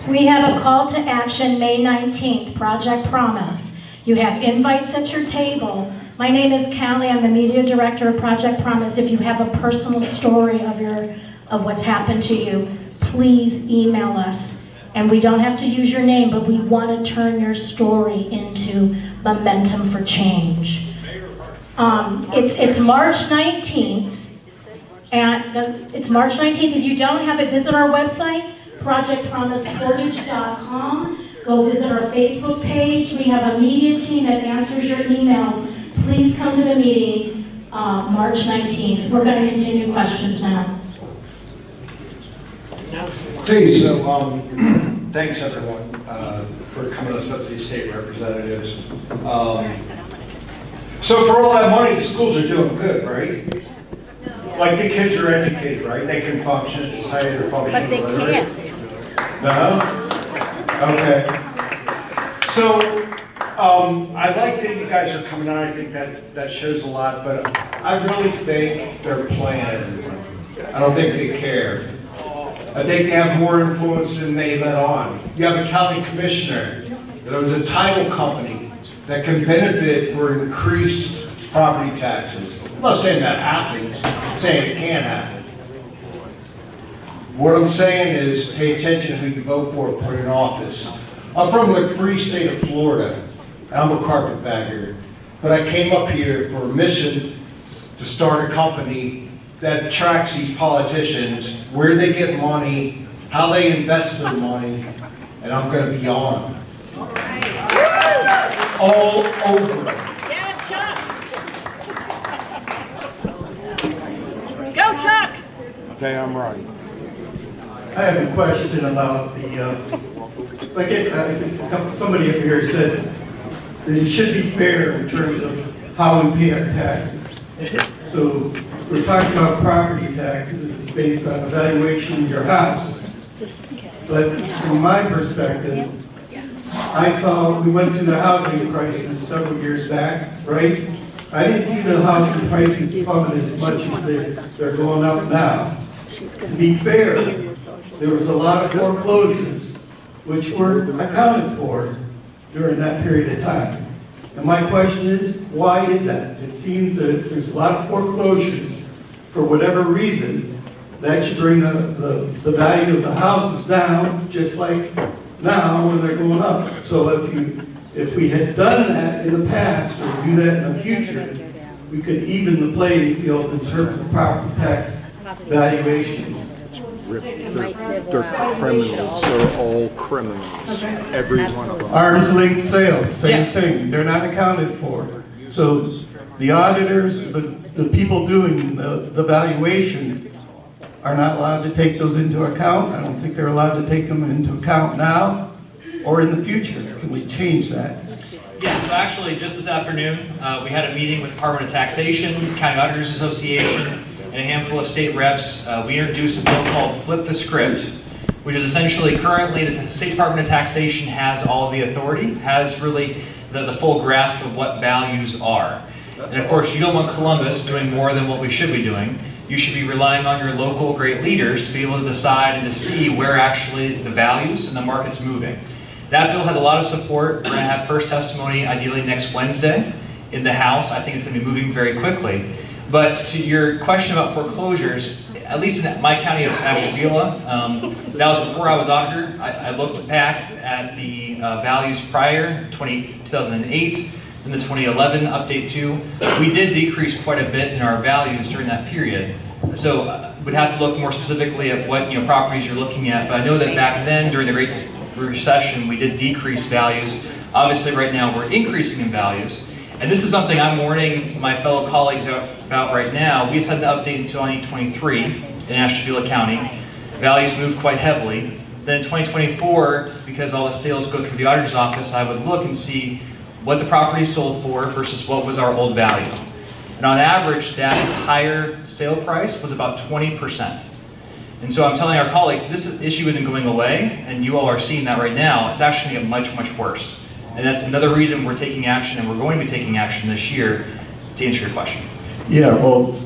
We have a call to action May 19th, Project Promise. You have invites at your table. My name is Callie, I'm the media director of Project Promise. If you have a personal story of what's happened to you, please email us. And we don't have to use your name, but we want to turn your story into momentum for change. It's March 19th, and it's March 19th. If you don't have it, visit our website, projectpromiseportage.com. Go visit our Facebook page. We have a media team that answers your emails. Please come to the meeting March 19th. We're going to continue questions now. Hey, so thanks everyone for coming up with these state representatives. So for all that money, the schools are doing good, right? Like the kids are educated, right? They can function in society, they're functioning. But they can't. No? Okay. So I like that you guys are coming on. I think that shows a lot, but I really think they're playing everyone. I don't think they care. I think they have more influence than they let on. You have a county commissioner that owns a title company that can benefit for increased property taxes. I'm not saying that happens, I'm saying it can happen. What I'm saying is pay attention who you vote for, put in office. I'm from the free state of Florida. I'm a carpetbagger, but I came up here for a mission to start a company that tracks these politicians, where they get money, how they invest their money, and I'm going to be on. All over it. Yeah, Chuck! Go, Chuck! Damn right. I have a question about the, I think somebody up here said that it should be fair in terms of how we pay our taxes. So we're talking about property taxes, it's based on evaluation of your house. But from my perspective, we went through the housing crisis several years back, right? I didn't see the housing prices plummet as much as they're going up now. To be fair, there was a lot of foreclosures which were accounted for during that period of time. And my question is, why is that? It seems that there's a lot of foreclosures for whatever reason. That should bring the value of the houses down, just like now when they're going up. So if we had done that in the past, or do that in the future, we could even the playing field in terms of property tax valuation. They're criminals. They're all criminals. Every one of them. Arms length sales, same thing. They're not accounted for. So the auditors, the people doing the valuation are not allowed to take those into account. I don't think they're allowed to take them into account now or in the future. Can we change that? Yeah, so actually just this afternoon, we had a meeting with the Department of Taxation, County Auditors Association, and a handful of state reps. We introduced a bill called Flip the Script, which is essentially currently the State Department of Taxation has all of the authority, has really the full grasp of what values are. And of course, you don't want Columbus doing more than what we should be doing. You should be relying on your local great leaders to be able to decide and to see where actually the values and the market's moving. That bill has a lot of support. We're going to have first testimony ideally next Wednesday in the House. I think it's going to be moving very quickly. But to your question about foreclosures, at least in my county of Ashtabula, that was before I was auditor. I looked back at the values prior, 2008, and the 2011 update too. We did decrease quite a bit in our values during that period. So we'd have to look more specifically at what properties you're looking at. But I know that back then, during the Great Recession, we did decrease values. Obviously, right now, we're increasing in values. And this is something I'm warning my fellow colleagues about right now. We just had to update in 2023 in Ashtabula County. Values moved quite heavily. Then in 2024, because all the sales go through the auditor's office, I would look and see what the property sold for versus what was our old value. And on average, that higher sale price was about 20%. And so I'm telling our colleagues, this issue isn't going away, and you all are seeing that right now. It's actually going to get much, much worse. And that's another reason we're taking action, and we're going to be taking action this year to answer your question. Yeah, well,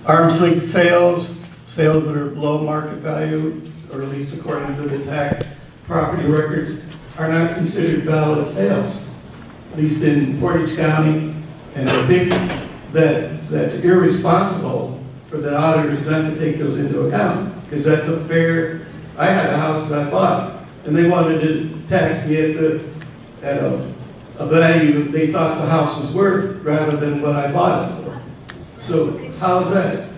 arm's length sales that are below market value, or at least according to the tax property records, are not considered valid sales, at least in Portage County. And I think that that's irresponsible for the auditors not to take those into account, because that's a fair. I had a house that I bought, and they wanted to tax me at a value they thought the house was worth rather than what I bought it for. So how's that?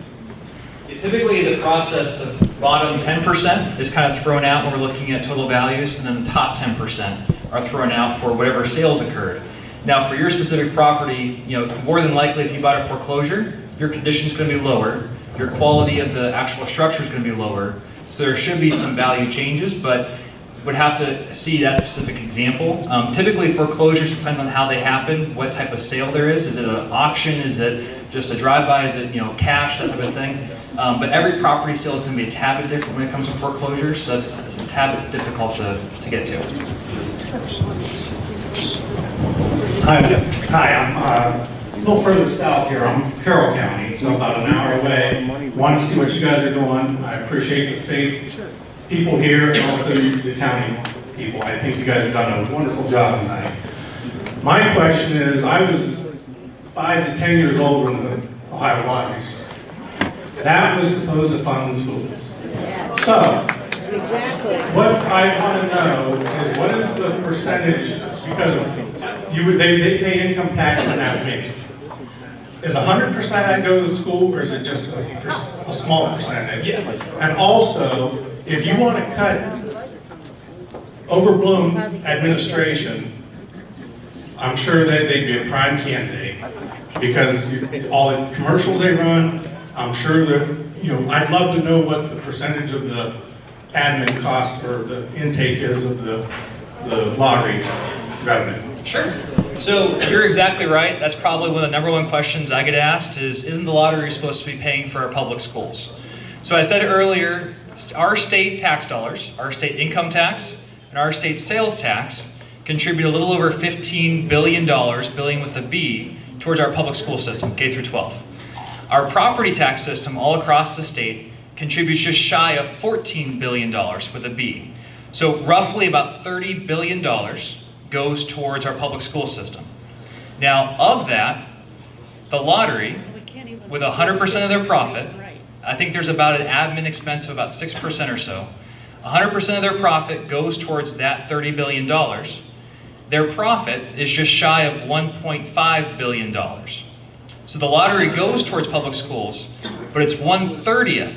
Typically, the process, the bottom 10% is kind of thrown out when we're looking at total values, and then the top 10% are thrown out for whatever sales occurred. Now, for your specific property, more than likely, if you bought a foreclosure, your condition is going to be lower, your quality of the actual structure is going to be lower, so there should be some value changes, but would have to see that specific example. Typically, foreclosures depends on how they happen, what type of sale there is. Is it an auction? Is it just a drive-by? Is it cash, that type of thing? But every property sale is going to be a tad bit different when it comes to foreclosures, so it's a tad bit difficult to get to. Hi, I'm a little further south here. I'm Carroll County, so about an hour away. Want to see what you guys are doing. I appreciate the state people here and also the county people. I think you guys have done a wonderful job tonight. My question is, I was 5 to 10 years old when the Ohio lottery started. That was supposed to fund the schools. So, what I want to know is what is the percentage, because they pay income tax on that payment. Is 100% that go to the school, or is it just a small percentage? Yeah. And also, if you want to cut overblown administration, I'm sure that they'd be a prime candidate, because all the commercials they run, I'm sure that, I'd love to know what the percentage of the admin cost or the intake is of the lottery revenue. Sure. So you're exactly right. That's probably one of the #1 questions I get asked is, isn't the lottery supposed to be paying for our public schools? So I said earlier, our state tax dollars, our state income tax, and our state sales tax contribute a little over $15 billion, billion with a B, towards our public school system, K through 12. Our property tax system all across the state contributes just shy of $14 billion with a B. So roughly about $30 billion goes towards our public school system. Now, of that, the lottery, with 100% of their profit, I think there's about an admin expense of about 6% or so. 100% of their profit goes towards that $30 billion. Their profit is just shy of $1.5 billion. So the lottery goes towards public schools, but it's 1/30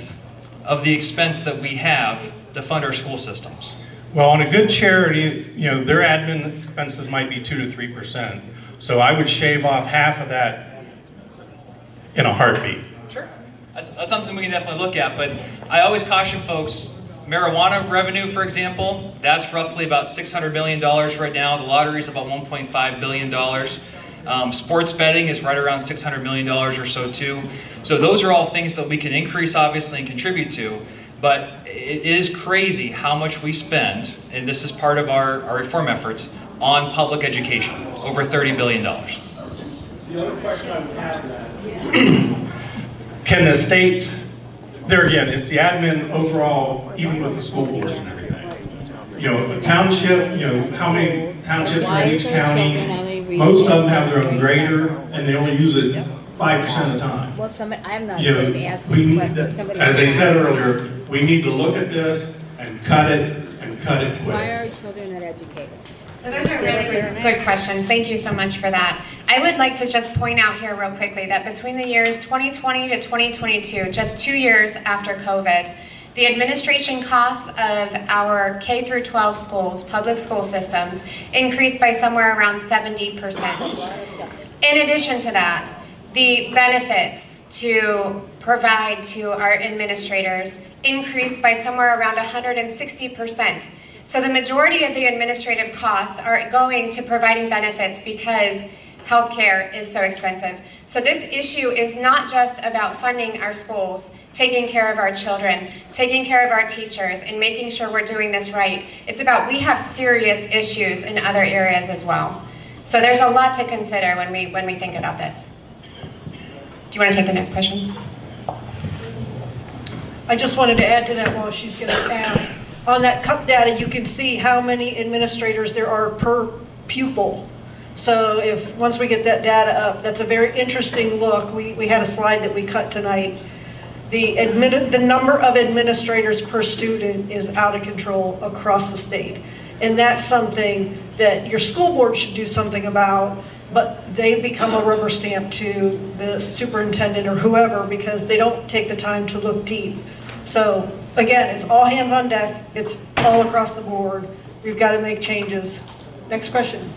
of the expense that we have to fund our school systems. Well, on a good charity, their admin expenses might be 2 to 3%. So I would shave off half of that in a heartbeat. Sure. That's something we can definitely look at, but I always caution folks, marijuana revenue, for example, that's roughly about $600 million right now. The lottery is about $1.5 billion. Sports betting is right around $600 million or so too. So those are all things that we can increase, obviously, and contribute to. But it is crazy how much we spend, and this is part of our reform efforts, on public education. over $30 billion. The other question I would have can the state, there again, it's the admin overall, even with the school boards and everything. You know, the township, you know, how many townships are in each county? Most of them have their own grader, and they only use it 5% of the time. Well, I'm not You going to know, ask we you need, questions. Somebody as they else. said earlier, we need to look at this and cut it quick. Why are children not educated? So those are really good questions. Thank you so much for that. I would like to just point out here real quickly that between the years 2020 to 2022, just 2 years after COVID, the administration costs of our K through 12 schools, public school systems, increased by somewhere around 70%. In addition to that, the benefits to provide to our administrators increased by somewhere around 160%. So the majority of the administrative costs are going to providing benefits because healthcare is so expensive. So this issue is not just about funding our schools, taking care of our children, taking care of our teachers, and making sure we're doing this right. It's about we have serious issues in other areas as well. So there's a lot to consider when we think about this. Do you want to take the next question? I just wanted to add to that while she's going to ask. On that CUP data, you can see how many administrators there are per pupil. So if once we get that data up, that's a very interesting look. We had a slide that we cut tonight. The number of administrators per student is out of control across the state. And that's something that your school board should do something about, but they become a rubber stamp to the superintendent or whoever because they don't take the time to look deep. So again, it's all hands on deck. It's all across the board. We've got to make changes. Next question.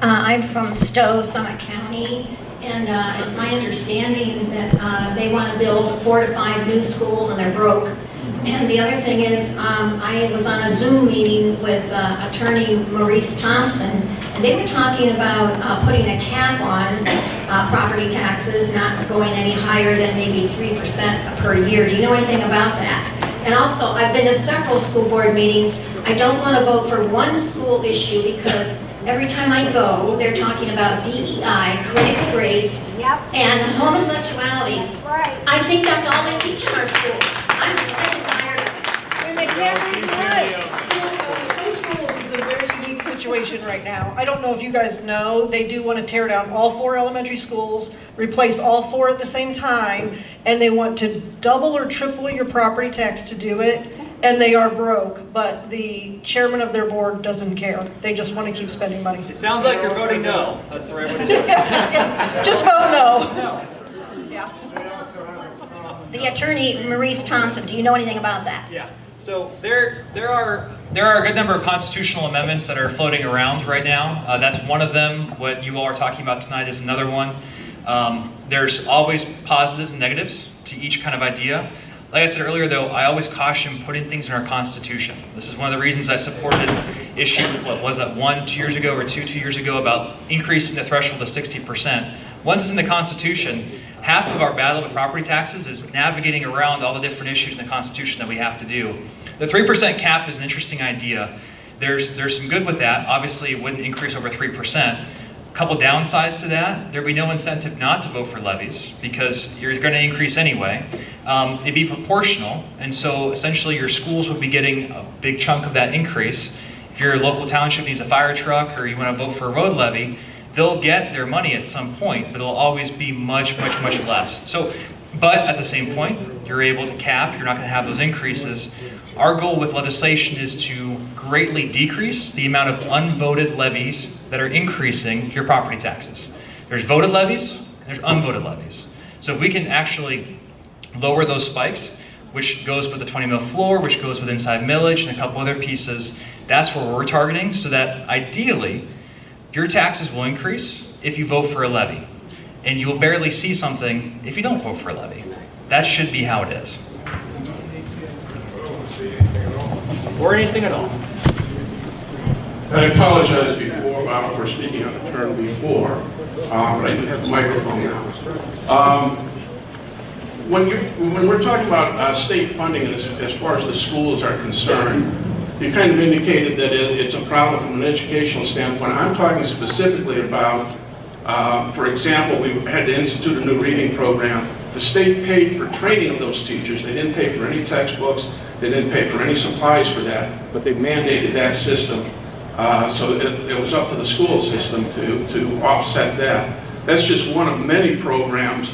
I'm from Stowe, Summit County, and it's my understanding that they want to build 4 to 5 new schools and they're broke. And the other thing is, I was on a Zoom meeting with attorney Maurice Thompson, and they were talking about putting a cap on property taxes, not going any higher than maybe 3% per year. Do you know anything about that? And also, I've been to several school board meetings. I don't want to vote for one school issue because every time I go, they're talking about DEI, critical race, and homosexuality. Right. I think that's all they teach in our schools. I'm sick and tired of it. Stowe Schools is a very unique situation right now. I don't know if you guys know, they do want to tear down all 4 elementary schools, replace all 4 at the same time, and they want to double or triple your property tax to do it. And they are broke, but the chairman of their board doesn't care. They just want to keep spending money. It sounds like you're voting no. That's the right way to do it. Just vote no. The attorney Maurice Thompson, do you know anything about that? Yeah. So there are a good number of constitutional amendments that are floating around right now. That's one of them. What you all are talking about tonight is another one. There's always positives and negatives to each kind of idea. Like I said earlier, though, I always caution putting things in our Constitution. This is one of the reasons I supported issue, what was that, 2 years ago or 2 years ago, about increasing the threshold to 60%. Once it's in the Constitution, half of our battle with property taxes is navigating around all the different issues in the Constitution that we have to do. The 3% cap is an interesting idea. There's some good with that. Obviously, it wouldn't increase over 3%. Couple downsides to that: there'd be no incentive not to vote for levies because you're going to increase anyway. It'd be proportional, and so essentially your schools would be getting a big chunk of that increase. If your local township needs a fire truck or you want to vote for a road levy, they'll get their money at some point, but it'll always be much less. So, but at the same point, you're able to cap, you're not going to have those increases. Our goal with legislation is to greatly decrease the amount of unvoted levies that are increasing your property taxes. There's voted levies, and there's unvoted levies. So if we can actually lower those spikes, which goes with the 20 mil floor, which goes with inside millage and a couple other pieces, that's where we're targeting, so that ideally your taxes will increase if you vote for a levy. And you will barely see something if you don't vote for a levy. That should be how it is. Or anything at all. I apologize for speaking out of turn before, but I do have the microphone now. When we're talking about state funding, as far as the schools are concerned, you kind of indicated that it's a problem from an educational standpoint. I'm talking specifically about, for example, we had to institute a new reading program. The state paid for training of those teachers. They didn't pay for any textbooks. They didn't pay for any supplies for that, but they mandated that system. So it was up to the school system to offset that. That's just one of many programs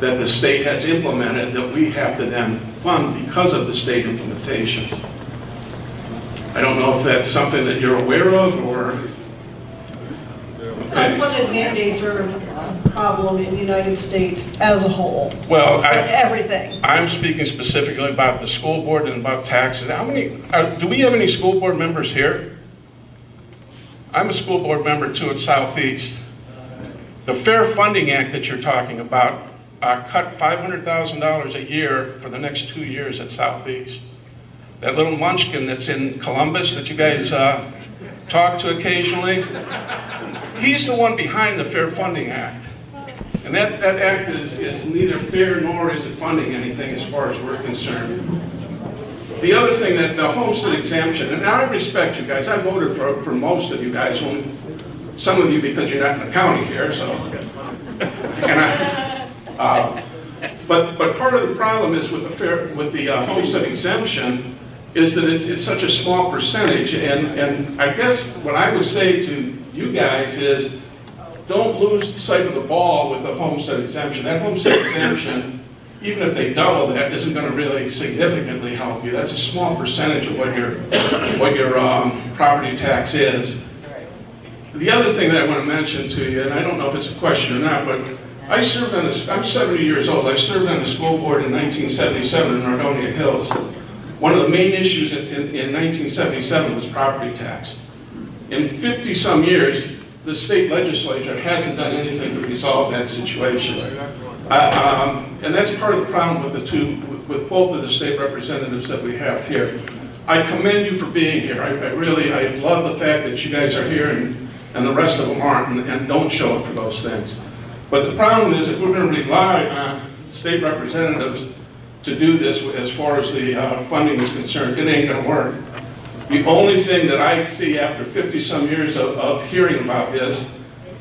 that the state has implemented that we have to then fund because of the state implementations. I don't know if that's something that you're aware of, or... Unfunded mandates are a problem in the United States as a whole. Well, everything. I'm speaking specifically about the school board and about taxes. How many, do we have any school board members here? I'm a school board member too at Southeast. The Fair Funding Act that you're talking about cut $500,000 a year for the next 2 years at Southeast. That little munchkin that's in Columbus that you guys talk to occasionally, he's the one behind the Fair Funding Act. And that act is neither fair nor is it funding anything as far as we're concerned. The other thing, that the homestead exemption, and I respect you guys, I voted for most of you guys, some of you because you're not in the county here, so. But part of the problem is with the homestead exemption is that it's such a small percentage, and I guess what I would say to you guys is don't lose sight of the ball with the homestead exemption. That homestead exemption, even if they double that, isn't going to really significantly help you. That's a small percentage of what your property tax is. The other thing that I want to mention to you, and I don't know if it's a question or not, but I served on I'm 70 years old. I served on the school board in 1977 in Nardonia Hills. One of the main issues in 1977 was property tax. In 50-some years, the state legislature hasn't done anything to resolve that situation. And that's part of the problem with both of the state representatives that we have here. I commend you for being here. I love the fact that you guys are here and the rest of them aren't and don't show up for those things. But the problem is that we're going to rely on state representatives to do this as far as the funding is concerned. It ain't going to work. The only thing that I see after 50-some years of hearing about this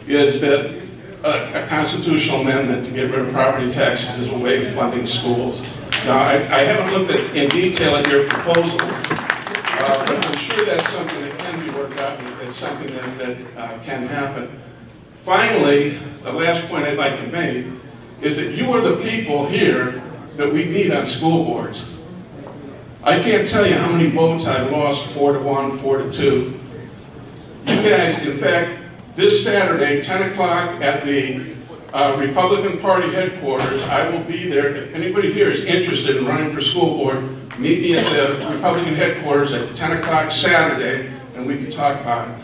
is that a constitutional amendment to get rid of property taxes is a way of funding schools. Now, I haven't looked in detail at your proposal, but I'm sure that's something that can be worked out and it's something that can happen. Finally, the last point I'd like to make is that you are the people here that we need on school boards. I can't tell you how many votes I've lost 4-1, 4-2. You guys, in fact, this Saturday, 10 o'clock at the Republican Party headquarters, I will be there. If anybody here is interested in running for school board, meet me at the Republican headquarters at 10 o'clock Saturday, and we can talk about it.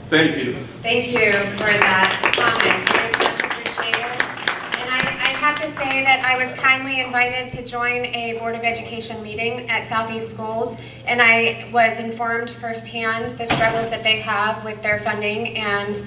Thank you. Thank you for that comment. It is much appreciated. And I have to say that I was kindly invited to join a Board of Education meeting at Southeast Schools, and I was informed firsthand the struggles that they have with their funding and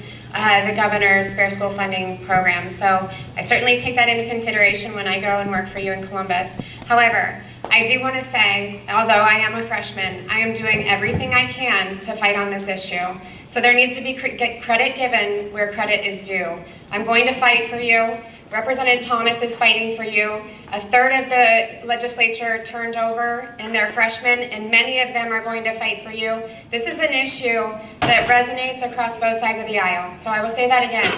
the governor's Fair School Funding program. So I certainly take that into consideration when I go and work for you in Columbus. However, I do want to say, although I am a freshman, I am doing everything I can to fight on this issue. So there needs to be credit given where credit is due. I'm going to fight for you. Representative Thomas is fighting for you. A third of the legislature turned over and they're freshmen, and many of them are going to fight for you. This is an issue that resonates across both sides of the aisle. So I will say that again.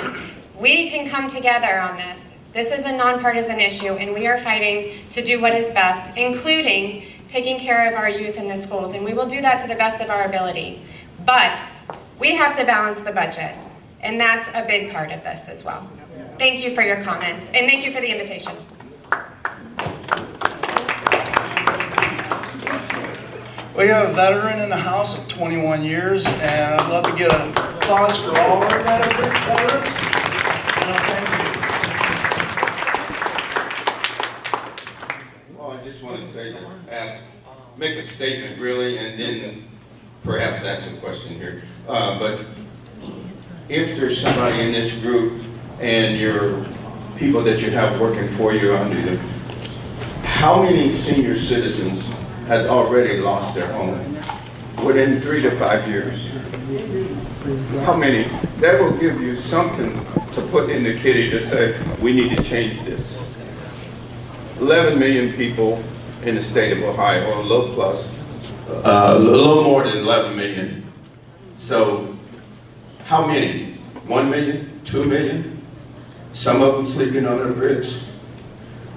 We can come together on this. This is a nonpartisan issue, and we are fighting to do what is best, including taking care of our youth in the schools, and we will do that to the best of our ability. But we have to balance the budget, and that's a big part of this as well. Thank you for your comments, and thank you for the invitation. We have a veteran in the house of 21 years, and I'd love to get an applause for all our veterans. Thank you. Well, I just want to say that make a statement really, and then perhaps ask a question here. But if there's somebody in this group and your people that you have working for you under you, how many senior citizens have already lost their home? within 3 to 5 years. How many? That will give you something to put in the kitty to say, we need to change this. 11 million people in the state of Ohio, a little plus, a little more than 11 million. So, how many? 1 million? 2 million? Some of them sleeping under a bridge.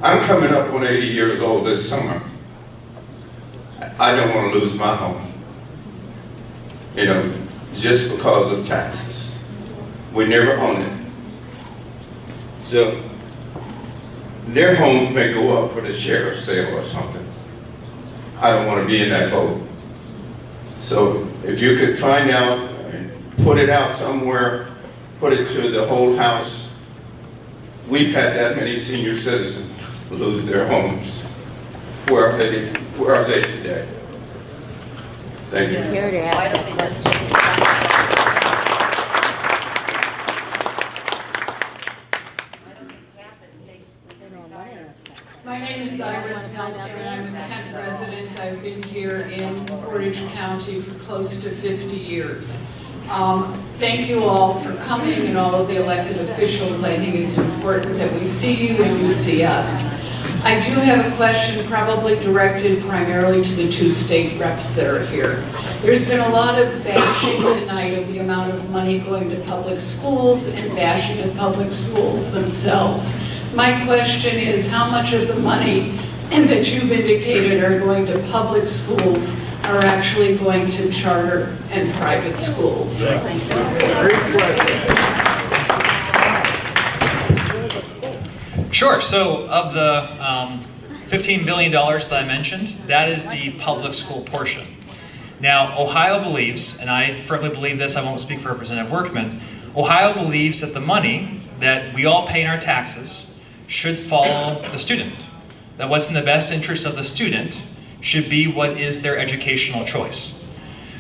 I'm coming up on 80 years old this summer. I don't want to lose my home, you know, just because of taxes. We never own it. So, their homes may go up for the sheriff's sale or something. I don't want to be in that boat. So, if you could find out and put it out somewhere, put it to the whole house. We've had that many senior citizens lose their homes. Where are they? Where are they today? Thank you. Here to ask a question. My name is Iris Nelson, and I'm a Kent resident. I've been here in Portage County for close to 50 years. Thank you all for coming and all of the elected officials. I think it's important that we see you and you see us. I do have a question probably directed primarily to the 2 state reps that are here. There's been a lot of bashing tonight of the amount of money going to public schools and bashing of public schools themselves. My question is, how much of the money that you've indicated are going to public schools are actually going to charter and private schools? Sure. So of the $15 billion that I mentioned, that is the public school portion. Now, Ohio believes, and I firmly believe this, I won't speak for Representative Workman, Ohio believes that the money that we all pay in our taxes should follow the student. That what's in the best interest of the student should be what is their educational choice.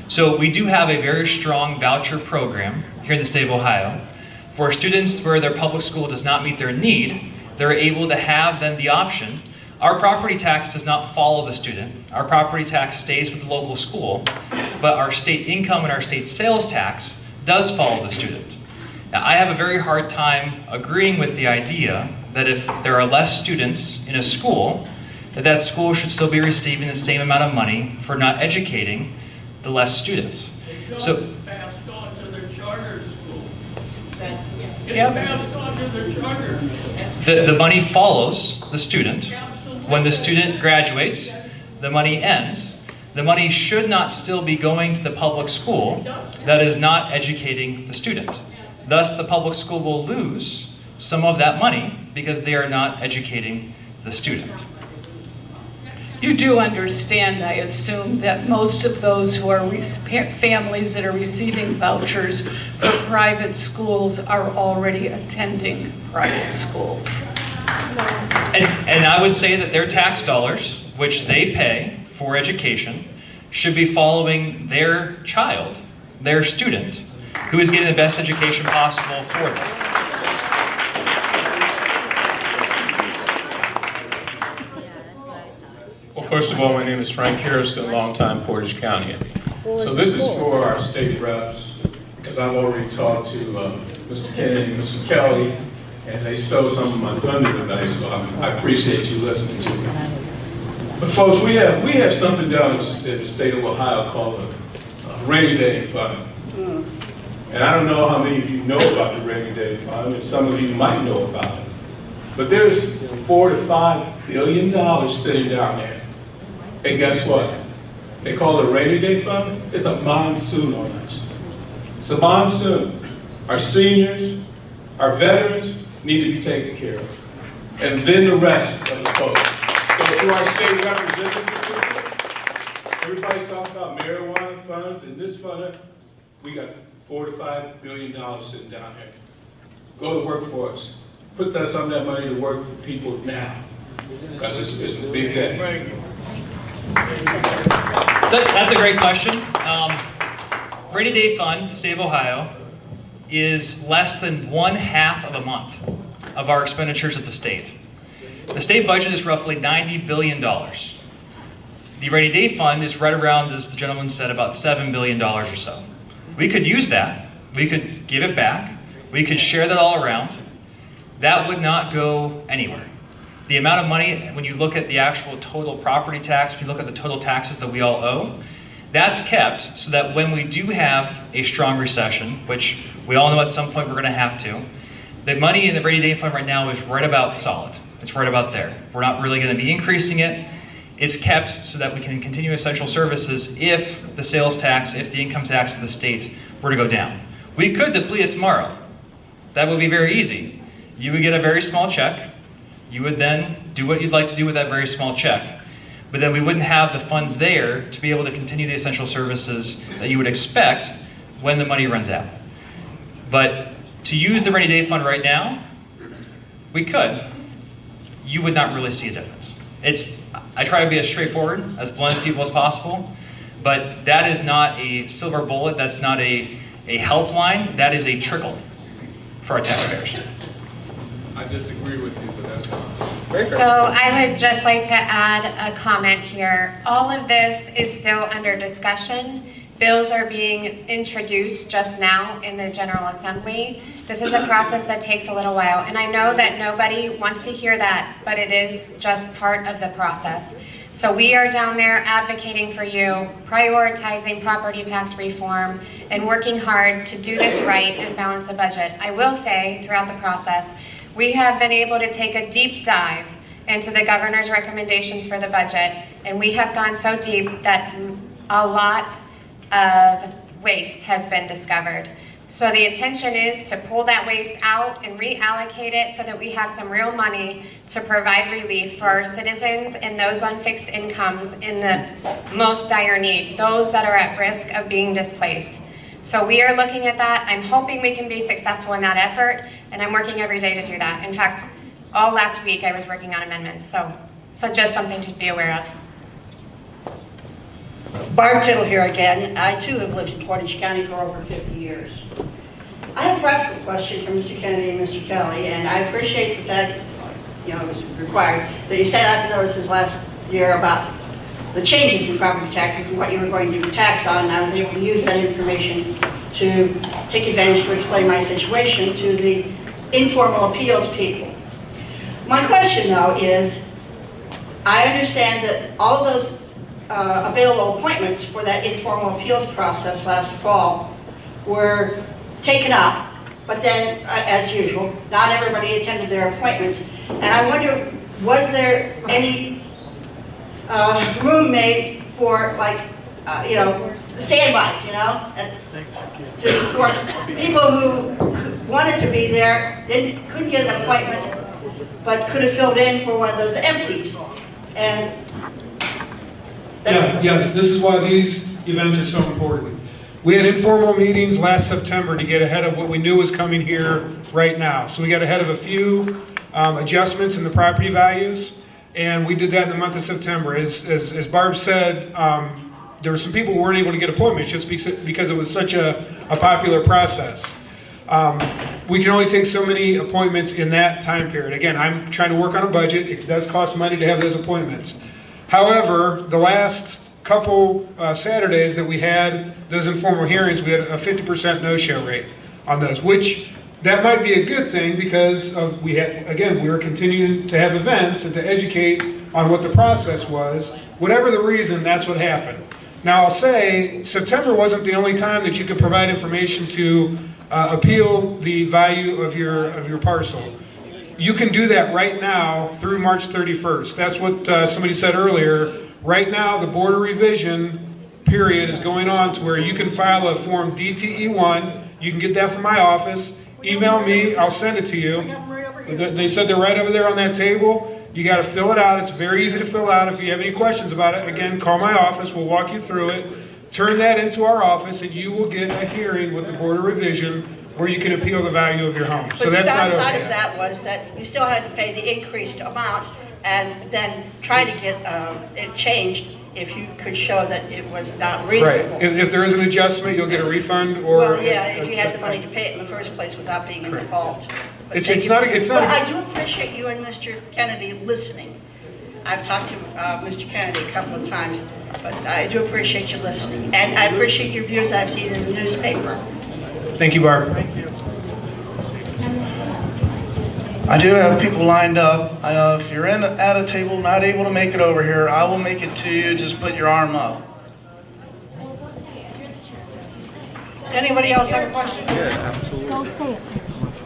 So we do have a very strong voucher program here in the state of Ohio. For students where their public school does not meet their need, they're able to have then the option. Our property tax does not follow the student. Our property tax stays with the local school, but our state income and our state sales tax does follow the student. Now, I have a very hard time agreeing with the idea that if there are less students in a school, that school should still be receiving the same amount of money for not educating the less students. So, Passed on to their charter school. It's passed on to their charter. the money follows the student. When the student graduates, the money ends. The money should not still be going to the public school that is not educating the student. Thus, the public school will lose some of that money because they are not educating the student. You do understand, I assume, that most of those who are families that are receiving vouchers for private schools are already attending private schools. And I would say that their tax dollars, which they pay for education, should be following their child, their student, who is getting the best education possible for them. Well, first of all, my name is Frank Harrison, longtime Portage County. So this is for our state reps, because I've already talked to Mr. Kennedy and Mr. Kelly, and they stole some of my thunder tonight, so I appreciate you listening to me. But folks, we have something down in the state of Ohio called a rainy day fund. And I don't know how many of you know about the rainy day fund, and some of you might know about it. But there's $4 to $5 billion sitting down there. And guess what? They call it a rainy day fund. It's a monsoon on us. It's a monsoon. Our seniors, our veterans need to be taken care of. And then the rest of the folks. So to our state representatives, everybody's talking about marijuana funds and this fund. We got $4 to $5 billion sitting down here. Go to work for us. Put some of that money to work for people now. Because it's a big day. So that's a great question. Rainy Day Fund, the state of Ohio, is less than 1/2 of a month of our expenditures at the state. The state budget is roughly $90 billion. The rainy day fund is right around, as the gentleman said, about $7 billion or so. We could use that. We could give it back. We could share that all around. That would not go anywhere. The amount of money, when you look at the actual total property tax, when you look at the total taxes that we all owe, that's kept so that when we do have a strong recession, which we all know at some point we're going to have to, the money in the rainy day fund right now is right about solid. It's right about there. We're not really going to be increasing it. It's kept so that we can continue essential services if the sales tax, if the income tax of the state were to go down. We could deplete it tomorrow. That would be very easy. You would get a very small check. You would then do what you'd like to do with that very small check. But then we wouldn't have the funds there to be able to continue the essential services that you would expect when the money runs out. But to use the rainy day fund right now, we could. You would not really see a difference. I try to be as straightforward, as blunt as people as possible, but that is not a silver bullet, that's not a helpline, that is a trickle for our taxpayers. I disagree with you, but that's not. So I would just like to add a comment here. All of this is still under discussion. Bills are being introduced just now in the General Assembly. This is a process that takes a little while, and I know that nobody wants to hear that, but it is just part of the process. So we are down there advocating for you, prioritizing property tax reform, and working hard to do this right and balance the budget. I will say, throughout the process, we have been able to take a deep dive into the governor's recommendations for the budget, and we have gone so deep that a lot of waste has been discovered. So the intention is to pull that waste out and reallocate it so that we have some real money to provide relief for our citizens and those on fixed incomes in the most dire need, those that are at risk of being displaced. So we are looking at that. I'm hoping we can be successful in that effort, and I'm working every day to do that. In fact, all last week I was working on amendments, so just something to be aware of. Barb Tittle here again. I too have lived in Portage County for over 50 years. I have a practical question for Mr. Kennedy and Mr. Kelly, and I appreciate the fact, it was required, that you sent out the notices last year about the changes in property taxes and what you were going to tax on, and I was able to use that information to take advantage to explain my situation to the informal appeals people. My question, though, is I understand that all of those available appointments for that informal appeals process last fall were taken up, but then, as usual, not everybody attended their appointments. And I wonder, was there any room made for, like, standbys, for people who wanted to be there, couldn't get an appointment, but could have filled in for one of those empties. And yes, this is why these events are so important. We had informal meetings last September to get ahead of what we knew was coming here right now. So we got ahead of a few adjustments in the property values, and we did that in the month of September. As Barb said, there were some people who weren't able to get appointments just because it was such a popular process. We can only take so many appointments in that time period. Again, I'm trying to work on a budget. It does cost money to have those appointments. However, the last couple Saturdays that we had those informal hearings, we had a 50% no-show rate on those, which that might be a good thing because we were continuing to have events and to educate on what the process was. Whatever the reason, that's what happened. Now I'll say September wasn't the only time that you could provide information to appeal the value of your parcel. You can do that right now through March 31st. That's what somebody said earlier. Right now, the Board of Revision period is going on to where you can file a Form DTE1. You can get that from my office. Email me. I'll send it to you. They said they're right over there on that table. You got to fill it out. It's very easy to fill out. If you have any questions about it, again, call my office. We'll walk you through it. Turn that into our office, and you will get a hearing with the Board of Revision where you can appeal the value of your home. So that's not okay. The downside of that was that you still had to pay the increased amount and then try to get it changed if you could show that it was not reasonable. Right. If there is an adjustment, you'll get a refund or... Well, yeah, if you had the money to pay it in the first place without being in default. It's not. But I do appreciate you and Mr. Kennedy listening. I've talked to Mr. Kennedy a couple of times, but I do appreciate you listening. And I appreciate your views I've seen in the newspaper. Thank you, Barb. I do have people lined up. I know if you're at a table not able to make it over here, I will make it to you. Just put your arm up. Anybody else have a question? Yeah, absolutely. Go say it.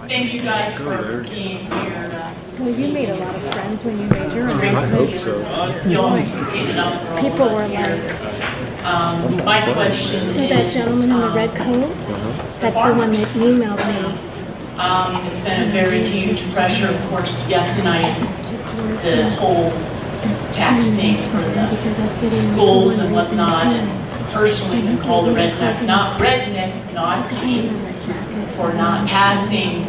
Thank you guys for being here. Well, you made a lot of friends when you made your I hope so. People were like, My question see that gentleman in the red coat? That's the one that emailed me. It's been a very huge pressure, of course, yesterday, the whole tax thing for the schools and whatnot. And personally, been called a redneck Nazi for not passing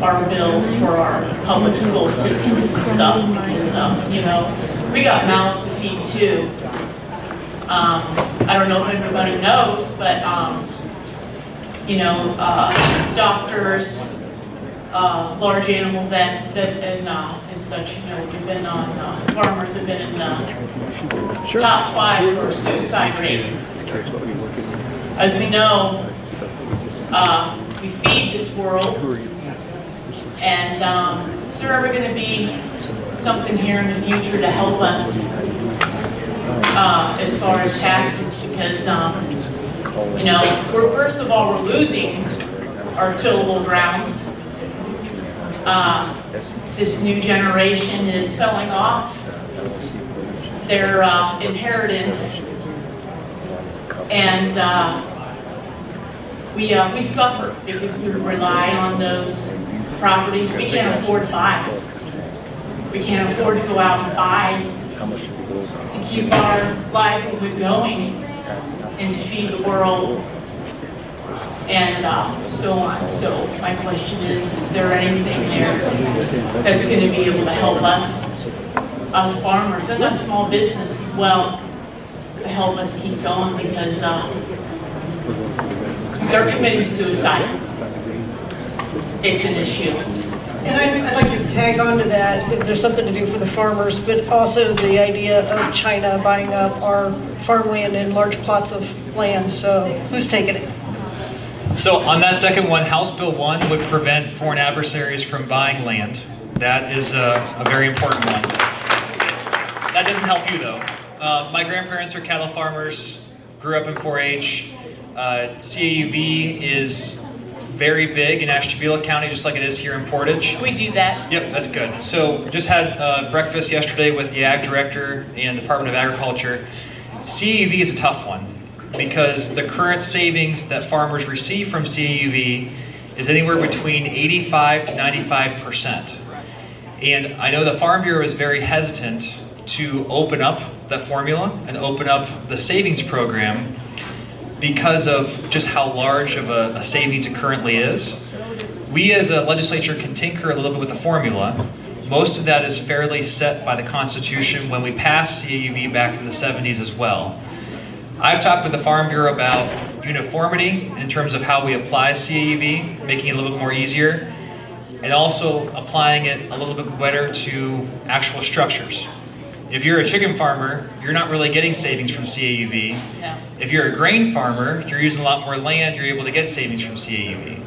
our bills for our public school systems and stuff. Because, you know, we got mouths to feed too. I don't know if everybody knows, but you know, doctors, large animal vets, and such, you know, we've been on, farmers have been in the top 5 for suicide rate. As we know, we feed this world, and is there ever going to be something here in the future to help us as far as taxes? Because you know, first of all, we're losing our tillable grounds. This new generation is selling off their inheritance, and we suffer because we rely on those properties. We can't afford to buy. We can't afford to go out and buy to keep our livelihood going and to feed the world, and so on. So my question is there anything there that's going to be able to help us farmers and us small business as well, to help us keep going, because they're committing suicide. It's an issue. And I'd like to tag on to that, if there's something to do for the farmers, but also the idea of China buying up our farmland and large plots of land. So who's taking it? So on that second one, House Bill 1 would prevent foreign adversaries from buying land. That is a very important one. That doesn't help you though. My grandparents are cattle farmers, grew up in 4-H. CAUV is very big in Ashtabula County, just like it is here in Portage. We do that. Yep, that's good. So just had breakfast yesterday with the Ag Director and Department of Agriculture. CAUV is a tough one because the current savings that farmers receive from CAUV is anywhere between 85 to 95%. And I know the Farm Bureau is very hesitant to open up the formula and open up the savings program because of just how large of a savings it currently is. We as a legislature can tinker a little bit with the formula. Most of that is fairly set by the Constitution when we passed CAUV back in the 70s as well. I've talked with the Farm Bureau about uniformity in terms of how we apply CAUV, making it a little bit more easier, and also applying it a little bit better to actual structures. If you're a chicken farmer, you're not really getting savings from CAUV. No. If you're a grain farmer, you're using a lot more land, you're able to get savings from CAUV.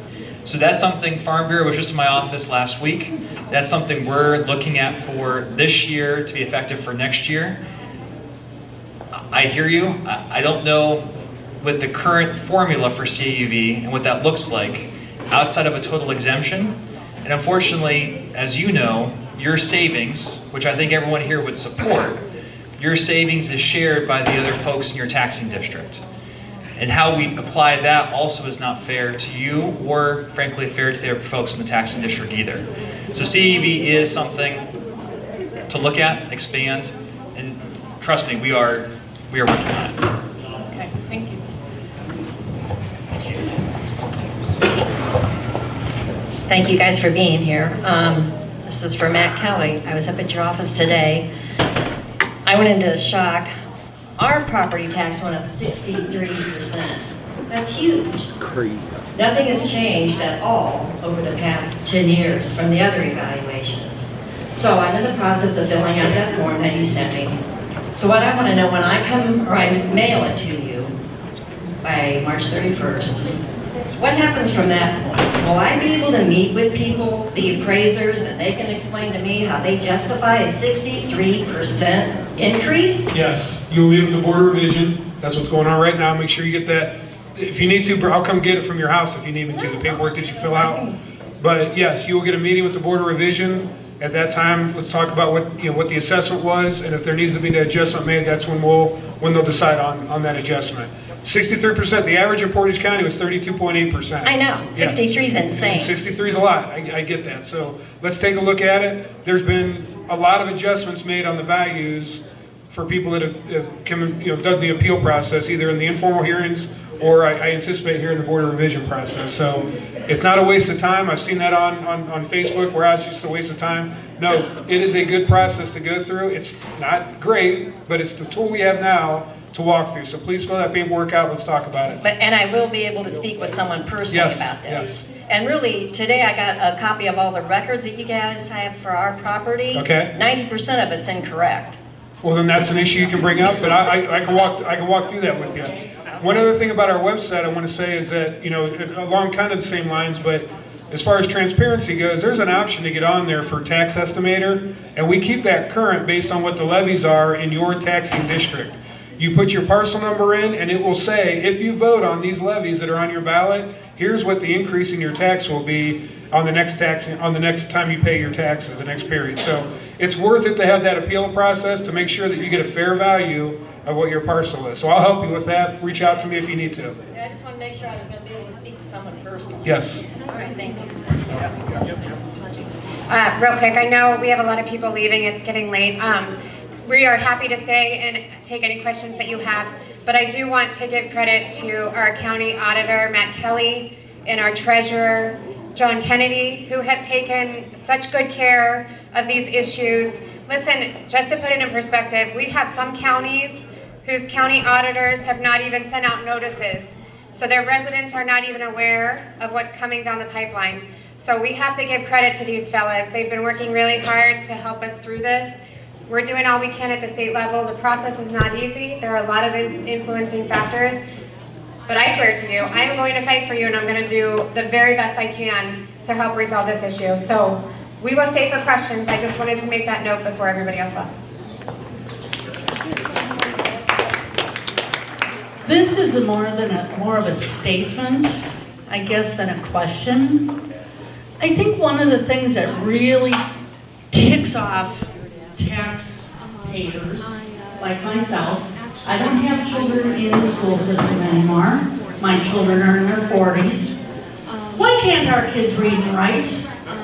So that's something, Farm Bureau was just in my office last week. That's something we're looking at for this year to be effective for next year. I hear you. I don't know with the current formula for CAUV and what that looks like outside of a total exemption. And unfortunately, as you know, your savings, which I think everyone here would support, your savings is shared by the other folks in your taxing district. And how we apply that also is not fair to you or, frankly, fair to the other folks in the taxing district either. So CAUV is something to look at, expand, and trust me, we are working on it. Okay, thank you. Thank you guys for being here. This is for Matt Kelly. I was up at your office today. I went into shock. Our property tax went up 63%. That's huge. Nothing has changed at all over the past 10 years from the other evaluations. So I'm in the process of filling out that form that you sent me. So what I want to know, when I come, or I mail it to you by March 31st, what happens from that point? Will I be able to meet with people, the appraisers, and they can explain to me how they justify a 63% increase? Yes, you'll meet with the Board of Revision. That's what's going on right now. Make sure you get that. If you need to, I'll come get it from your house if you need me to, the paperwork that you fill out. But yes, you will get a meeting with the Board of Revision. At that time, let's talk about what the assessment was, and if there needs to be an adjustment made, that's when they'll decide on that adjustment. 63%, the average in Portage County was 32.8%. I know, 63 is insane. 63 is a lot, I get that. So let's take a look at it. There's been a lot of adjustments made on the values for people that have done the appeal process, either in the informal hearings or I anticipate here in the Board of Revision process. So it's not a waste of time. I've seen that on Facebook where it's just a waste of time. No, it is a good process to go through. It's not great, but it's the tool we have now to walk through. So please fill that paperwork out. Let's talk about it. And I will be able to speak with someone personally about this. Yes. And really, today I got a copy of all the records that you guys have for our property. Okay. 90% of it's incorrect. Well, then that's an issue you can bring up, but I can walk through that with you. One other thing about our website I want to say is that, along kind of the same lines, but as far as transparency goes, there's an option to get on there for tax estimator, and we keep that current based on what the levies are in your taxing district. You put your parcel number in, and it will say, if you vote on these levies that are on your ballot, here's what the increase in your tax will be on the next time you pay your taxes, the next period. So it's worth it to have that appeal process to make sure that you get a fair value of what your parcel is. So I'll help you with that. Reach out to me if you need to. I just want to make sure I was going to be able to speak to someone personally. Yes. All right, thank you. Real quick, I know we have a lot of people leaving. It's getting late. We are happy to stay and take any questions that you have, but I do want to give credit to our county auditor, Matt Kelly, and our treasurer, John Kennedy, who have taken such good care of these issues. Listen, just to put it in perspective, we have some counties whose county auditors have not even sent out notices. So their residents are not even aware of what's coming down the pipeline. So we have to give credit to these fellas. They've been working really hard to help us through this. We're doing all we can at the state level. The process is not easy. There are a lot of influencing factors. But I swear to you, I am going to fight for you, and I'm going to do the very best I can to help resolve this issue. So we will stay for questions. I just wanted to make that note before everybody else left. This is more of a statement, I guess, than a question. I think one of the things that really ticks off taxpayers like myself, I don't have children in the school system anymore. My children are in their 40s. Why can't our kids read and write?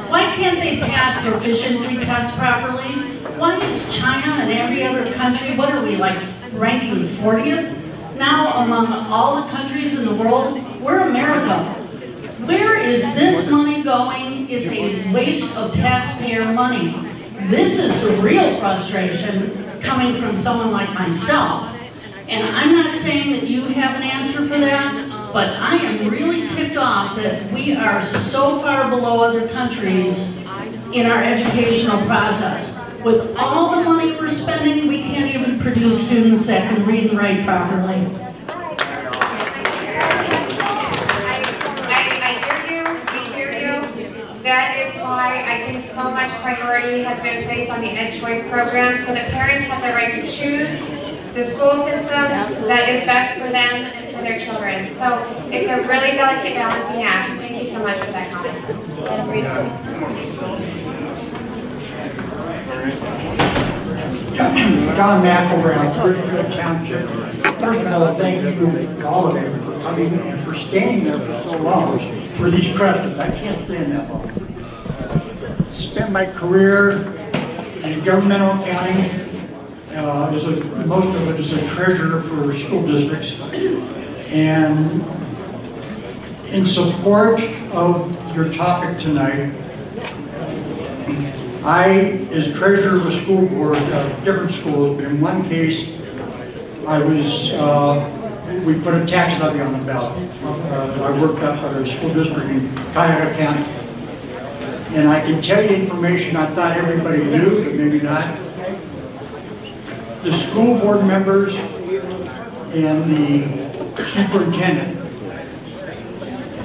Why can't they pass proficiency tests properly? Why is China and every other country, what are we, like ranking 40th? Now among all the countries in the world, we're America. Where is this money going? It's a waste of taxpayer money. This is the real frustration coming from someone like myself. And I'm not saying that you have an answer for that, but I am really ticked off that we are so far below other countries in our educational process. With all the money we're spending, we can't even produce students that can read and write properly. I hear you, we hear you. That is why I think so much priority has been placed on the Ed Choice program so that parents have the right to choose the school system that is best for them and for their children. So it's a really delicate balancing act. Thank you so much for that comment. John McElbrown, Bridgewood Township. First of all, thank you to all of you for coming and for standing there for so long for these questions. I can't stand that long. Spent my career in governmental accounting. Most of it as a treasurer for school districts. And in support of your topic tonight, I, as treasurer of a school board of different schools, but in one case, I was, we put a tax levy on the ballot. I worked up at a school district in Cuyahoga County. And I can tell you information I thought everybody knew, but maybe not. The school board members and the superintendent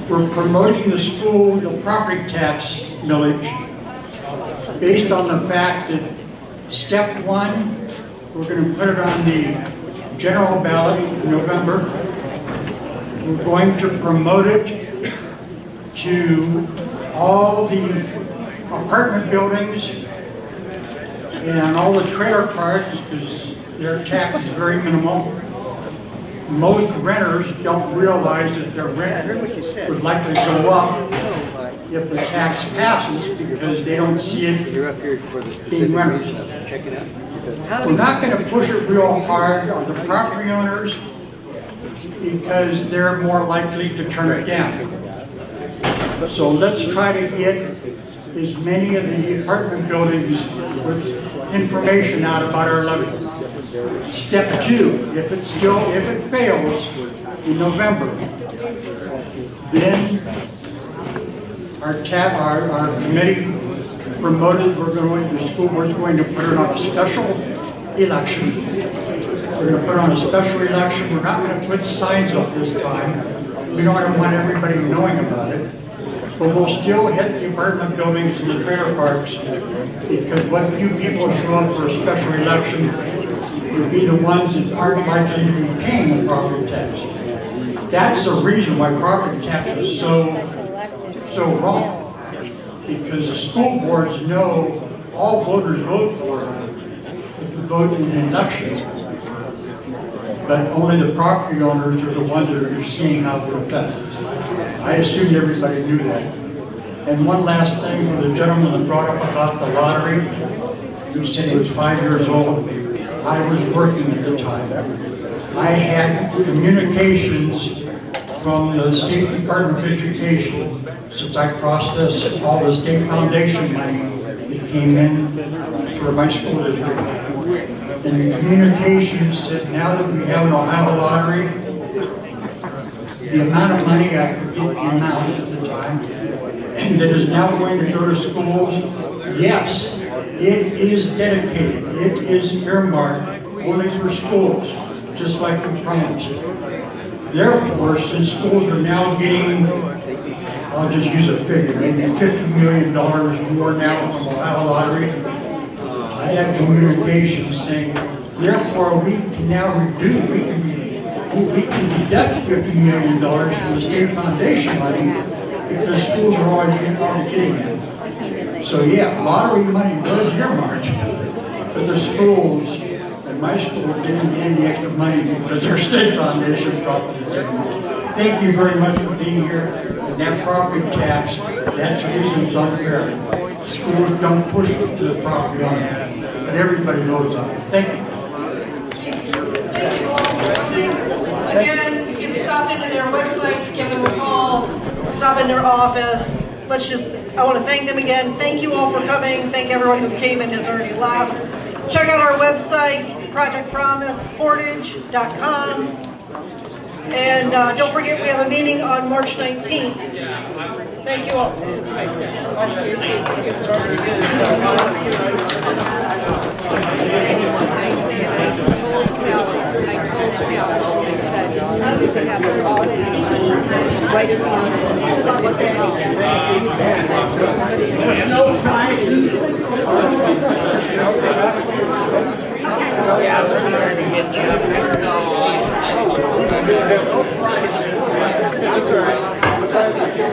were promoting the school, the property tax millage, based on the fact that step one, we're going to put it on the general ballot in November. We're going to promote it to all the apartment buildings and all the trailer parks, because their tax is very minimal. Most renters don't realize that their rent would likely go up if the tax passes, because they don't see it being renters. We're not going to push it real hard on the property owners, because they're more likely to turn it down. So let's try to get as many of the apartment buildings with information out about our levy. Step two, if it fails in November, then our committee promoted, the school board's going to put it on a special election. We're going to put it on a special election. We're not going to put signs up this time. We don't want everybody knowing about it. But we'll still hit the apartment buildings and the trailer parks, because what few people show up for a special election would be the ones that aren't likely to be paying the property tax. That's the reason why property tax is so wrong. Because the school boards know all voters vote for if you vote in an election. But only the property owners are the ones that are seeing how it affects. I assumed everybody knew that. And one last thing for the gentleman that brought up about the lottery, who said he was 5 years old. I was working at the time. I had communications from the State Department of Education, since I processed all the state foundation money that came in for my school district. And the communications said, now that we have an Ohio lottery, the amount of money, I forget the amount at the time, that is now going to go to schools, yes, it is dedicated, it is earmarked only for schools, just like we promised. Therefore, since schools are now getting, I'll just use a figure, maybe $50 million more now from Ohio Lottery, I had communications saying, therefore we can now reduce, we can deduct $50 million from the state foundation money, because schools are already getting it. So yeah, lottery money was earmarked, but the schools, and my school didn't get any extra money because our state foundation dropped it. Thank you very much for being here. And that property tax, that's the reason it's unfair. Schools don't push it to the property owner, but everybody knows on it. Thank you. Thank you all for coming. Again, you can stop into their websites, give them a call, stop in their office. I want to thank them again. Thank you all for coming. Thank everyone who came and has already left. Check out our website, Project Promise, portage.com. And don't forget, we have a meeting on March 19th. Thank you all. Right at the end.